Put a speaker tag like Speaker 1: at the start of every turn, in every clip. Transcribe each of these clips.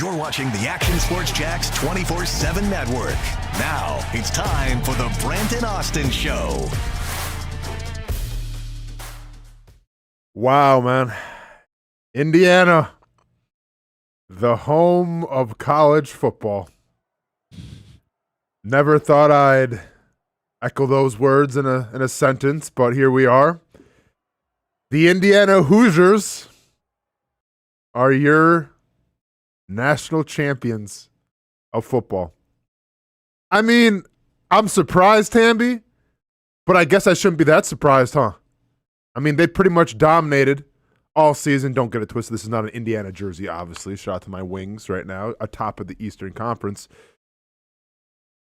Speaker 1: You're watching the Action Sports Jacks 24/7 network. Now it's time for the Brent and Austen Show.
Speaker 2: Wow, man. Indiana, the home of college football. Never thought I'd echo those words in a sentence, but here we are. The Indiana Hoosiers are your national champions of football. I mean, I'm surprised, Hamby, but I guess I shouldn't be that surprised, huh? I mean, they pretty much dominated all season. Don't get it twisted. This is not an Indiana jersey, obviously. Shout out to my Wings right now, atop of the Eastern Conference.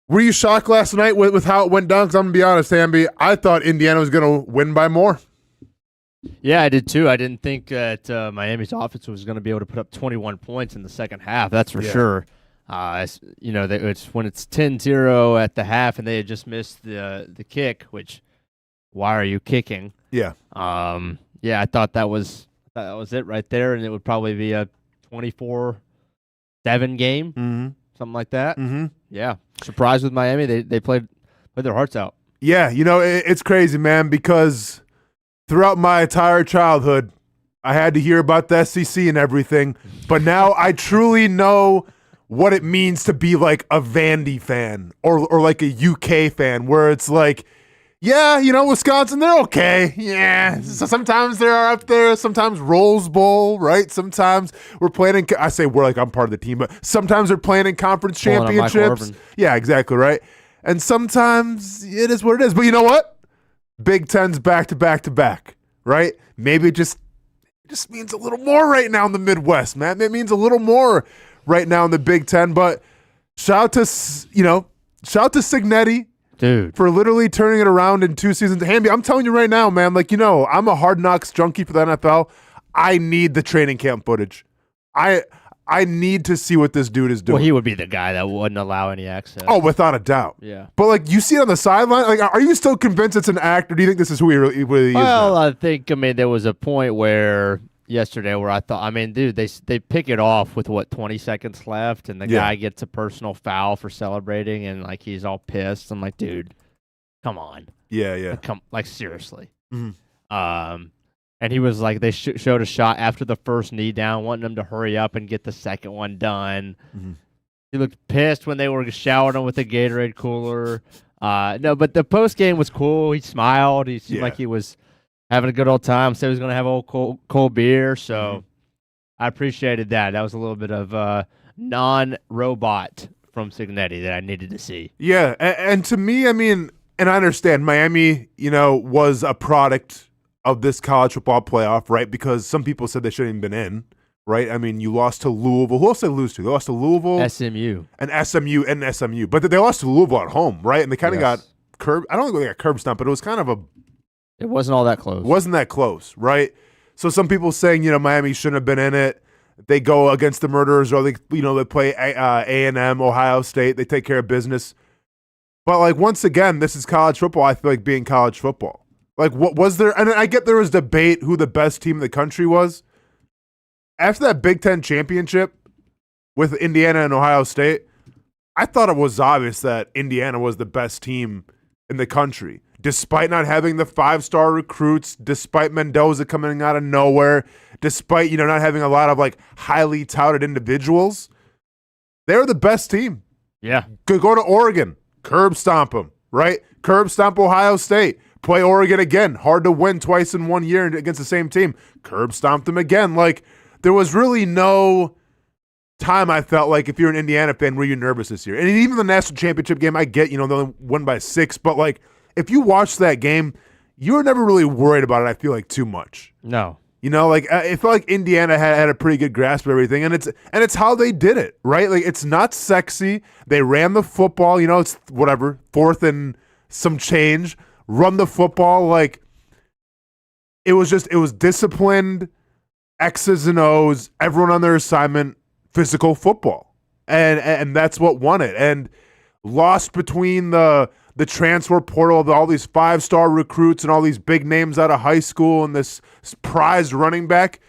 Speaker 2: Were you shocked last night with how it went down? Because I'm going to be honest, Hamby, I thought Indiana was going to win by more.
Speaker 3: Yeah, I did too. I didn't think that Miami's offense was going to be able to put up 21 points in the second half. That's for sure. It's when it's 10-0 at the half and they had just missed the kick, which, why are you kicking?
Speaker 2: Yeah.
Speaker 3: I thought that was it right there, and it would probably be a 24-7 game, something like that. Mm-hmm. Yeah. Surprised with Miami. They played their hearts out.
Speaker 2: Yeah, it's crazy, man, because throughout my entire childhood, I had to hear about the SEC and everything, but now I truly know what it means to be like a Vandy fan or like a UK fan, where it's like, yeah, Wisconsin, they're okay. Yeah, so sometimes they're up there, sometimes Rose Bowl, right? Sometimes we're playing I say we're like I'm part of the team, but sometimes they're playing in conference championships. Yeah, exactly, right? And sometimes it is what it is. But you know what? Big Ten's back to back to back, right? Maybe it just means a little more right now in the Midwest, man. It means a little more right now in the Big Ten. But shout out to Signetti,
Speaker 3: dude, for
Speaker 2: literally turning it around in 2 seasons. Hamby, I'm telling you right now, man, I'm a Hard Knocks junkie for the NFL. I need the training camp footage. I need to see what this dude is doing.
Speaker 3: Well, he would be the guy that wouldn't allow any access.
Speaker 2: Oh, without a doubt.
Speaker 3: Yeah.
Speaker 2: But, you see it on the sideline? Are you still convinced it's an act, or do you think this is who he really is?
Speaker 3: Well, I think, there was a point yesterday where I thought, dude, they pick it off with, 20 seconds left, and the guy gets a personal foul for celebrating, and, he's all pissed. I'm like, dude, come on.
Speaker 2: Yeah.
Speaker 3: Seriously.
Speaker 2: Mm-hmm.
Speaker 3: And he was like, they showed a shot after the first knee down, wanting him to hurry up and get the second one done. Mm-hmm. He looked pissed when they were showering him with the Gatorade cooler. No, but the post game was cool. He smiled. He seemed like he was having a good old time. Said he was going to have a cold beer. So I appreciated that. That was a little bit of non-robot from Signetti that I needed to see.
Speaker 2: Yeah, and to me, and I understand Miami, was a product of this college football playoff, right? Because some people said they shouldn't have been in, right? You lost to Louisville. Who else did they lose to? They lost to Louisville.
Speaker 3: SMU.
Speaker 2: And SMU. But they lost to Louisville at home, right? And they kind of got curb. I don't think they got curb stomped, but it was kind of
Speaker 3: it wasn't all that close.
Speaker 2: It wasn't that close, right? So some people saying, Miami shouldn't have been in it. They go against the murderers, or they play A&M, Ohio State. They take care of business. But once again, this is college football. I feel like being college football. What was there? And I get there was debate who the best team in the country was. After that Big Ten championship with Indiana and Ohio State, I thought it was obvious that Indiana was the best team in the country, despite not having the 5-star recruits, despite Mendoza coming out of nowhere, despite not having a lot of highly touted individuals. They're the best team.
Speaker 3: Yeah.
Speaker 2: Could go to Oregon, curb stomp them, right? Curb stomp Ohio State. Play Oregon again. Hard to win twice in 1 year against the same team. Curb stomped them again. There was really no time, I felt like, if you're an Indiana fan, were you nervous this year? And even the national championship game, I get, they only won by 6. But, if you watched that game, you were never really worried about it, I feel like, too much.
Speaker 3: No.
Speaker 2: It felt like Indiana had a pretty good grasp of everything. And it's how they did it, right? It's not sexy. They ran the football. It's whatever, 4th and some change. Run the football. It was disciplined, X's and O's, everyone on their assignment, physical football. And that's what won it. And lost between the transfer portal of all these 5-star recruits and all these big names out of high school and this prized running back.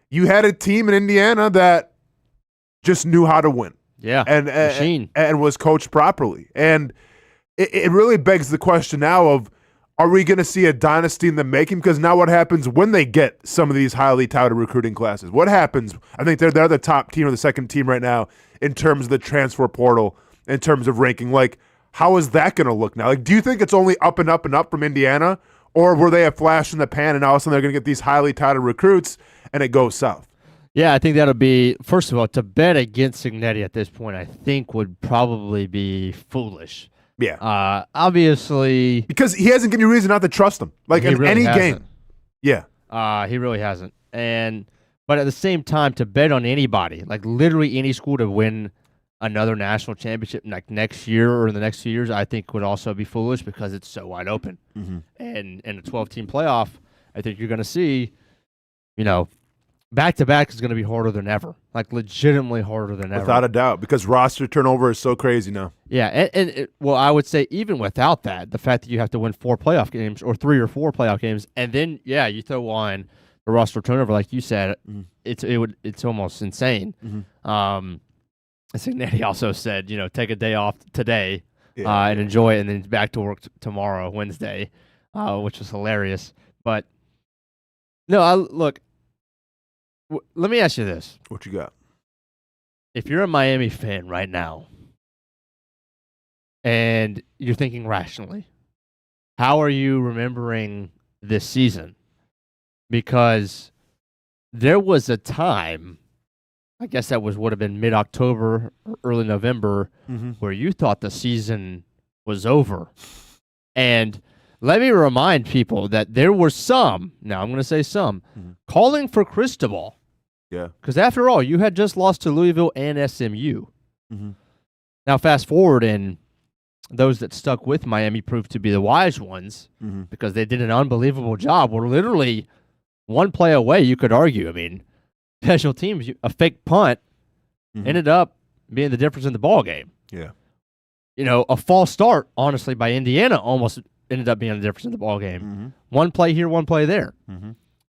Speaker 2: You had a team in Indiana that just knew how to win.
Speaker 3: Yeah,
Speaker 2: and was coached properly. And it really begs the question now of, are we going to see a dynasty in the making? Because now what happens when they get some of these highly touted recruiting classes? What happens? I think they're the top team or the second team right now in terms of the transfer portal, in terms of ranking. Like, how is that going to look now? Like, do you think it's only up and up and up from Indiana? Or were they a flash in the pan and all of a sudden they're going to get these highly touted recruits and it goes south?
Speaker 3: Yeah, I think that'll be, first of all, to bet against Signetti at this point, I think would probably be foolish.
Speaker 2: Yeah.
Speaker 3: Obviously.
Speaker 2: Because he hasn't given you reason not to trust him. Like, in
Speaker 3: really
Speaker 2: any
Speaker 3: hasn't.
Speaker 2: game. Yeah.
Speaker 3: He really hasn't. But at the same time, to bet on anybody, like literally any school to win another national championship like next year or in the next few years, I think would also be foolish because it's so wide open.
Speaker 2: Mm-hmm.
Speaker 3: And in a 12-team playoff, I think you're going to see, back-to-back is going to be harder than ever. Like, legitimately harder than ever.
Speaker 2: Without a doubt, because roster turnover is so crazy now.
Speaker 3: Yeah, well, I would say even without that, the fact that you have to win 4 playoff games or 3 or 4 playoff games, and then, you throw on the roster turnover, like you said, it's almost insane.
Speaker 2: Mm-hmm.
Speaker 3: Signetti also said, take a day off today and enjoy it, and then back to work tomorrow, Wednesday, which was hilarious. But, no, look, let me ask you this.
Speaker 2: What you got?
Speaker 3: If you're a Miami fan right now and you're thinking rationally, how are you remembering this season? Because there was a time, I guess that would have been mid-October or early November, where you thought the season was over. And let me remind people that there were some, now I'm going to say some, calling for Cristobal.
Speaker 2: Yeah.
Speaker 3: Because after all, you had just lost to Louisville and SMU.
Speaker 2: Mm-hmm.
Speaker 3: Now, fast forward, and those that stuck with Miami proved to be the wise ones because they did an unbelievable job. We're literally one play away, you could argue. I mean, special teams, a fake punt ended up being the difference in the ball game.
Speaker 2: Yeah.
Speaker 3: A false start, honestly, by Indiana almost ended up being the difference in the ball game. One play here, one play there.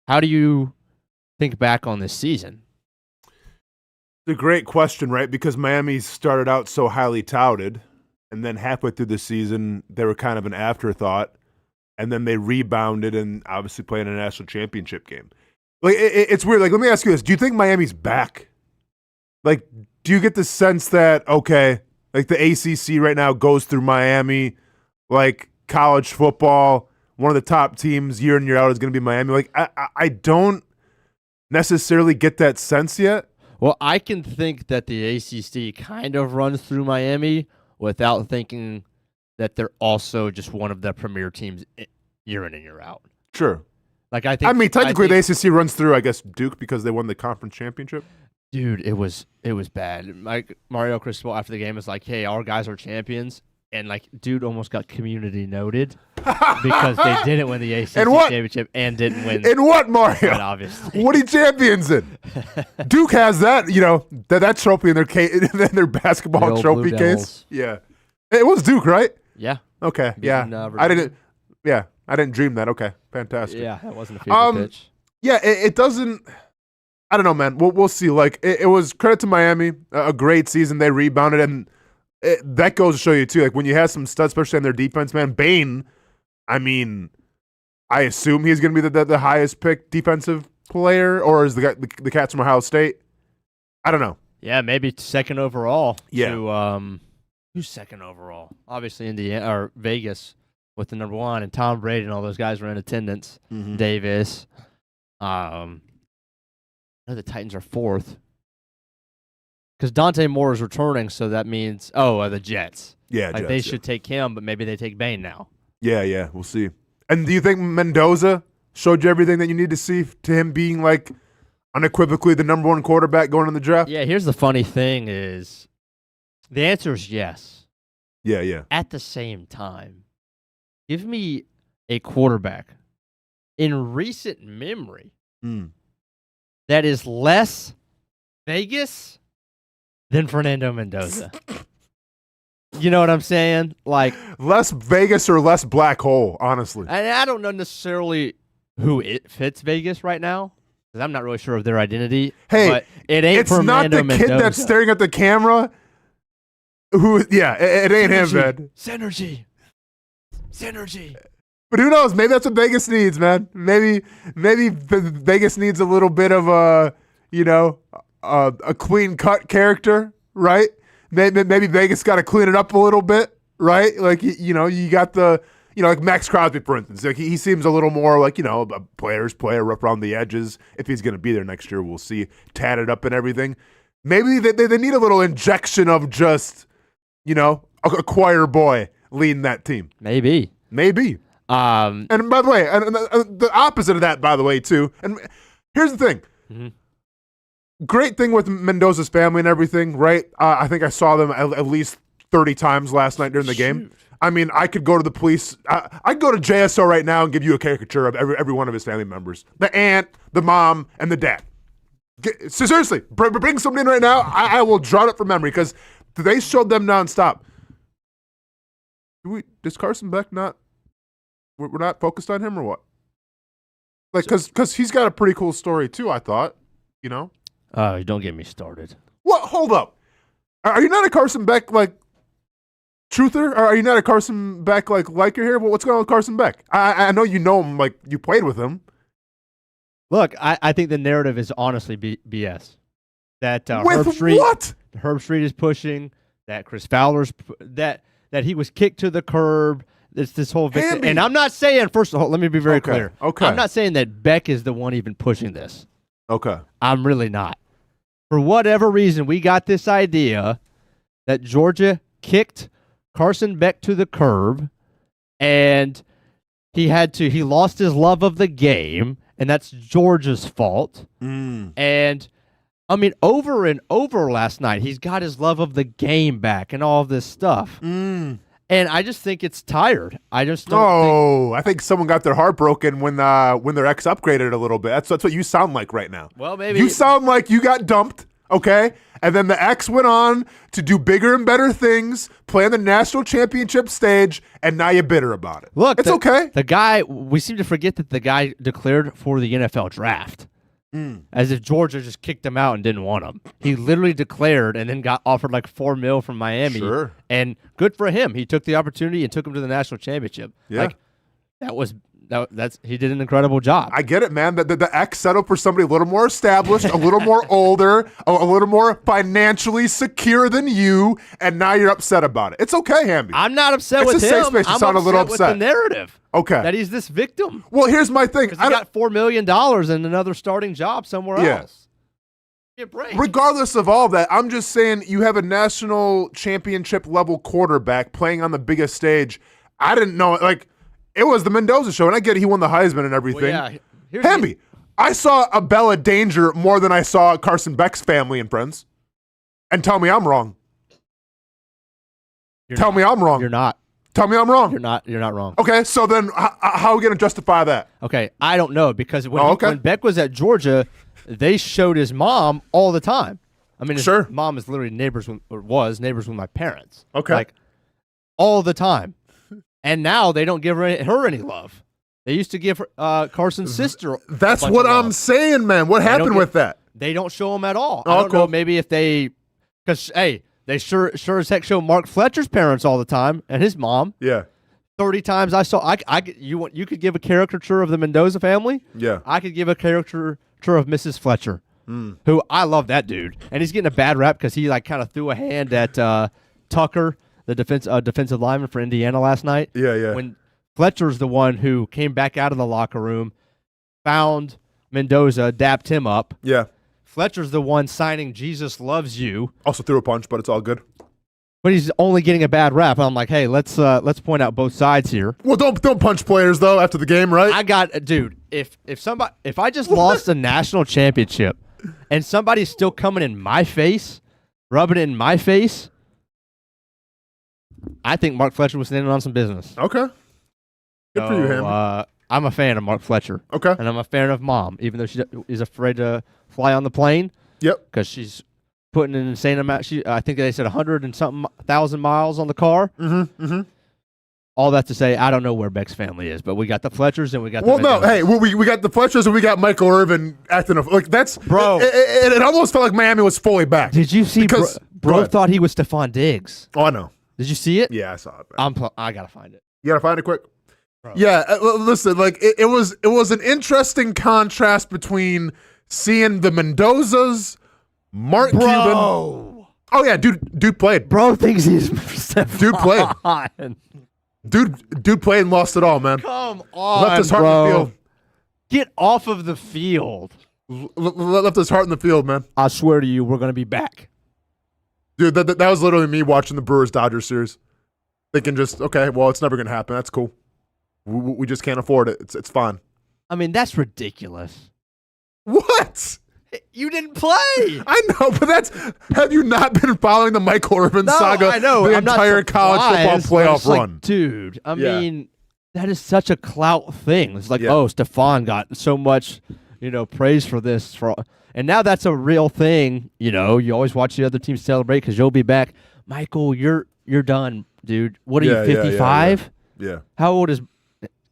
Speaker 3: How do you think back on this season?
Speaker 2: It's a great question, right? Because Miami started out so highly touted, and then halfway through the season, they were kind of an afterthought, and then they rebounded and obviously played in a national championship game. Like, it's weird. Like, let me ask you this. Do you think Miami's back? Like, do you get the sense that, okay, like the ACC right now goes through Miami, like college football, one of the top teams year in, year out is going to be Miami? Like, I don't necessarily get that sense yet.
Speaker 3: Well, I can think that the ACC kind of runs through Miami without thinking that they're also just one of the premier teams year in and year out.
Speaker 2: Sure.
Speaker 3: Like, I mean,
Speaker 2: technically the ACC runs through, I guess, Duke because they won the conference championship.
Speaker 3: Dude, it was bad. Like, Mario Cristobal after the game was like, "Hey, our guys are champions," and like, dude almost got community noted because they didn't win the ACC championship and didn't win.
Speaker 2: In what, Mario?
Speaker 3: Obviously,
Speaker 2: what are you champions in? Duke has that, that trophy in their basketball trophy case. Yeah, it was Duke, right?
Speaker 3: Yeah.
Speaker 2: Okay. Yeah. I didn't dream that. Okay. Fantastic.
Speaker 3: Yeah, that wasn't a fever pitch.
Speaker 2: Yeah, it doesn't. I don't know, man. We'll see. Like, it was credit to Miami, a great season. They rebounded, and that goes to show you too. Like, when you have some studs, especially on their defense, man. Bain, I mean, I assume he's going to be the highest picked defensive player, or is the Cats from Ohio State? I don't know.
Speaker 3: Yeah, maybe second overall.
Speaker 2: Yeah.
Speaker 3: Who's second overall? Obviously, Indiana or Vegas with the number 1, and Tom Brady and all those guys were in attendance. Davis. I know the Titans are 4th. Because Dante Moore is returning, so that means, the Jets.
Speaker 2: Yeah,
Speaker 3: like,
Speaker 2: Jets,
Speaker 3: they should take him, but maybe they take Bain now.
Speaker 2: Yeah, we'll see. And do you think Mendoza showed you everything that you need to see to him being, like, unequivocally the number 1 quarterback going in the draft?
Speaker 3: Yeah, here's the funny thing is, the answer is yes.
Speaker 2: Yeah.
Speaker 3: At the same time, give me a quarterback in recent memory that is less Vegas than Fernando Mendoza. You know what I'm saying? Like,
Speaker 2: less Vegas or less black hole, honestly.
Speaker 3: And I don't know necessarily who it fits Vegas right now. 'Cause I'm not really sure of their identity.
Speaker 2: Hey,
Speaker 3: but it ain't
Speaker 2: it's not
Speaker 3: Fernando
Speaker 2: the kid
Speaker 3: Mendoza.
Speaker 2: that's staring at the camera. It ain't him, man.
Speaker 3: Synergy.
Speaker 2: But who knows? Maybe that's what Vegas needs, man. Maybe Vegas needs a little bit of a clean cut character, right? Maybe Vegas got to clean it up a little bit, right? Like you got the like Max Crosby, for instance. Like he seems a little more like a player's player up around the edges. If he's going to be there next year, we'll see. Tatted up and everything. Maybe they need a little injection of just a choir boy leading that team.
Speaker 3: Maybe.
Speaker 2: And by the way, and the opposite of that, by the way, too. And here's the thing.
Speaker 3: Mm-hmm.
Speaker 2: Great thing with Mendoza's family and everything, right? I think I saw them at least 30 times last night during the game. I mean, I could go to the police. I'd go to JSO right now and give you a caricature of every one of his family members. The aunt, the mom, and the dad. Seriously, bring somebody in right now. I will draw it from memory because they showed them nonstop. Does Carson Beck not? We're not focused on him or what? Like, because he's got a pretty cool story too. I thought,
Speaker 3: Oh, don't get me started.
Speaker 2: What? Hold up. Are you not a Carson Beck truther? Or are you not a Carson Beck liker here? Well, what's going on with Carson Beck? I know you know him. Like you played with him.
Speaker 3: Look, I think the narrative is honestly BS. That
Speaker 2: with
Speaker 3: Herb Street is pushing. That Chris Fowler's that he was kicked to the curb. It's this whole victim. And I'm not saying, first of all, let me be very clear.
Speaker 2: Okay.
Speaker 3: I'm not saying that Beck is the one even pushing this.
Speaker 2: Okay.
Speaker 3: I'm really not. For whatever reason, we got this idea that Georgia kicked Carson Beck to the curb and he lost his love of the game, and that's Georgia's fault. And I mean, over and over last night, he's got his love of the game back and all of this stuff. And I just think it's tired. I just don't
Speaker 2: I think someone got their heart broken when their ex upgraded a little bit. That's what you sound like right now.
Speaker 3: Well, maybe.
Speaker 2: You sound like you got dumped, okay? And then the ex went on to do bigger and better things, play on the national championship stage, and now you're bitter about it.
Speaker 3: Look,
Speaker 2: it's okay.
Speaker 3: The guy, we seem to forget that the guy declared for the NFL draft. As if Georgia just kicked him out and didn't want him. He literally declared and then got offered like $4 million from Miami.
Speaker 2: Sure.
Speaker 3: And good for him. He took the opportunity and took him to the national championship.
Speaker 2: Yeah.
Speaker 3: Like, he did an incredible job.
Speaker 2: I get it, man. The ex settled for somebody a little more established, a little more older, a little more financially secure than you, and now you're upset about it. It's okay, Hamby.
Speaker 3: I'm not upset with
Speaker 2: it's a
Speaker 3: him.
Speaker 2: safe space to
Speaker 3: I'm
Speaker 2: sound a little
Speaker 3: upset with the narrative.
Speaker 2: Okay.
Speaker 3: That he's this victim.
Speaker 2: Well, here's my thing.
Speaker 3: Because he got $4 million and another starting job somewhere else. Get a break.
Speaker 2: Regardless of all that, I'm just saying you have a national championship level quarterback playing on the biggest stage. I didn't know, it was the Mendoza show, and I get he won the Heisman and everything.
Speaker 3: Well, yeah.
Speaker 2: Hamby, I saw a Bella Danger more than I saw Carson Beck's family and friends. And tell me I'm wrong. Tell me I'm wrong.
Speaker 3: You're not.
Speaker 2: Tell me I'm wrong.
Speaker 3: You're not wrong.
Speaker 2: Okay, so then how are we going to justify that?
Speaker 3: Okay, I don't know, because when Beck was at Georgia, they showed his mom all the time. I mean, his mom is literally neighbors with my parents.
Speaker 2: Okay.
Speaker 3: All the time. And now they don't give her any love. They used to give her, Carson's sister.
Speaker 2: That's what I'm saying, man. What happened with that?
Speaker 3: They don't show him at all. I don't know. Maybe if because they sure as heck show Mark Fletcher's parents all the time and his mom.
Speaker 2: Yeah.
Speaker 3: 30 times I saw. You could give a caricature of the Mendoza family.
Speaker 2: Yeah.
Speaker 3: I could give a caricature of Mrs. Fletcher, who I love that dude, and he's getting a bad rap because he kind of threw a hand at Tucker, the defensive lineman for Indiana last night.
Speaker 2: Yeah.
Speaker 3: When Fletcher's the one who came back out of the locker room, found Mendoza, dapped him up.
Speaker 2: Yeah.
Speaker 3: Fletcher's the one signing Jesus Loves You.
Speaker 2: Also threw a punch, but it's all good.
Speaker 3: But he's only getting a bad rap. I'm like, hey, let's point out both sides here.
Speaker 2: Well, don't punch players though after the game, right?
Speaker 3: Dude. If I just lost a national championship and somebody's still coming in my face, rubbing it in my face, I think Mark Fletcher was standing on some business.
Speaker 2: Okay. Good for you, Hamby.
Speaker 3: I'm a fan of Mark Fletcher.
Speaker 2: Okay.
Speaker 3: And I'm a fan of Mom, even though she is afraid to fly on the plane.
Speaker 2: Yep.
Speaker 3: Because she's putting an insane amount. I think they said 100 and something thousand miles on the car.
Speaker 2: Mm-hmm.
Speaker 3: all that to say, I don't know where Beck's family is, but we got the Fletchers and we got.
Speaker 2: Well,
Speaker 3: the
Speaker 2: no,
Speaker 3: Mendoza.
Speaker 2: hey, we got the Fletchers and we got Michael Irvin acting like that's
Speaker 3: Bro.
Speaker 2: It almost felt like Miami was fully back.
Speaker 3: Did you see?
Speaker 2: Because- go
Speaker 3: Bro
Speaker 2: ahead.
Speaker 3: thought he was Stephon Diggs.
Speaker 2: Oh, I know.
Speaker 3: Did you see it?
Speaker 2: Yeah, I saw it. Man.
Speaker 3: I gotta find it.
Speaker 2: You gotta find it quick.
Speaker 3: Bro.
Speaker 2: Yeah, listen, like it was an interesting contrast between seeing the Mendozas, Mark Cuban.
Speaker 3: Bro.
Speaker 2: Oh yeah, dude played.
Speaker 3: Bro thinks he's Stephon.
Speaker 2: Dude played. Dude played and lost it all, man.
Speaker 3: Come on,
Speaker 2: Left his heart in the field.
Speaker 3: Get off of the field.
Speaker 2: Left his heart in the field, man.
Speaker 3: I swear to you, we're gonna be back.
Speaker 2: Dude, that was literally me watching the Brewers-Dodgers series. Thinking just, okay, well, it's never going to happen. That's cool. We just can't afford it. It's fine.
Speaker 3: I mean, that's ridiculous.
Speaker 2: What?
Speaker 3: You didn't play.
Speaker 2: I know, but have you not been following the Michael Irvin saga
Speaker 3: I know.
Speaker 2: the
Speaker 3: I'm not
Speaker 2: entire college football
Speaker 3: surprised, but
Speaker 2: playoff
Speaker 3: it's like,
Speaker 2: run?
Speaker 3: dude, I
Speaker 2: Yeah.
Speaker 3: mean, that is such a clout thing. It's like,
Speaker 2: Yeah.
Speaker 3: oh, Stephon got so much, praise for this. And now that's a real thing. You always watch the other team celebrate because you'll be back. Michael, you're done, dude. What are you, 55?
Speaker 2: Yeah.
Speaker 3: How old is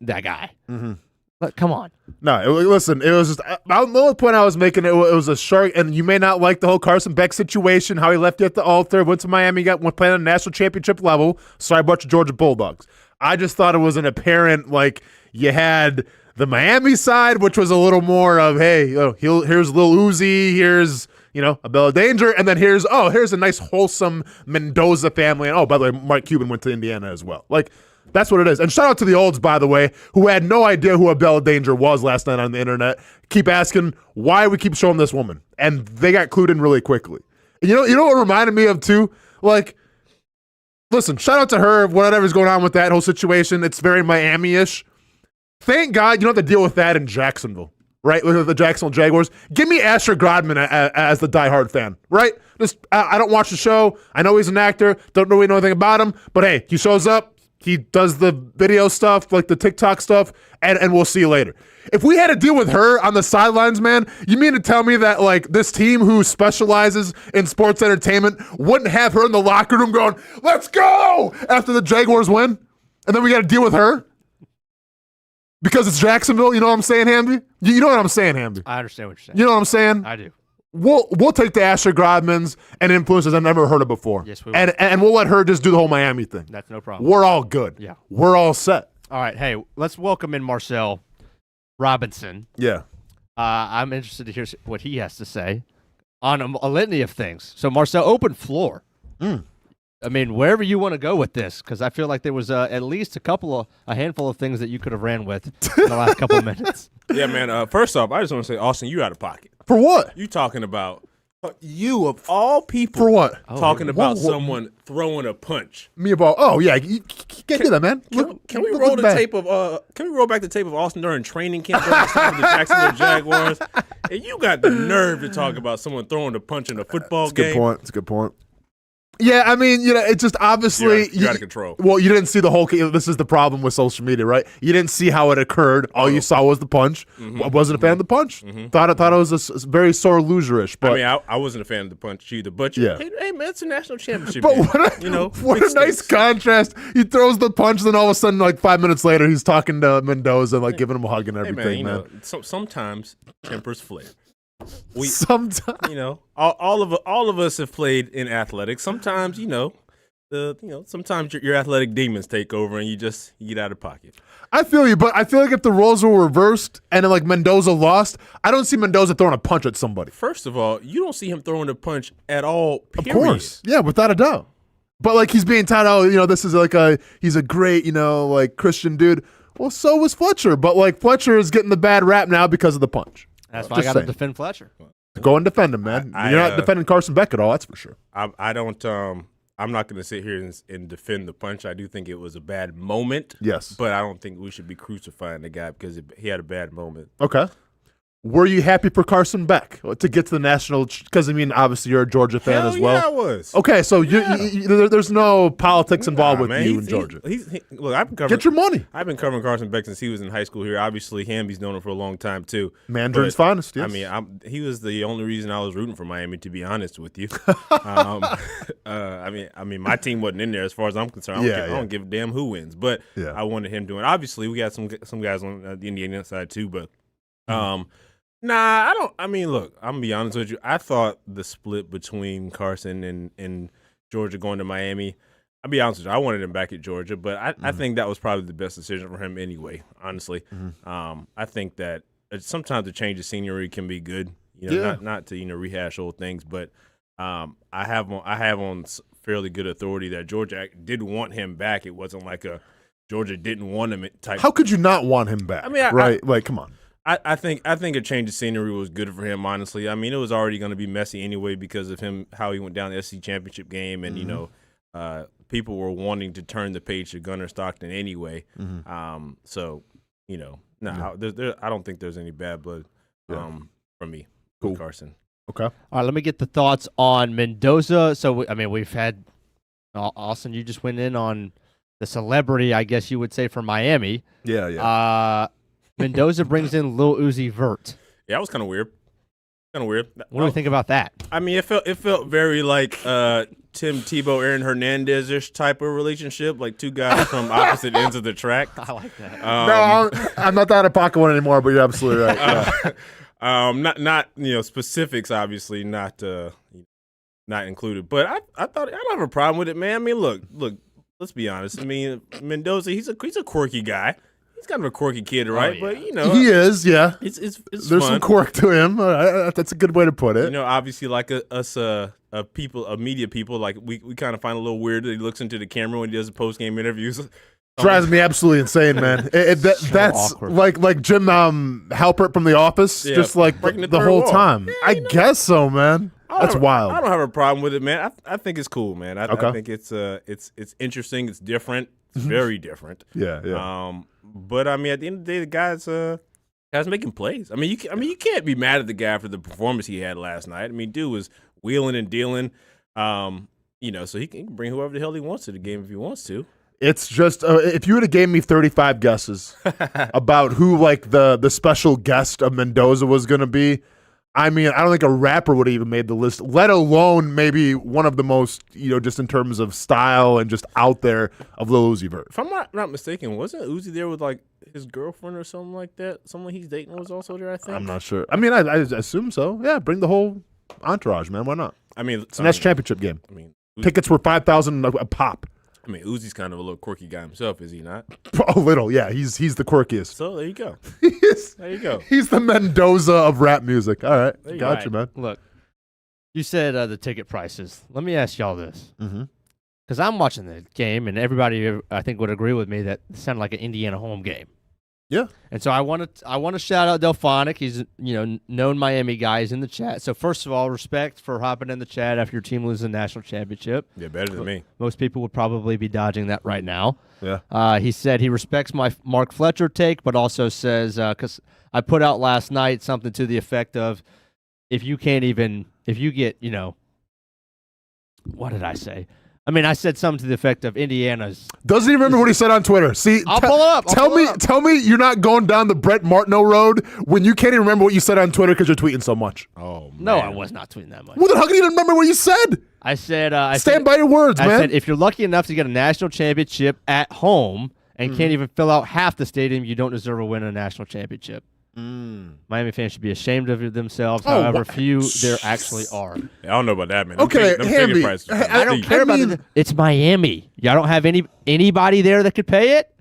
Speaker 3: that guy?
Speaker 2: Mm-hmm.
Speaker 3: But come on.
Speaker 2: No, listen, it was just the only point I was making. It was a shark, and you may not like the whole Carson Beck situation, how he left you at the altar, went to Miami, went playing on a national championship level. Sorry about your Georgia Bulldogs. I just thought it was an apparent, like, you had the Miami side, which was a little more of, hey, here's Lil Uzi, here's, a Bell of Danger, and then here's a nice wholesome Mendoza family. And, by the way, Mark Cuban went to Indiana as well. Like, that's what it is. And shout out to the olds, by the way, who had no idea who a Bell of Danger was last night on the internet. Keep asking why we keep showing this woman. And they got clued in really quickly. And you know what reminded me of, too? Like, listen, shout out to her, whatever's going on with that whole situation. It's very Miami-ish. Thank God you don't have to deal with that in Jacksonville, right? With the Jacksonville Jaguars. Give me Asher Grodman as the diehard fan, right? I don't watch the show. I know he's an actor. Don't really know anything about him. But, hey, he shows up. He does the video stuff, like the TikTok stuff, and we'll see you later. If we had to deal with her on the sidelines, man, you mean to tell me that, like, this team who specializes in sports entertainment wouldn't have her in the locker room going, let's go, after the Jaguars win? And then we got to deal with her? Because it's Jacksonville, you know what I'm saying, Hamby? You know what I'm saying, Hamby?
Speaker 3: I understand what you're saying.
Speaker 2: You know what I'm saying?
Speaker 3: I do.
Speaker 2: We'll take the Asher Grodmans and influencers I've never heard of before.
Speaker 3: Yes, we will.
Speaker 2: And we'll let her just do the whole Miami thing.
Speaker 3: That's no problem.
Speaker 2: We're all good.
Speaker 3: Yeah.
Speaker 2: We're all set.
Speaker 3: All right. Hey, let's welcome in Marcel Robinson.
Speaker 2: Yeah.
Speaker 3: I'm interested to hear what he has to say on a litany of things. So, Marcel, open floor. I mean, wherever you want to go with this, because I feel like there was at least a handful of things that you could have ran with in the last couple of minutes.
Speaker 4: Yeah, man. First off, I just want to say, Austin, you out of pocket.
Speaker 2: For what?
Speaker 4: You talking about you of all people?
Speaker 2: For what?
Speaker 4: Talking about
Speaker 2: Whoa.
Speaker 4: someone throwing a punch.
Speaker 2: Me about? Oh yeah, you can't do that, man.
Speaker 4: Can we roll the tape of? Can we roll back the tape of Austin during training camp during the time of the Jacksonville Jaguars? And you got the nerve to talk about someone throwing a punch in a football game.
Speaker 2: Good point. It's a good point. Yeah, I mean, it's just obviously
Speaker 4: You're out of control.
Speaker 2: Well, you didn't see the whole. This is the problem with social media, right? You didn't see how it occurred. All you saw was the punch. I wasn't a fan of the punch. Thought it was a very sore loserish. But
Speaker 4: I mean, I wasn't a fan of the punch either. But
Speaker 2: Yeah.
Speaker 4: hey, man, it's a national championship.
Speaker 2: But
Speaker 4: game.
Speaker 2: what a nice contrast. He throws the punch, then all of a sudden, like 5 minutes later, he's talking to Mendoza, like giving him a hug and
Speaker 4: Hey,
Speaker 2: everything,
Speaker 4: man, sometimes tempers flare.
Speaker 2: Sometimes.
Speaker 4: All of us have played in athletics. Sometimes, sometimes your athletic demons take over and you get out of pocket.
Speaker 2: I feel you, but I feel like if the roles were reversed and then like Mendoza lost, I don't see Mendoza throwing a punch at somebody.
Speaker 4: First of all, you don't see him throwing a punch at all. Period.
Speaker 2: Of course. Yeah, without a doubt. But like he's being touted, this is like he's a great, like Christian dude. Well, so was Fletcher, but like Fletcher is getting the bad rap now because of the punch.
Speaker 3: That's why I got to defend Fletcher.
Speaker 2: Go and defend him, man. You're not defending Carson Beck at all, that's for sure.
Speaker 4: I don't. I'm not going to sit here and defend the punch. I do think it was a bad moment.
Speaker 2: Yes.
Speaker 4: But I don't think we should be crucifying the guy because he had a bad moment.
Speaker 2: Okay. Were you happy for Carson Beck to get to the national? Because, I mean, obviously you're a Georgia fan as well.
Speaker 4: Yeah, I was.
Speaker 2: Okay, so there's no politics involved with
Speaker 4: man,
Speaker 2: you in Georgia.
Speaker 4: Look, I've been covering,
Speaker 2: Get your money.
Speaker 4: I've been covering Carson Beck since he was in high school here. Obviously, Hamby's known him for a long time, too.
Speaker 2: Mandarin's finest, yes.
Speaker 4: I mean, he was the only reason I was rooting for Miami, to be honest with you. I mean, my team wasn't in there as far as I'm concerned. I don't give a damn who wins. But I wanted him to win. Obviously, we got some guys on the Indiana side, too, but nah, I don't. I mean, look, I'm gonna be honest with you. I thought the split between Carson and Georgia going to Miami, I'll be honest with you, I wanted him back at Georgia, but I think that was probably the best decision for him anyway, honestly. I think that sometimes a change of scenery can be good, not to rehash old things, but I have on fairly good authority that Georgia did want him back. It wasn't like a Georgia didn't want him type.
Speaker 2: How could you not want him back?
Speaker 4: I mean,
Speaker 2: like, come on.
Speaker 4: I think a change of scenery was good for him, honestly. I mean, it was already going to be messy anyway because of how he went down the SEC championship game, and people were wanting to turn the page to Gunnar Stockton anyway. So I don't think there's any bad blood from me, with Carson.
Speaker 2: Okay.
Speaker 3: All right, let me get the thoughts on Mendoza. So we've had Austin. You just went in on the celebrity, I guess you would say, for Miami.
Speaker 2: Yeah.
Speaker 3: Mendoza brings in Lil Uzi Vert.
Speaker 4: Yeah, that was kind of weird.
Speaker 3: What do you think about that?
Speaker 4: I mean, it felt very like Tim Tebow, Aaron Hernandez-ish type of relationship, like two guys from opposite ends of the track.
Speaker 3: I like that.
Speaker 2: No, I'm not the out of pocket one anymore, but you're absolutely right.
Speaker 4: Not specifics, obviously not included, but I thought I don't have a problem with it, man. I mean, look, let's be honest. I mean, Mendoza, he's a quirky guy. He's kind of a quirky kid, right?
Speaker 3: Oh, yeah.
Speaker 4: But
Speaker 2: he is, yeah.
Speaker 4: It's
Speaker 2: There's
Speaker 4: fun.
Speaker 2: some quirk to him. That's a good way to put it.
Speaker 4: Obviously, like us media people, like we kind of find a little weird that he looks into the camera when he does post game interviews.
Speaker 2: Drives me absolutely insane, man. That's
Speaker 3: awkward.
Speaker 2: like Jim Halpert from The Office, just like
Speaker 4: breaking
Speaker 2: the whole
Speaker 4: wall.
Speaker 2: time.
Speaker 4: Yeah,
Speaker 2: I guess so, man. That's wild.
Speaker 4: I don't have a problem with it, man. I think it's cool, man. I think it's interesting. It's different. It's very different.
Speaker 2: Yeah.
Speaker 4: But I mean, at the end of the day, the guy's making plays. I mean, you can't be mad at the guy after the performance he had last night. I mean, dude was wheeling and dealing. So he can bring whoever the hell he wants to the game if he wants to.
Speaker 2: It's just if you would have gave me 35 guesses about who like the special guest of Mendoza was going to be, I mean, I don't think a rapper would have even made the list, let alone maybe one of the most, just in terms of style and just out there of Lil Uzi Vert.
Speaker 4: If I'm not mistaken, wasn't Uzi there with like his girlfriend or something like that? Someone he's dating was also there, I think.
Speaker 2: I'm not sure. I mean, I assume so. Yeah, bring the whole entourage, man. Why not?
Speaker 4: I mean,
Speaker 2: it's a national championship game.
Speaker 4: I mean,
Speaker 2: tickets were $5,000 a pop.
Speaker 4: I mean, Uzi's kind of a little quirky guy himself, is he not?
Speaker 2: A little, yeah. He's the quirkiest.
Speaker 4: So there you go. There you go.
Speaker 2: He's the Mendoza of rap music. All right,
Speaker 4: There you
Speaker 2: gotcha,
Speaker 3: go.
Speaker 2: man.
Speaker 3: Look, you said the ticket prices. Let me ask y'all this.
Speaker 2: Mm-hmm.
Speaker 3: Because I'm watching the game, and everybody, I think, would agree with me that it sounded like an Indiana home game.
Speaker 2: Yeah.
Speaker 3: And so I want to shout out Delphonic. He's known Miami guy. He's in the chat. So first of all, respect for hopping in the chat after your team loses the national championship.
Speaker 4: Yeah, better than me.
Speaker 3: Most people would probably be dodging that right now.
Speaker 2: Yeah.
Speaker 3: He said he respects my Mark Fletcher take, but also says because I put out last night something to the effect of if you get what did I say? I mean, I said something to the effect of Indiana's.
Speaker 2: Doesn't even remember what he said on Twitter. See,
Speaker 3: I'll pull it up.
Speaker 2: Tell me you're not going down the Brent Martineau road when you can't even remember what you said on Twitter because you're tweeting so much.
Speaker 4: Oh, man.
Speaker 3: No, I was not tweeting that much.
Speaker 2: Well, then how can you even remember what you said?
Speaker 3: I said,
Speaker 2: Stand by your words, man.
Speaker 3: I said, if you're lucky enough to get a national championship at home and can't even fill out half the stadium, you don't deserve a win in a national championship. Miami fans should be ashamed of themselves, however few there actually are.
Speaker 4: I don't know about that, man.
Speaker 2: Okay,
Speaker 4: them
Speaker 2: Hamby,
Speaker 4: ticket prices are
Speaker 3: I don't
Speaker 4: steep.
Speaker 3: care about it. It's Miami. Y'all don't have anybody there that could pay it?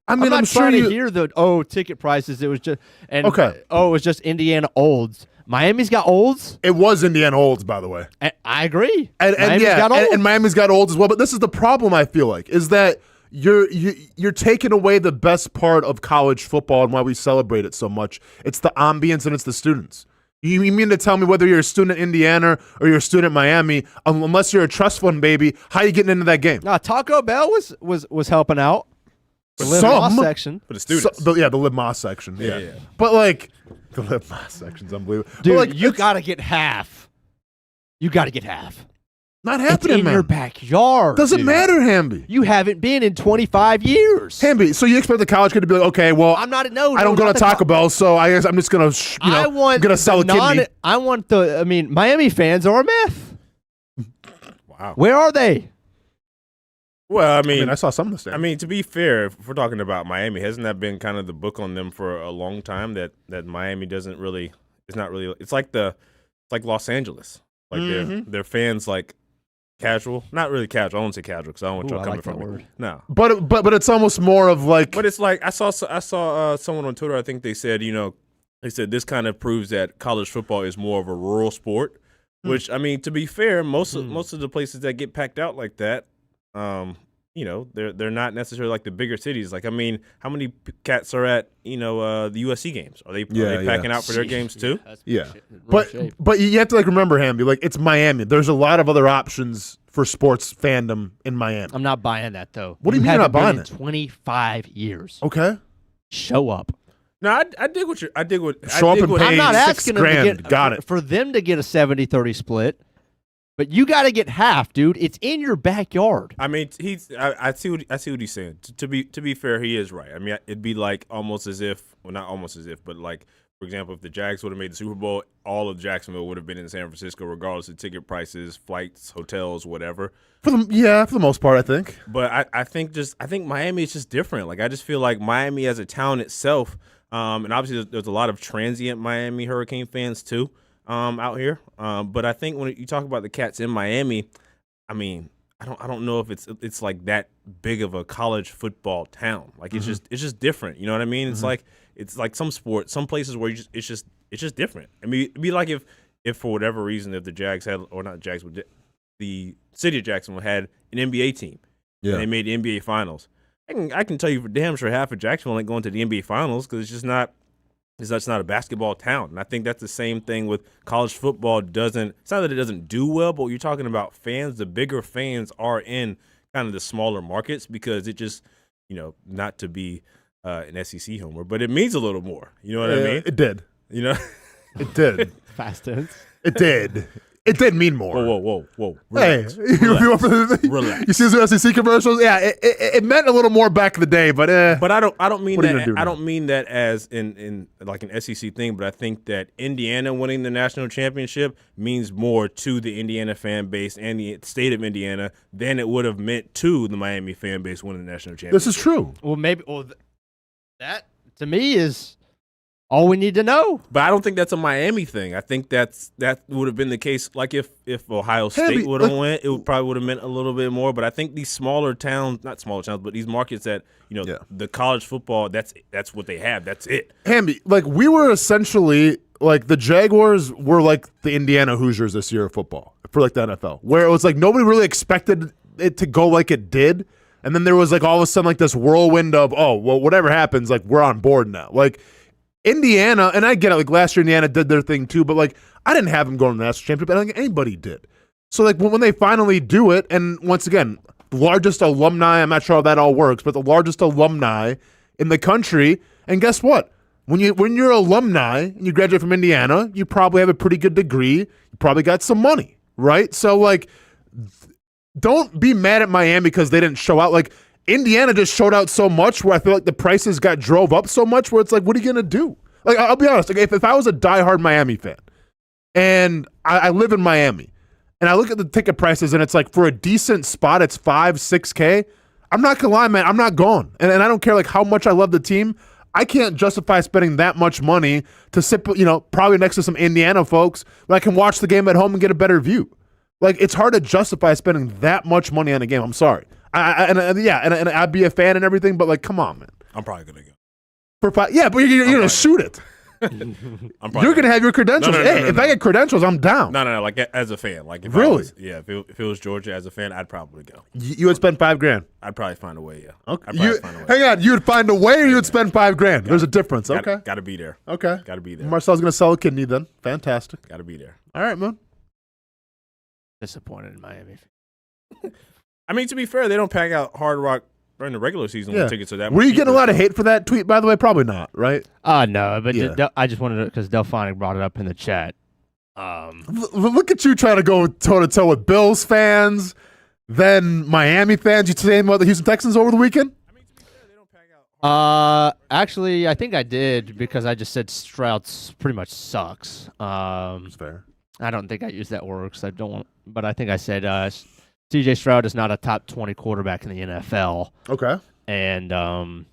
Speaker 2: I mean,
Speaker 3: I'm not
Speaker 2: sure
Speaker 3: trying
Speaker 2: you
Speaker 3: to hear the ticket prices. It was just it was just Indiana olds. Miami's got olds.
Speaker 2: It was Indiana olds, by the way.
Speaker 3: I agree.
Speaker 2: And
Speaker 3: Miami's got olds.
Speaker 2: and Miami's got olds as well. But this is the problem, I feel like, is that you're taking away the best part of college football and why we celebrate it so much. It's the ambience and it's the students. You mean to tell me whether you're a student at Indiana or you're a student at Miami, unless you're a trust fund baby, how are you getting into that game?
Speaker 3: No, Taco Bell was helping out. The Live
Speaker 2: Some
Speaker 3: Moss section.
Speaker 4: For the students.
Speaker 2: the Live Moss section.
Speaker 4: Yeah.
Speaker 2: But like, The lip mask section's unbelievable.
Speaker 3: Dude, you got to get half. You got to get half.
Speaker 2: Not happening,
Speaker 3: it's in
Speaker 2: man.
Speaker 3: your backyard.
Speaker 2: Doesn't matter, Hamby.
Speaker 3: You haven't been in 25 years.
Speaker 2: Hamby, so you expect the college kid to be like, okay, well,
Speaker 3: I'm not. No,
Speaker 2: I don't go to Taco Bell, so I guess I'm just gonna, gonna sell a kidney.
Speaker 3: Miami fans are a myth.
Speaker 4: Wow.
Speaker 3: Where are they?
Speaker 4: Well, I mean,
Speaker 2: I saw some of the stats.
Speaker 4: I mean, to be fair, if we're talking about Miami, hasn't that been kind of the book on them for a long time? That Miami doesn't really. It's not really. It's like Los Angeles. Like their fans like. Casual, not really casual. I won't say casual because I don't want y'all coming from me. No,
Speaker 2: but it's almost more of like.
Speaker 4: But it's like I saw someone on Twitter. I think they said this kind of proves that college football is more of a rural sport. Which I mean, to be fair, most of the places that get packed out like that, they're not necessarily like the bigger cities. Like I mean, how many cats are at the USC games? Are they packing out for their games too?
Speaker 2: Yeah, but you have to remember, Hamby, it's Miami. There's a lot of other options for sports fandom in Miami.
Speaker 3: I'm not buying that though.
Speaker 2: What do you mean you're not buying it?
Speaker 3: 25 years.
Speaker 2: Okay,
Speaker 3: show up.
Speaker 4: No, I dig what you're. I dig what.
Speaker 2: Show up and pay
Speaker 3: I'm not asking
Speaker 2: $6,000.
Speaker 3: For them to get a 70-30 split. But you got to get half, dude. It's in your backyard.
Speaker 4: I mean, I see what he's saying. To be fair, he is right. I mean, it'd be like almost as if, well, not almost as if, but like, for example, if the Jags would have made the Super Bowl, all of Jacksonville would have been in San Francisco, regardless of ticket prices, flights, hotels, whatever.
Speaker 2: For the most part, I think.
Speaker 4: But I think Miami is just different. Like, I just feel like Miami as a town itself, and obviously there's a lot of transient Miami Hurricane fans too. Out here, but I think when you talk about the Cats in Miami, I mean, I don't know if it's like that big of a college football town. Like it's just different. You know what I mean? It's like some sports, some places where it's just different. I mean, it'd be like if for whatever reason, if the Jags had, or not Jags, but the city of Jacksonville had an NBA team, and they made the NBA Finals. I can tell you for damn sure half of Jacksonville ain't going to the NBA Finals because it's just not. That's not a basketball town. And I think that's the same thing with college football. It's not that it doesn't do well, but you're talking about fans. The bigger fans are in kind of the smaller markets because it just, not to be an SEC homer, but it means a little more. You know what I mean?
Speaker 2: It did. It did.
Speaker 3: Fast tense.
Speaker 2: It did. It did mean more.
Speaker 4: Whoa.
Speaker 2: Relax.
Speaker 4: Hey,
Speaker 2: relax. You see those SEC commercials? Yeah, it meant a little more back in the day, but
Speaker 4: I don't mean that. I don't mean that as in like an SEC thing, but I think that Indiana winning the national championship means more to the Indiana fan base and the state of Indiana than it would have meant to the Miami fan base winning the national championship.
Speaker 2: This is true.
Speaker 3: Well, maybe. That to me is all we need to know.
Speaker 4: But I don't think that's a Miami thing. I think that would have been the case. Like if Ohio State would have went, it probably would have meant a little bit more. But I think these smaller towns, not smaller towns, but these markets that the college football, that's what they have. That's it.
Speaker 2: Hamby, we were essentially the Jaguars were like the Indiana Hoosiers this year of football for the NFL, where it was nobody really expected it to go like it did. And then there was all of a sudden this whirlwind of, oh, well, whatever happens, we're on board now. Indiana, and I get it, last year Indiana did their thing too, but I didn't have them going to the national championship. I don't think anybody did. So when they finally do it, and once again, the largest alumni, I'm not sure how that all works, but the largest alumni in the country, and guess what? When you're alumni and you graduate from Indiana, you probably have a pretty good degree. You probably got some money, right? So don't be mad at Miami because they didn't show out. Indiana just showed out so much where I feel the prices got drove up so much where it's what are you going to do? I'll be honest. If I was a diehard Miami fan and I live in Miami and I look at the ticket prices and it's for a decent spot, it's $5,000-$6,000. I'm not going to lie, man. I'm not going. And I don't care how much I love the team. I can't justify spending that much money to sit, probably next to some Indiana folks where I can watch the game at home and get a better view. It's hard to justify spending that much money on a game. I'm sorry. And I'd be a fan and everything, but come on, man.
Speaker 4: I'm probably gonna go.
Speaker 2: But you're gonna shoot it. You're gonna have your credentials. If I get credentials, I'm down.
Speaker 4: No. As a fan, if
Speaker 2: really,
Speaker 4: if it was Georgia as a fan, I'd probably go.
Speaker 2: You would spend $5,000.
Speaker 4: I'd probably find a way. Yeah.
Speaker 2: Okay. Hang on. You would find a way, or you would spend $5,000. There's a difference. Okay.
Speaker 4: Got to be there.
Speaker 2: Okay.
Speaker 4: Got to be there.
Speaker 2: Marcel's gonna sell a kidney then. Fantastic.
Speaker 4: Got to be there.
Speaker 2: All right, man.
Speaker 3: Disappointed in Miami.
Speaker 4: I mean, to be fair, they don't pack out Hard Rock during the regular season when tickets are that much
Speaker 2: Were you
Speaker 4: cheaper.
Speaker 2: getting a lot of hate for that tweet, by the way? Probably not, right?
Speaker 3: No, but I just wanted to, because Delphonic brought it up in the chat.
Speaker 2: Look at you trying to go toe-to-toe with Bills fans, then Miami fans. You saying about the Houston Texans over the weekend?
Speaker 3: Actually, I think I did because I just said Stroud pretty much sucks.
Speaker 2: That's fair.
Speaker 3: I don't think I used that word because I don't want, but I think I said C.J. Stroud is not a top 20 quarterback in the NFL.
Speaker 2: Okay.
Speaker 3: And some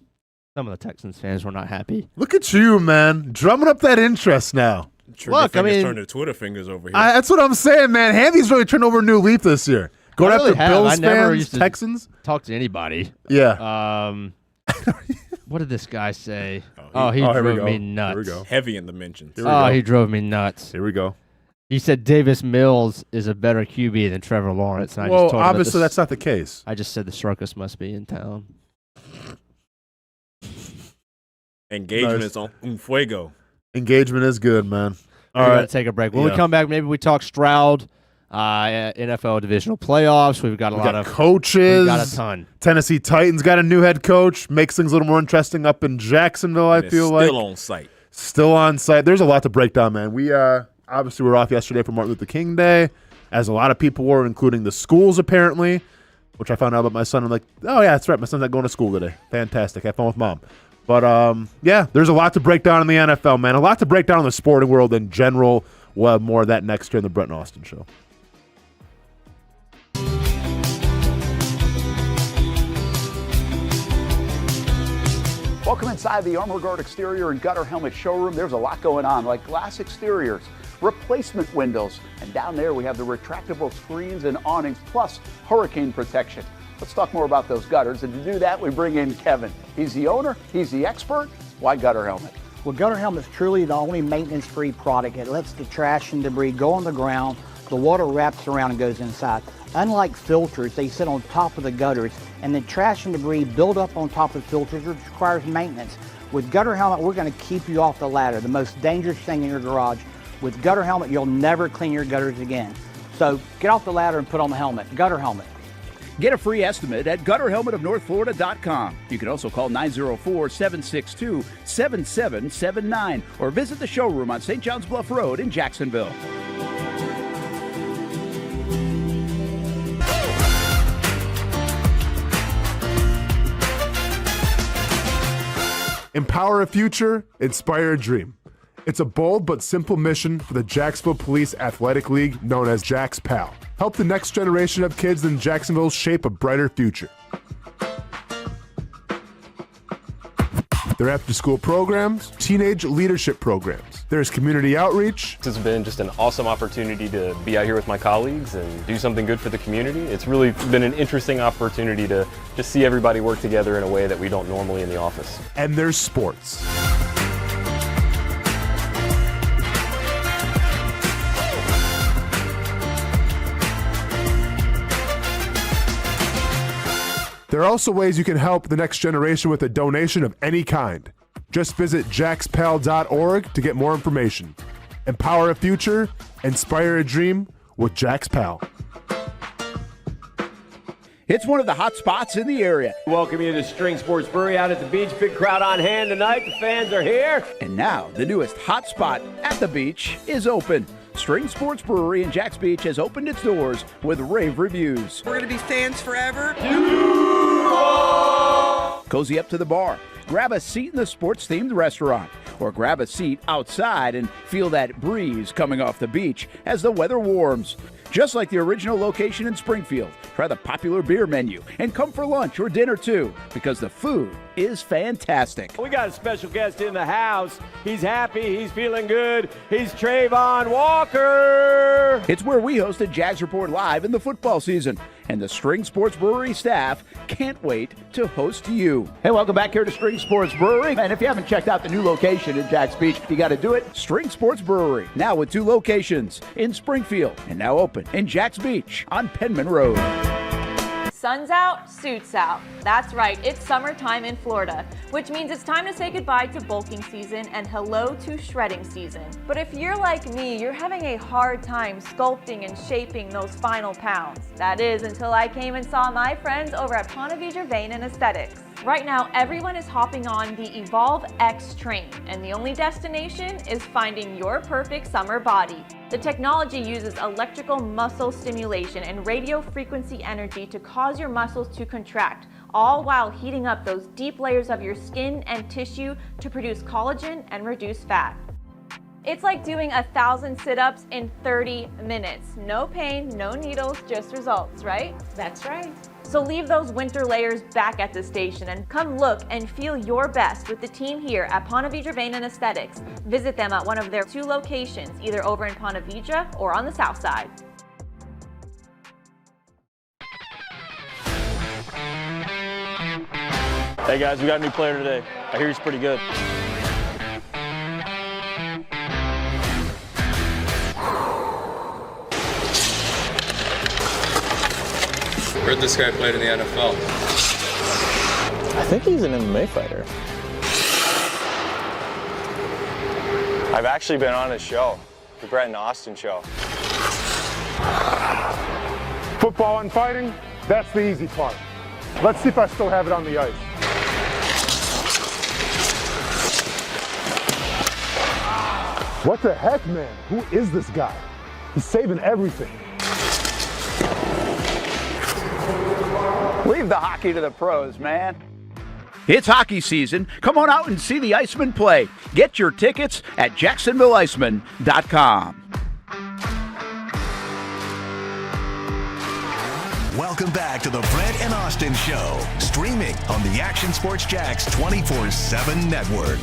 Speaker 3: of the Texans fans were not happy.
Speaker 2: Look at you, man, drumming up that interest now.
Speaker 3: Look, I mean,
Speaker 4: turn to Twitter fingers over here.
Speaker 2: That's what I'm saying, man. Hamby's really turned over a new leaf this year. Going after Bills fans, Texans.
Speaker 3: Talk to anybody.
Speaker 2: Yeah.
Speaker 3: What did this guy say? He drove me nuts.
Speaker 2: Here we go.
Speaker 4: Heavy in the mentions.
Speaker 3: He drove me nuts.
Speaker 2: Here we go.
Speaker 3: He said Davis Mills is a better QB than Trevor Lawrence. And I just told
Speaker 2: obviously that's not the case.
Speaker 3: I just said the circus must be in town.
Speaker 4: Engagement is on fuego.
Speaker 2: Engagement is good, man.
Speaker 3: All right, take a break. When we come back, maybe we talk Stroud, NFL divisional playoffs. We've got a lot of
Speaker 2: coaches.
Speaker 3: We've got a ton.
Speaker 2: Tennessee Titans got a new head coach. Makes things a little more interesting up in Jacksonville, I feel like.
Speaker 4: Still on site.
Speaker 2: Still on site. There's a lot to break down, man. We obviously were off yesterday for Martin Luther King Day, as a lot of people were, including the schools, apparently, which I found out about my son. I'm like, oh, yeah, that's right. My son's not going to school today. Fantastic. Have fun with mom. But, there's a lot to break down in the NFL, man. A lot to break down in the sporting world in general. We'll have more of that next year in the Brent and Austen Show.
Speaker 5: Welcome inside the Armor Guard exterior and gutter helmet showroom. There's a lot going on, like glass exteriors, replacement windows, and down there we have the retractable screens and awnings, plus hurricane protection. Let's talk more about those gutters, and to do that, we bring in Kevin. He's the owner, he's the expert. Why Gutter Helmet?
Speaker 6: Well, Gutter Helmet's truly the only maintenance-free product. It lets the trash and debris go on the ground, the water wraps around and goes inside. Unlike filters, they sit on top of the gutters, and the trash and debris build up on top of filters, which requires maintenance. With Gutter Helmet, we're going to keep you off the ladder, the most dangerous thing in your garage. With Gutter Helmet, you'll never clean your gutters again. So get off the ladder and put on the helmet. Gutter Helmet.
Speaker 5: Get a free estimate at gutterhelmetofnorthflorida.com. You can also call 904-762-7779 or visit the showroom on St. John's Bluff Road in Jacksonville.
Speaker 2: Empower a future, inspire a dream. It's a bold but simple mission for the Jacksonville Police Athletic League, known as Jax PAL. Help the next generation of kids in Jacksonville shape a brighter future. Their after-school programs, teenage leadership programs. There's community outreach.
Speaker 7: It's been just an awesome opportunity to be out here with my colleagues and do something good for the community. It's really been an interesting opportunity to just see everybody work together in a way that we don't normally in the office.
Speaker 2: And there's sports. There are also ways you can help the next generation with a donation of any kind. Just visit jaxpal.org to get more information. Empower a future, inspire a dream with Jax PAL.
Speaker 5: It's one of the hot spots in the area.
Speaker 8: Welcome you to String Sports Brewery out at the beach. Big crowd on hand tonight. The fans are here.
Speaker 5: And now, the newest hot spot at the beach is open. String Sports Brewery in Jax Beach has opened its doors with rave reviews.
Speaker 9: We're going to be fans forever.
Speaker 5: Cozy up to the bar, grab a seat in the sports-themed restaurant, or grab a seat outside and feel that breeze coming off the beach as the weather warms. Just like the original location in Springfield, try the popular beer menu and come for lunch or dinner too, because the food is fantastic.
Speaker 8: We got a special guest in the house. He's happy. He's feeling good. He's Trayvon Walker.
Speaker 5: It's where we hosted Jags Report Live in the football season, and the String Sports Brewery staff can't wait to host you. Hey, welcome back here to String Sports Brewery. And if you haven't checked out the new location in Jax Beach, you got to do it. String Sports Brewery, now with 2 locations in Springfield and now open in Jax Beach on Penman Road.
Speaker 9: Sun's out, suits out. That's right, it's summertime in Florida, which means it's time to say goodbye to bulking season and hello to shredding season. But if you're like me, you're having a hard time sculpting and shaping those final pounds. That is until I came and saw my friends over at Ponte Vedra Vein and Aesthetics. Right now, everyone is hopping on the Evolve X train, and the only destination is finding your perfect summer body. The technology uses electrical muscle stimulation and radio frequency energy to cause your muscles to contract, all while heating up those deep layers of your skin and tissue to produce collagen and reduce fat. It's like doing 1,000 sit-ups in 30 minutes. No pain, no needles, just results, right?
Speaker 10: That's right.
Speaker 9: So leave those winter layers back at the station and come look and feel your best with the team here at Ponte Vedra Vein and Aesthetics. Visit them at one of their 2 locations, either over in Ponte Vedra or on the south side.
Speaker 7: Hey guys, we got a new player today. I hear he's pretty good.
Speaker 11: Heard this guy played in the NFL.
Speaker 7: I think he's an MMA fighter. I've actually been on his show, the Brent and Austen show.
Speaker 2: Football and fighting, that's the easy part. Let's see if I still have it on the ice. What the heck, man? Who is this guy? He's saving everything.
Speaker 5: Leave the hockey to the pros, man.
Speaker 12: It's hockey season. Come on out and see the Icemen play. Get your tickets at JacksonvilleIcemen.com.
Speaker 1: Welcome back to the Brent and Austen Show, streaming on the Action Sports Jacks 24/7 network.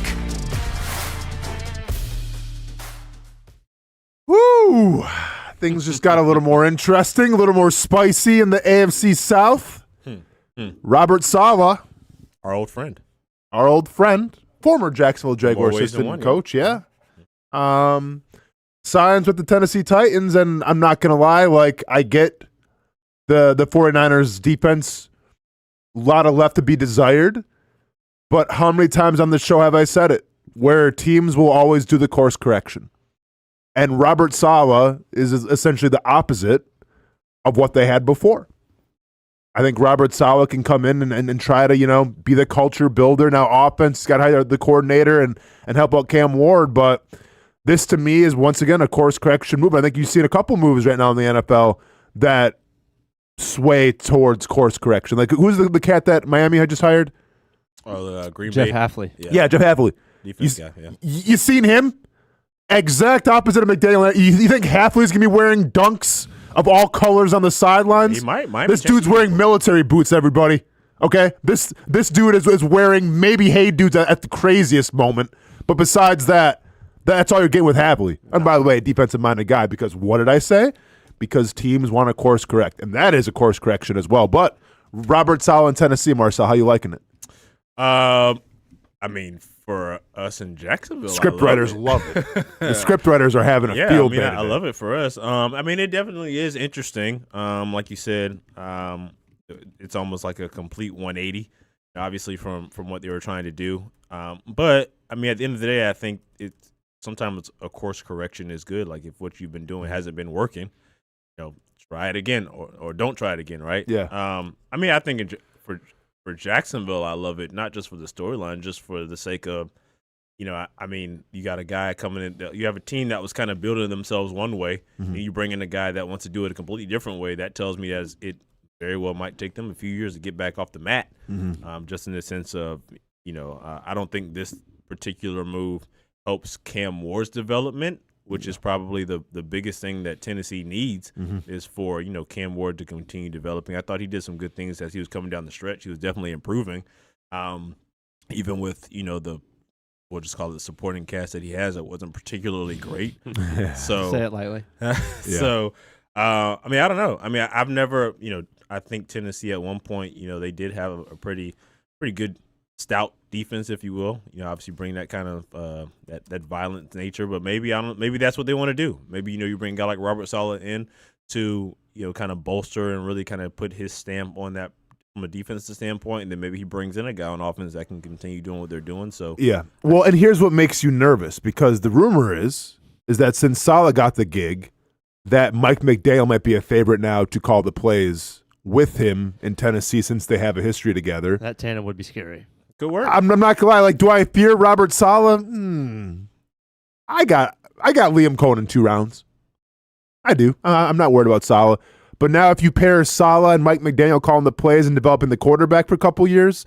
Speaker 2: Woo! Things just got a little more interesting, a little more spicy in the AFC South. Robert Saleh,
Speaker 4: our old friend,
Speaker 2: former Jacksonville Jaguars assistant coach, signs with the Tennessee Titans, and I'm not going to lie, like, I get the 49ers defense, a lot of left to be desired, but how many times on the show have I said it, where teams will always do the course correction? And Robert Saleh is essentially the opposite of what they had before. I think Robert Saleh can come in and try to, be the culture builder. Now, offense got to hire the coordinator and help out Cam Ward, but this to me is once again a course correction move. I think you've seen a couple moves right now in the NFL that sway towards course correction. Like, who's the cat that Miami had just hired?
Speaker 4: Green
Speaker 3: Jeff
Speaker 4: Bay.
Speaker 3: Hafley.
Speaker 2: Yeah, Jeff Hafley.
Speaker 4: Defense guy, yeah.
Speaker 2: You seen him? Exact opposite of McDaniel. You think Hafley's going to be wearing dunks of all colors on the sidelines?
Speaker 4: He might.
Speaker 2: This dude's wearing military boots, everybody. Okay? This dude is wearing maybe Hey Dudes at the craziest moment. But besides that, that's all you're getting with Hafley. And by the way, defensive-minded guy, because what did I say? Because teams want to course correct. And that is a course correction as well. But Robert Saleh in Tennessee, Marcel, how you liking it?
Speaker 4: For us in Jacksonville,
Speaker 2: script writers love it. The script writers are having a field day.
Speaker 4: I love it for us. It definitely is interesting. Like you said, it's almost like a complete 180, obviously from what they were trying to do. But at the end of the day, I think sometimes a course correction is good. Like if what you've been doing hasn't been working, try it again or don't try it again, right?
Speaker 2: Yeah.
Speaker 4: I think for Jacksonville, I love it, not just for the storyline, just for the sake of, you got a guy coming in. You have a team that was kind of building themselves one way, and you bring in a guy that wants to do it a completely different way. That tells me that it very well might take them a few years to get back off the mat, just in the sense of, I don't think this particular move helps Cam Ward's development, which is probably the biggest thing that Tennessee needs is for, Cam Ward to continue developing. I thought he did some good things as he was coming down the stretch. He was definitely improving. Even with, we'll just call it the supporting cast that he has, it wasn't particularly great. So
Speaker 3: say it lightly.
Speaker 4: So, I don't know. I've never, I think Tennessee at one point, they did have a pretty good stout defense, if you will. Obviously bring that kind of that violent nature, but maybe that's what they want to do. Maybe you bring a guy like Robert Saleh in to kind of bolster and really kind of put his stamp on that from a defensive standpoint, and then maybe he brings in a guy on offense that can continue doing what they're doing. So
Speaker 2: yeah. Well, and here's what makes you nervous, because the rumor is that since Saleh got the gig, that Mike McDaniel might be a favorite now to call the plays with him in Tennessee, since they have a history together.
Speaker 3: That tandem would be scary.
Speaker 4: Good work.
Speaker 2: I'm not gonna lie. Like, do I fear Robert Saleh? I got Liam Coen in 2 rounds. I do. I'm not worried about Saleh. But now if you pair Saleh and Mike McDaniel calling the plays and developing the quarterback for a couple years,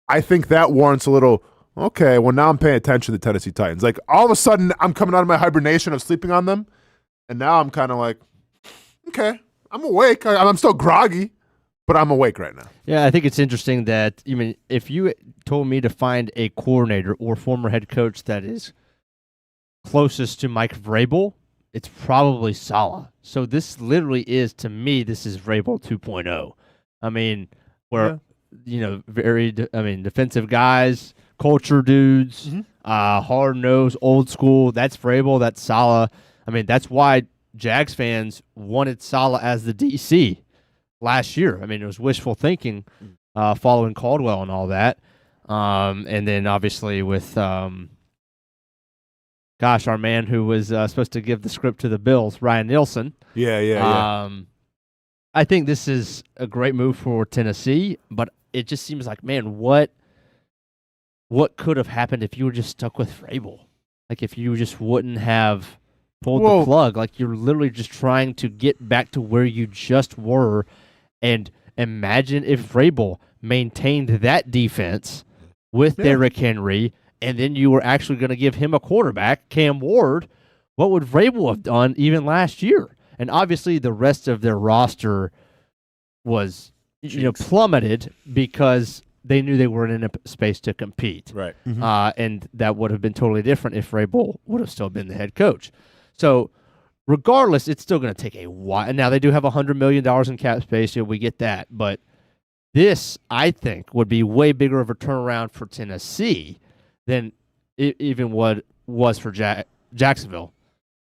Speaker 2: I think that warrants a little, okay, well, now I'm paying attention to the Tennessee Titans. Like, all of a sudden, I'm coming out of my hibernation of sleeping on them, and now I'm kind of like, okay, I'm awake. I'm still groggy, but I'm awake right now.
Speaker 3: Yeah, I think it's interesting that, if you told me to find a coordinator or former head coach that is closest to Mike Vrabel, it's probably Saleh. So this literally is, to me, this is Vrabel 2.0. Defensive guys, culture dudes, hard-nosed, old school. That's Vrabel, that's Saleh. That's why Jags fans wanted Saleh as the DC last year. It was wishful thinking following Caldwell and all that. And then obviously with our man who was supposed to give the script to the Bills, Ryan Nielsen.
Speaker 2: Yeah.
Speaker 3: I think this is a great move for Tennessee, but it just seems like, man, what could have happened if you were just stuck with Vrabel? Like, if you just wouldn't have pulled the plug. Like, you're literally just trying to get back to where you just were. And imagine if Vrabel maintained that defense with Derrick Henry, and then you were actually going to give him a quarterback, Cam Ward. What would Vrabel have done even last year? And obviously the rest of their roster was plummeted because they knew they weren't in a space to compete.
Speaker 4: Right.
Speaker 3: And that would have been totally different if Vrabel would have still been the head coach. So regardless, it's still going to take a while. And now they do have $100 million in cap space. We get that. But this, I think, would be way bigger of a turnaround for Tennessee than even what was for Jacksonville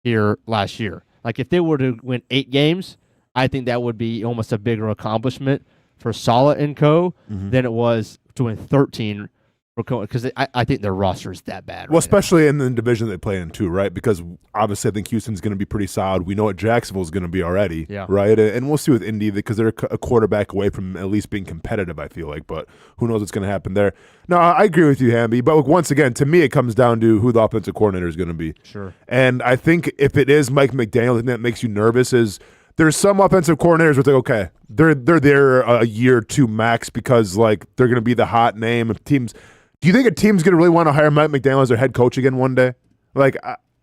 Speaker 3: here last year. Like, if they were to win 8 games, I think that would be almost a bigger accomplishment for Saleh and co. Than it was to win 13 for co, because I think their roster is that bad.
Speaker 2: Well, especially in the division they play in too, right? Because obviously I think Houston's going to be pretty solid. We know what Jacksonville's going to be already, right? And we'll see with Indy, because they're a quarterback away from at least being competitive, I feel like. But who knows what's going to happen there. No, I agree with you, Hamby. But once again, to me, it comes down to who the offensive coordinator is going to be.
Speaker 3: Sure.
Speaker 2: And I think if it is Mike McDaniel, the thing that makes you nervous is there's some offensive coordinators where it's like, okay, they're there a year or 2 max because, like, they're going to be the hot name of teams. Do you think a team's going to really want to hire Mike McDaniel as their head coach again one day? Like,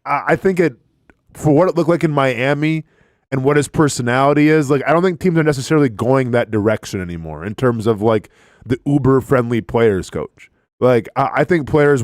Speaker 2: I think for what it looked like in Miami and what his personality is, like, I don't think teams are necessarily going that direction anymore in terms of, like, the uber-friendly players coach. Like, I think I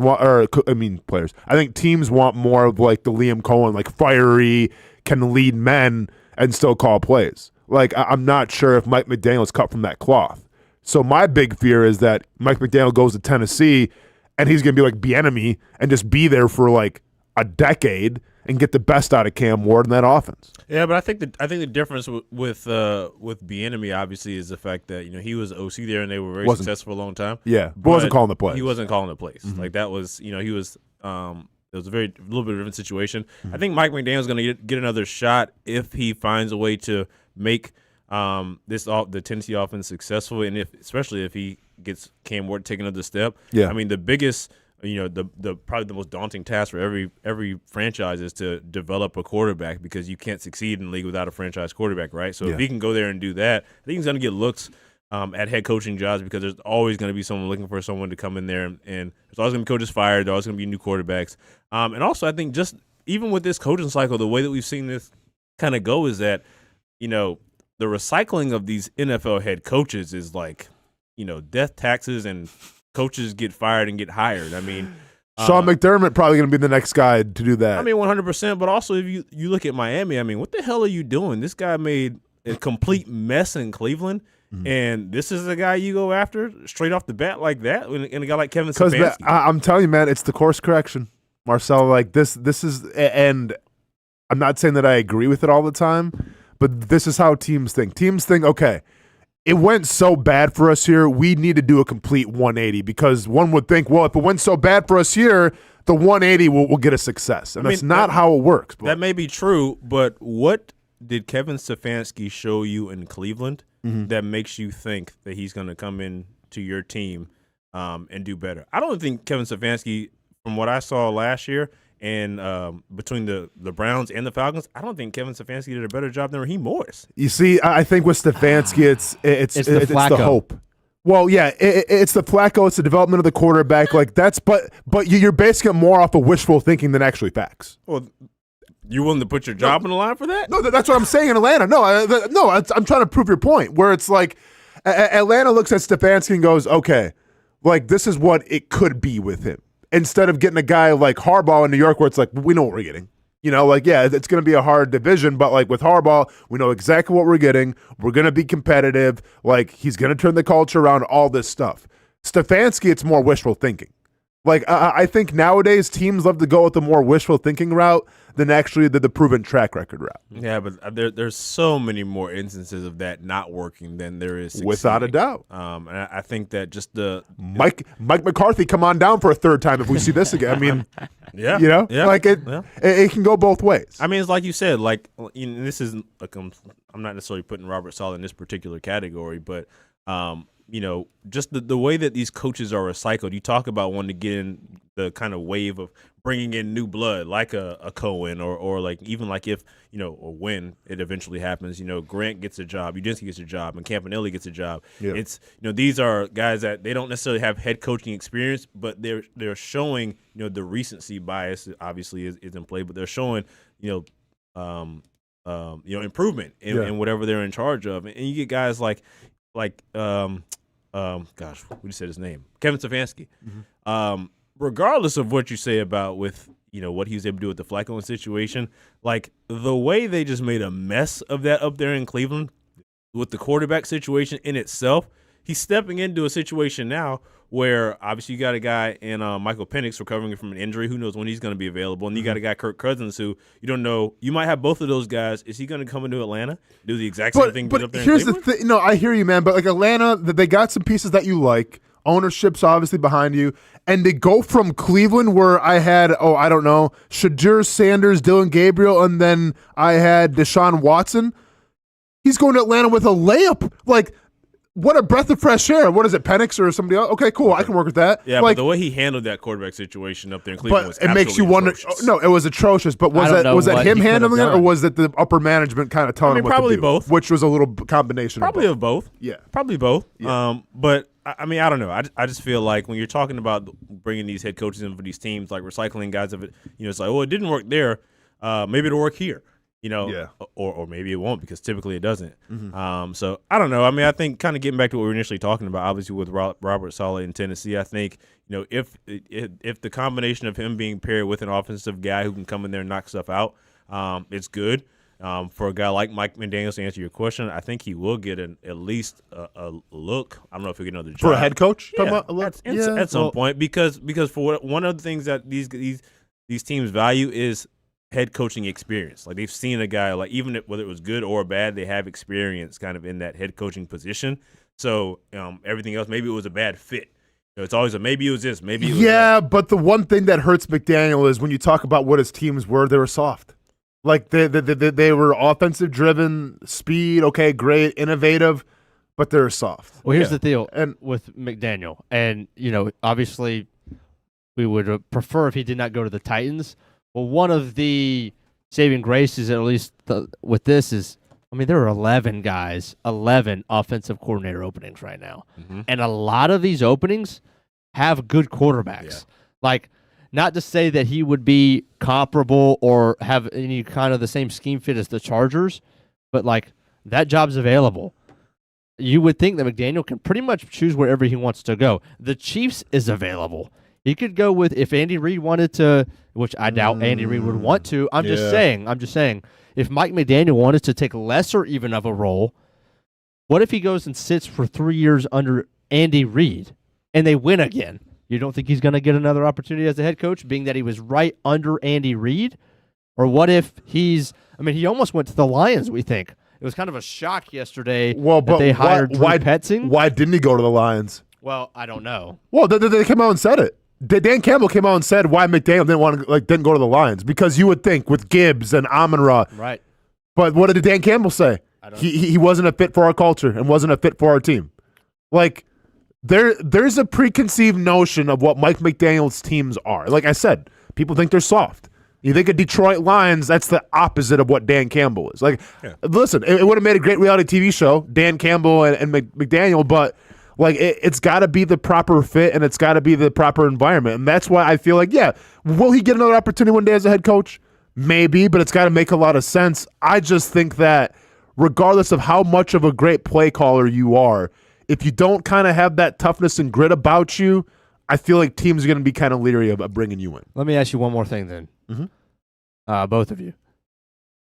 Speaker 2: think teams want more of, like, the Liam Coen, like, fiery, can lead men and still call plays. Like, I'm not sure if Mike McDaniel is cut from that cloth. So my big fear is that Mike McDaniel goes to Tennessee and he's going to be like Bieniemy and just be there for like a decade and get the best out of Cam Ward in that offense.
Speaker 4: Yeah, but I think the difference with Bieniemy obviously is the fact that he was OC there and they were very successful for a long time.
Speaker 2: Yeah, but wasn't calling the plays.
Speaker 4: He wasn't calling the plays. Like, that was he was it was a little bit of a different situation. I think Mike McDaniel's going to get another shot if he finds a way to make the Tennessee offense successful, and especially if he gets Cam Ward taking another step.
Speaker 2: Yeah.
Speaker 4: The biggest, the probably the most daunting task for every franchise is to develop a quarterback, because you can't succeed in the league without a franchise quarterback, right? So if he can go there and do that, I think he's going to get looks at head coaching jobs, because there's always going to be someone looking for someone to come in there, and there's always going to be coaches fired. There's always going to be new quarterbacks. And also, I think just even with this coaching cycle, the way that we've seen this kind of go is that, the recycling of these NFL head coaches is like, death taxes, and coaches get fired and get hired.
Speaker 2: Sean McDermott probably going to be the next guy to do that.
Speaker 4: 100%. But also, if you look at Miami, what the hell are you doing? This guy made a complete mess in Cleveland, and this is the guy you go after straight off the bat like that, and a guy like Kevin Stefanski.
Speaker 2: I'm telling you, man, it's the course correction, Marcel. Like, this is, and I'm not saying that I agree with it all the time, but this is how teams think. Teams think, okay, it went so bad for us here, we need to do a complete 180 because one would think, well, if it went so bad for us here, the 180 will get a success. And that's not how it works. But.
Speaker 4: That may be true, but what did Kevin Stefanski show you in Cleveland that makes you think that he's going to come in to your team and do better? I don't think Kevin Stefanski, from what I saw last year, and between the Browns and the Falcons, I don't think Kevin Stefanski did a better job than Raheem Morris.
Speaker 2: You see, I think with Stefanski, it's the hope. Well, yeah, it's the Flacco, it's the development of the quarterback. Like but you're basing it more off of wishful thinking than actually facts.
Speaker 4: Well, you willing to put your job on the line for that?
Speaker 2: No, that's what I'm saying in Atlanta. No, I'm trying to prove your point. Where it's like Atlanta looks at Stefanski and goes, okay, like this is what it could be with him. Instead of getting a guy like Harbaugh in New York where it's like, we know what we're getting. You know, like, yeah, it's going to be a hard division, but like with Harbaugh, we know exactly what we're getting. We're going to be competitive. Like, he's going to turn the culture around, all this stuff. Stefanski, it's more wishful thinking. Like, I think nowadays teams love to go with the more wishful thinking route than actually the proven track record route.
Speaker 4: Yeah, but there's so many more instances of that not working than there is succeeding.
Speaker 2: Without a doubt.
Speaker 4: And I think that just
Speaker 2: Mike McCarthy, come on down for a third time if we see this again. I mean,
Speaker 4: yeah,
Speaker 2: you know,
Speaker 4: yeah,
Speaker 2: like it can go both ways.
Speaker 4: I mean, it's like you said, like, you know, this isn't I'm not necessarily putting Robert Saleh in this particular category, but you know, just the way that these coaches are recycled. You talk about wanting to get in the kind of wave of bringing in new blood, like a Coen, or like even like if, you know, or when it eventually happens, you know, Grant gets a job, Udinski gets a job, and Campanile gets a job. Yeah. It's, you know, these are guys that they don't necessarily have head coaching experience, but they're showing, you know, the recency bias obviously is in play, but they're showing, you know, improvement in whatever they're in charge of, and you get guys like gosh, we just said his name, Kevin Stefanski. Regardless of what you say about with, you know, what he was able to do with the Flacco situation, like the way they just made a mess of that up there in Cleveland with the quarterback situation in itself, he's stepping into a situation now where obviously you got a guy in Michael Penix recovering from an injury. Who knows when he's going to be available? And you got a guy, Kirk Cousins, who you don't know. You might have both of those guys. Is he going to come into Atlanta, do the exact same thing?
Speaker 2: But
Speaker 4: up there
Speaker 2: here's the thing. No, I hear you, man. But like Atlanta, they got some pieces that you like. Ownership's obviously behind you. And they go from Cleveland where I had, Shadur Sanders, Dylan Gabriel, and then I had Deshaun Watson. He's going to Atlanta with a layup. Like, what a breath of fresh air. What is it, Penix or somebody else? Okay, cool. I can work with that.
Speaker 4: Yeah,
Speaker 2: like,
Speaker 4: but the way he handled that quarterback situation up there in Cleveland was
Speaker 2: it makes you wonder. No, it was atrocious. But was that him handling it, or was it the upper management kind of telling him what
Speaker 4: probably
Speaker 2: to do?
Speaker 4: Both.
Speaker 2: Which was a little combination
Speaker 4: of both.
Speaker 2: Yeah.
Speaker 4: Probably both.
Speaker 2: Yeah.
Speaker 4: But, I mean, I don't know. I just feel like when you're talking about bringing these head coaches in for these teams, like recycling guys of it, you know, it's like, oh, it didn't work there. Maybe it'll work here. You know, or maybe it won't, because typically it doesn't. So I don't know. I mean, I think kind of getting back to what we were initially talking about, obviously with Robert Saleh in Tennessee, I think, you know, if the combination of him being paired with an offensive guy who can come in there and knock stuff out, it's good. For a guy like Mike McDaniels, to answer your question, I think he will get at least a look. I don't know if he'll get another job
Speaker 2: for a head coach.
Speaker 4: Yeah, at some point, because for one of the things that these teams value is head coaching experience. Like, they've seen a guy, like, even whether it was good or bad, they have experience kind of in that head coaching position. So everything else, maybe it was a bad fit. You know, it's always maybe it was this, maybe it was that.
Speaker 2: But the one thing that hurts McDaniel is when you talk about what his teams were, they were soft. Like, they were offensive driven, speed, okay, great, innovative, but they're soft.
Speaker 3: Well, here's the deal with McDaniel. And, you know, obviously we would prefer if he did not go to the Titans. Well, one of the saving graces, at least with this, is, I mean, there are 11 offensive coordinator openings right now. And a lot of these openings have good quarterbacks. Yeah. Like, not to say that he would be comparable or have any kind of the same scheme fit as the Chargers, but, like, that job's available. You would think that McDaniel can pretty much choose wherever he wants to go. The Chiefs is available. He could go with, if Andy Reid wanted to, which I doubt Andy Reid would want to. I'm just saying, if Mike McDaniel wanted to take lesser even of a role, what if he goes and sits for 3 years under Andy Reid and they win again? You don't think he's going to get another opportunity as a head coach, being that he was right under Andy Reid? Or what if he almost went to the Lions, we think. it was kind of a shock yesterday
Speaker 2: but
Speaker 3: that they hired Drew Petzing.
Speaker 2: Why didn't he go to the Lions?
Speaker 3: Well, I don't know.
Speaker 2: Well, they came out and said it. Dan Campbell came out and said why McDaniel didn't go to the Lions, because you would think with Gibbs and Amon-Ra.
Speaker 3: Right.
Speaker 2: But what did Dan Campbell say? He wasn't a fit for our culture and wasn't a fit for our team. Like, there's a preconceived notion of what Mike McDaniel's teams are. Like I said, people think they're soft. You think of Detroit Lions, that's the opposite of what Dan Campbell is. Like, listen, it would have made a great reality TV show, Dan Campbell and McDaniel, but like it's got to be the proper fit and it's got to be the proper environment. And that's why I feel like, will he get another opportunity one day as a head coach? Maybe, but it's got to make a lot of sense. I just think that regardless of how much of a great play caller you are, if you don't kind of have that toughness and grit about you, I feel like teams are going to be kind of leery of bringing you in.
Speaker 3: Let me ask you one more thing then. Both of you.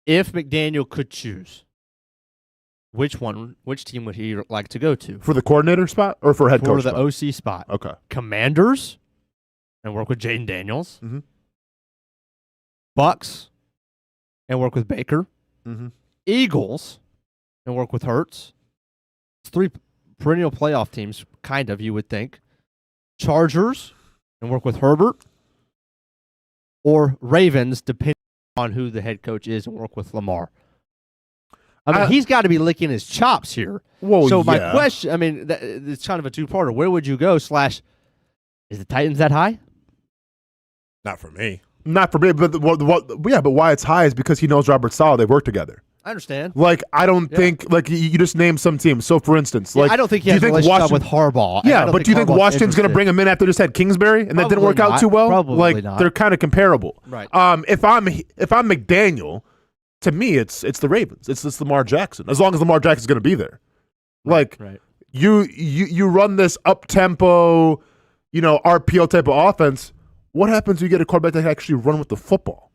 Speaker 3: If McDaniel could choose, which team would he like to go to?
Speaker 2: For the coordinator spot or for head coach
Speaker 3: spot? For the OC spot.
Speaker 2: Okay.
Speaker 3: Commanders and work with Jaden Daniels. Bucks and work with Baker. Eagles and work with Hurts. It's 3 perennial playoff teams, kind of, you would think. Chargers and work with Herbert. Or Ravens, depending on who the head coach is, and work with Lamar. I mean, he's got to be licking his chops here. So my question, I mean, it's kind of a two-parter. Where would you go? / is the Titans that high?
Speaker 4: Not for me.
Speaker 2: Not for me, but but why it's high is because he knows Robert Saleh. They work together.
Speaker 3: I understand.
Speaker 2: Like, I don't think, like, you just named some teams. So, for instance, like,
Speaker 3: I don't think he has a relationship with Harbaugh.
Speaker 2: Yeah, but do you think Washington's going to bring him in after just had Kingsbury and that didn't work out too well?
Speaker 3: Probably not.
Speaker 2: They're kind of comparable.
Speaker 3: Right.
Speaker 2: If I'm McDaniel, to me, it's the Ravens. It's Lamar Jackson. As long as Lamar Jackson's going to be there, like, you run this up tempo, RPO type of offense. What happens if you get a quarterback that can actually run with the football?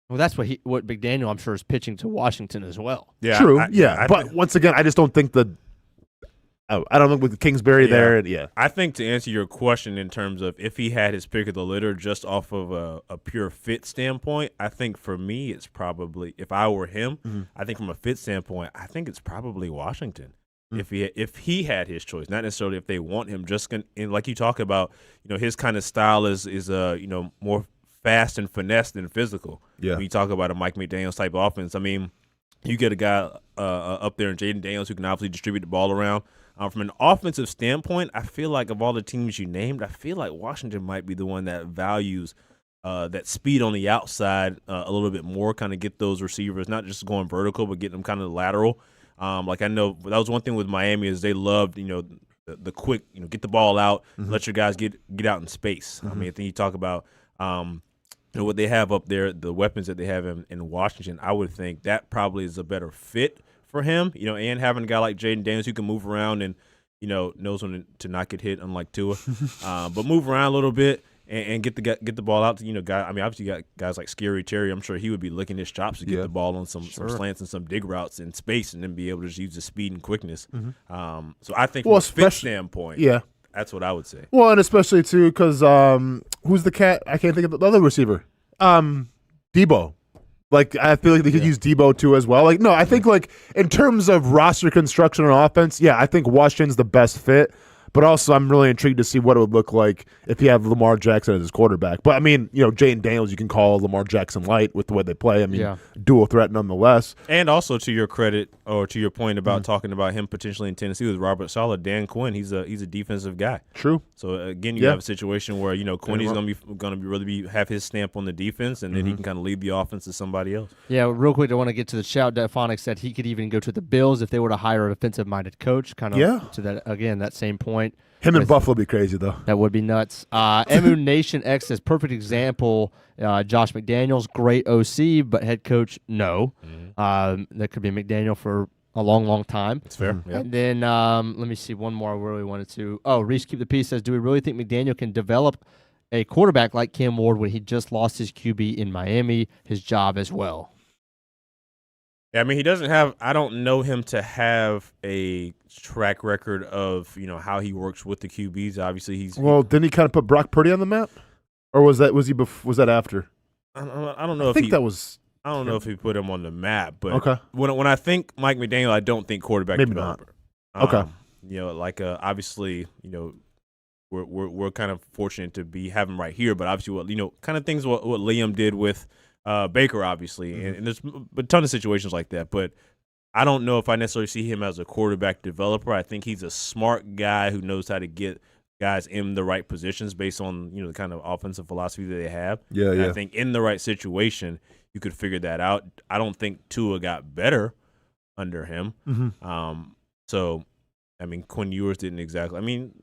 Speaker 3: Well, that's what McDaniel, I'm sure, is pitching to Washington as well.
Speaker 2: Yeah, true. But once again, I just don't think I don't think with Kingsbury there.
Speaker 4: I think to answer your question in terms of if he had his pick of the litter just off of a pure fit standpoint, I think for me it's probably, if I were him, I think from a fit standpoint, I think it's probably Washington. If he had his choice, not necessarily if they want him, just like you talk about, his kind of style is more fast and finesse than physical.
Speaker 2: Yeah.
Speaker 4: When you talk about a Mike McDaniels type of offense, I mean, you get a guy up there in Jaden Daniels who can obviously distribute the ball around. From an offensive standpoint, I feel like of all the teams you named, I feel like Washington might be the one that values that speed on the outside a little bit more, kind of get those receivers, not just going vertical, but getting them kind of lateral. Like I know that was one thing with Miami is they loved, the quick, get the ball out, let your guys get out in space. I mean, I think you talk about what they have up there, the weapons that they have in Washington, I would think that probably is a better fit for him, and having a guy like Jaden Daniels who can move around and, knows when to not get hit, unlike Tua, but move around a little bit and get the ball out to, guys. I mean, obviously you got guys like Scary Terry. I'm sure he would be licking his chops to get the ball on some slants and some dig routes in space and then be able to just use the speed and quickness. So I think from a fit standpoint, that's what I would say.
Speaker 2: Well, and especially, too, because who's the cat? I can't think of the other receiver. Debo. Like, I feel like they could use Debo, too, as well. Like, no, I think, like, in terms of roster construction and offense, I think Washington's the best fit. But also, I'm really intrigued to see what it would look like if you have Lamar Jackson as his quarterback. But, I mean, Jaden Daniels, you can call Lamar Jackson light with the way they play. I mean, dual threat nonetheless.
Speaker 4: And also, to your credit, or to your point about talking about him potentially in Tennessee with Robert Saleh, Dan Quinn, he's a defensive guy.
Speaker 2: True.
Speaker 4: So, again, you have a situation where, Quinn's going to really have his stamp on the defense, and then he can kind of lead the offense to somebody else.
Speaker 3: Yeah, real quick, I want to get to the shout. Dephonic said he could even go to the Bills if they were to hire a defensive-minded coach, kind of to that, again, that same point.
Speaker 2: Him and Buffalo would be crazy, though.
Speaker 3: That would be nuts. Emu Nation X says, perfect example, Josh McDaniels, great OC, but head coach, no. That could be McDaniel for a long, long time.
Speaker 4: That's fair.
Speaker 3: And then let me see one more I really wanted to. Oh, Reese Keep the Peace says, do we really think McDaniel can develop a quarterback like Cam Ward when he just lost his QB in Miami, his job as well?
Speaker 4: Yeah, I mean, he doesn't have – I don't know him to have a track record of, how he works with the QBs. Obviously, he's –
Speaker 2: Well, didn't he kind of put Brock Purdy on the map? Or was that after?
Speaker 4: I don't know
Speaker 2: I think that was
Speaker 4: I don't know if he put him on the map, but when I think Mike McDaniel, I don't think quarterback
Speaker 2: Maybe
Speaker 4: developer.
Speaker 2: Not.
Speaker 4: Obviously, we're kind of fortunate to have him right here, but obviously, kind of things what Liam did with Baker, obviously, and there's a ton of situations like that. But I don't know if I necessarily see him as a quarterback developer. I think he's a smart guy who knows how to get guys in the right positions based on the kind of offensive philosophy that they have. I think in the right situation, you could figure that out. I don't think Tua got better under him. So, I mean, Quinn Ewers didn't exactly. I mean,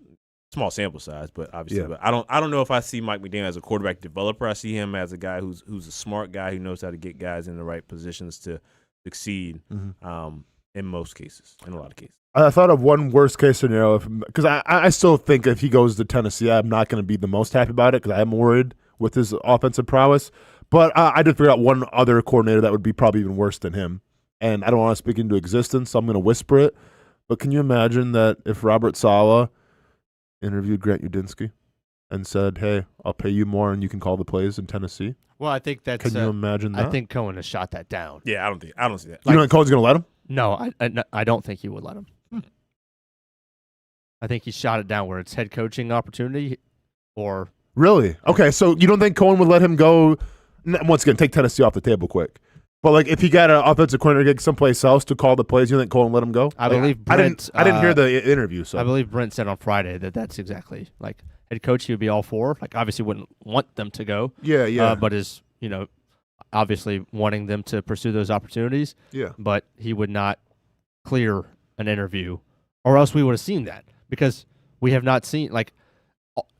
Speaker 4: small sample size, but obviously, but I don't know if I see Mike McDaniel as a quarterback developer. I see him as a guy who's a smart guy who knows how to get guys in the right positions to succeed. In most cases, in a lot of cases.
Speaker 2: I thought of one worst case scenario because I still think if he goes to Tennessee, I'm not going to be the most happy about it because I'm worried with his offensive prowess. But I did figure out one other coordinator that would be probably even worse than him. And I don't want to speak into existence, so I'm going to whisper it. But can you imagine that if Robert Saleh interviewed Grant Udinski and said, hey, I'll pay you more and you can call the plays in Tennessee?
Speaker 3: Well, I think that's.
Speaker 2: Can you imagine that?
Speaker 3: I think Coen has shot that down.
Speaker 4: Yeah, I don't see that.
Speaker 2: You don't think Coen's going to let him?
Speaker 3: No, I don't think he would let him. I think he shot it down where it's head coaching opportunity or.
Speaker 2: Really? Okay, so you don't think Coen would let him go? Once again, take Tennessee off the table quick. But like, if he got an offensive coordinator gig someplace else to call the plays, you think Coen let him go?
Speaker 3: I believe Brent.
Speaker 2: I didn't hear the interview. So
Speaker 3: I believe Brent said on Friday that's exactly like head coach. He would be all for. Like, obviously, wouldn't want them to go.
Speaker 2: Yeah.
Speaker 3: But is obviously wanting them to pursue those opportunities.
Speaker 2: Yeah.
Speaker 3: But he would not clear an interview, or else we would have seen that because we have not seen like.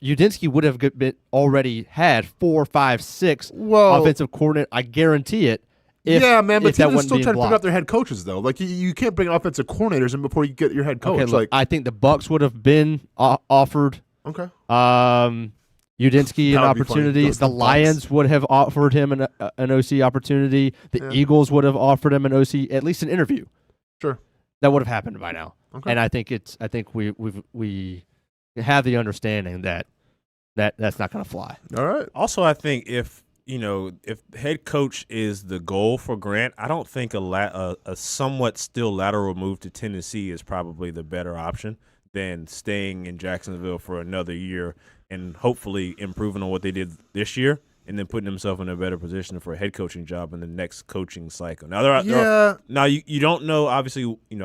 Speaker 3: Udinski would have already had 4, 5, 6 offensive coordinator. I guarantee it. But
Speaker 2: teams are still trying to figure out their head coaches, though. Like you can't bring offensive coordinators in before you get your head coach.
Speaker 3: Okay, look, I think the Bucs would have been offered.
Speaker 2: Okay.
Speaker 3: Udinski an opportunity. The Lions would have offered him an OC opportunity. The Eagles would have offered him an OC, at least an interview.
Speaker 2: Sure.
Speaker 3: That would have happened by now.
Speaker 2: Okay.
Speaker 3: And I think we have the understanding that that's not going to fly.
Speaker 2: All right.
Speaker 4: Also, I think if head coach is the goal for Grant, I don't think a somewhat still lateral move to Tennessee is probably the better option than staying in Jacksonville for another year and hopefully improving on what they did this year and then putting himself in a better position for a head coaching job in the next coaching cycle. Now, you don't know. Obviously, you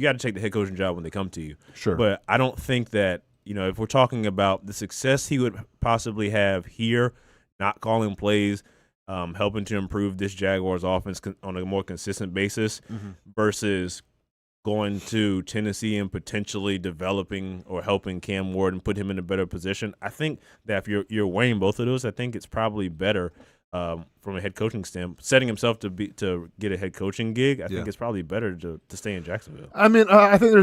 Speaker 4: got to take the head coaching job when they come to you.
Speaker 2: Sure.
Speaker 4: But I don't think that, if we're talking about the success he would possibly have here, not calling plays, helping to improve this Jaguars offense on a more consistent basis versus going to Tennessee and potentially developing or helping Cam Ward and put him in a better position. I think that if you're weighing both of those, I think it's probably better from a head coaching standpoint, setting himself to get a head coaching gig. I think it's probably better to stay in Jacksonville.
Speaker 2: I mean, I think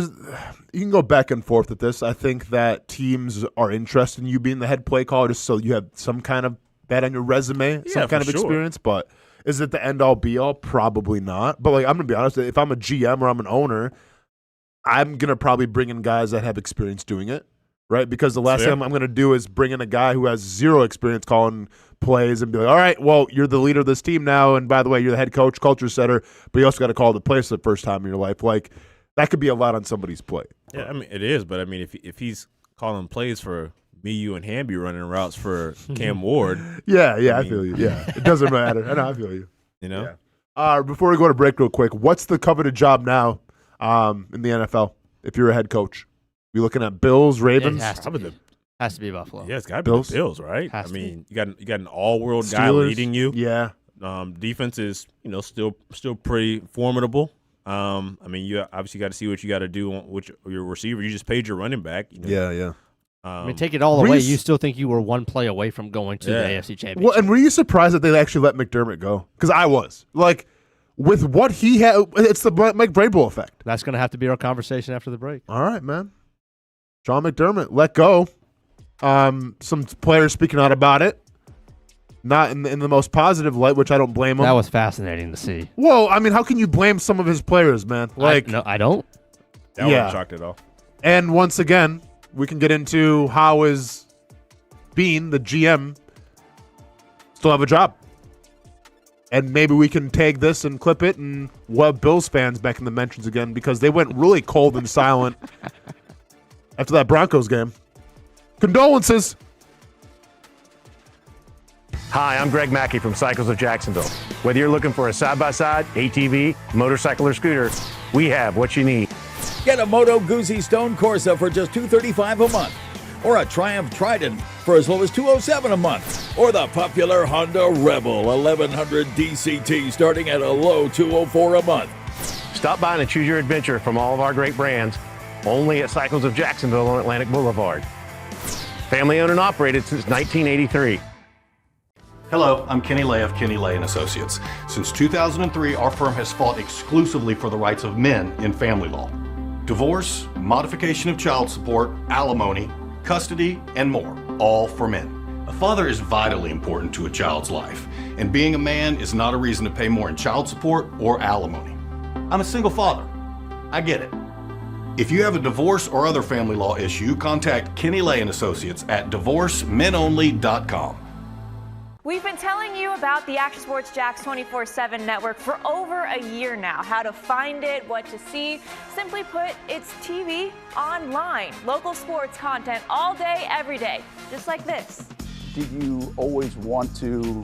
Speaker 2: you can go back and forth with this. I think that teams are interested in you being the head play caller just so you have some kind of bet on your resume, some kind of experience. But is it the end all be all? Probably not. But like, I'm gonna be honest. If I'm a GM or I'm an owner, I'm gonna probably bring in guys that have experience doing it. Right, because the last thing I'm going to do is bring in a guy who has zero experience calling plays and be like, all right, well, you're the leader of this team now, and by the way, you're the head coach, culture setter, but you also got to call the plays for the first time in your life. Like, that could be a lot on somebody's plate.
Speaker 4: Yeah, I mean, it is, but I mean, if he's calling plays for me, you, and Hamby running routes for Cam Ward.
Speaker 2: I feel you. Yeah, it doesn't matter. I know, I feel you. Before we go to break real quick, what's the coveted job now in the NFL if you're a head coach? You looking at Bills, Ravens?
Speaker 3: It has to be Buffalo.
Speaker 4: Yeah, it's got to be the Bills, right? I mean, you got an all-world guy leading you.
Speaker 2: Yeah.
Speaker 4: Defense is still pretty formidable. I mean, you obviously got to see what you got to do with your receiver. You just paid your running back.
Speaker 2: Yeah.
Speaker 3: I mean, take it all away. You still think you were one play away from going to the AFC Championship?
Speaker 2: Well, and were you surprised that they actually let McDermott go? Because I was like. With what he had, it's the Mike Vrabel effect.
Speaker 3: That's going to have to be our conversation after the break.
Speaker 2: All right, man. Sean McDermott, let go. Some players speaking out about it. Not in the most positive light, which I don't blame him.
Speaker 3: That was fascinating to see.
Speaker 2: Well, I mean, how can you blame some of his players, man? Like,
Speaker 3: I don't.
Speaker 4: That wasn't shocked at all.
Speaker 2: And once again, we can get into how is Bean, the GM, still have a job. And maybe we can tag this and clip it, and we'll have Bills fans back in the mentions again because they went really cold and silent after that Broncos game. Condolences.
Speaker 10: Hi, I'm Greg Mackey from Cycles of Jacksonville. Whether you're looking for a side-by-side, ATV, motorcycle, or scooter, we have what you need.
Speaker 13: Get a Moto Guzzi Stone Corsa for just $235 a month, or a Triumph Trident for as low as $207 a month, or the popular Honda Rebel 1100 DCT starting at a low $204 a month.
Speaker 10: Stop by and choose your adventure from all of our great brands, only at Cycles of Jacksonville on Atlantic Boulevard. Family owned and operated since 1983.
Speaker 14: Hello, I'm Kenny Lay of Kenny Lay & Associates. Since 2003, our firm has fought exclusively for the rights of men in family law. Divorce, modification of child support, alimony, custody, and more, all for men. A father is vitally important to a child's life, and being a man is not a reason to pay more in child support or alimony. I'm a single father. I get it. If you have a divorce or other family law issue, contact Kenny Lay & Associates at divorcemenonly.com.
Speaker 9: We've been telling you about the Action Sports Jax 24/7 network for over a year now. How to find it, what to see. Simply put, it's TV online. Local sports content all day, every day, just like this.
Speaker 5: Did you always want to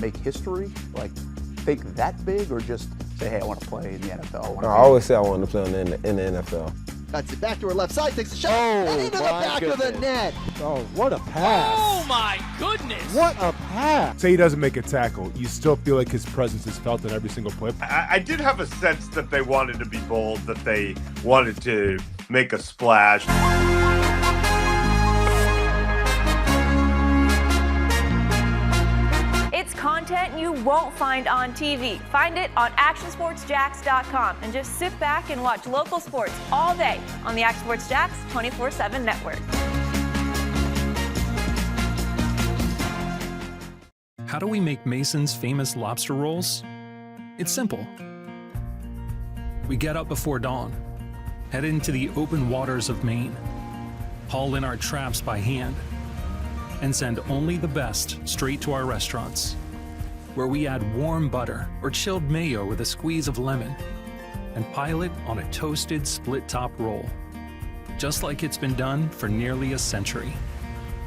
Speaker 5: make history? Like, think that big, or just say, hey, I want to play in the NFL?
Speaker 15: I always say I wanted to play in the NFL.
Speaker 16: That's it. Back to her left side, takes a shot, and into the back of the net.
Speaker 2: Oh, what a pass.
Speaker 17: Oh, my goodness.
Speaker 2: What a pass. Say he doesn't make a tackle. You still feel like his presence is felt in every single play.
Speaker 18: I did have a sense that they wanted to be bold, that they wanted to make a splash.
Speaker 9: It's content you won't find on TV. Find it on actionsportsjax.com and just sit back and watch local sports all day on the Action Sports Jax 24/7 network.
Speaker 19: How do we make Mason's famous lobster rolls? It's simple. We get up before dawn, head into the open waters of Maine, haul in our traps by hand, and send only the best straight to our restaurants, where we add warm butter or chilled mayo with a squeeze of lemon and pile it on a toasted split-top roll, just like it's been done for nearly a century.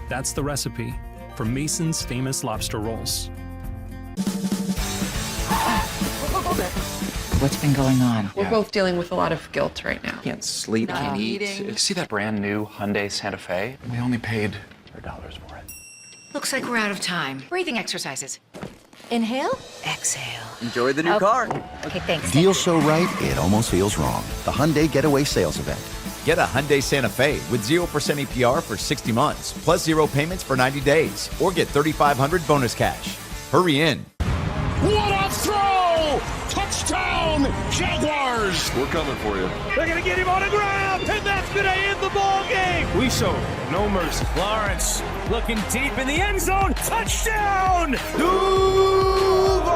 Speaker 19: That's the recipe for Mason's famous lobster rolls.
Speaker 20: What's been going on?
Speaker 21: We're both dealing with a lot of guilt right now.
Speaker 20: Can't sleep,
Speaker 21: Not
Speaker 20: can't eat.
Speaker 21: eating.
Speaker 20: You see that brand new Hyundai Santa Fe? We only paid $100 for it.
Speaker 21: Looks like we're out of time. Breathing exercises. Inhale, exhale.
Speaker 16: Enjoy the new car.
Speaker 21: Okay, thanks.
Speaker 22: Deals so right, it almost feels wrong. The Hyundai Getaway Sales Event.
Speaker 23: Get a Hyundai Santa Fe with 0% APR for 60 months, plus 0 payments for 90 days. Or get $3,500 bonus cash. Hurry in.
Speaker 17: What a throw! Touchdown, Jaguars!
Speaker 24: We're coming for you.
Speaker 17: They're going to get him on the ground, and that's going to end the ball game. We show no mercy. Lawrence looking deep in the end zone. Touchdown! Duval!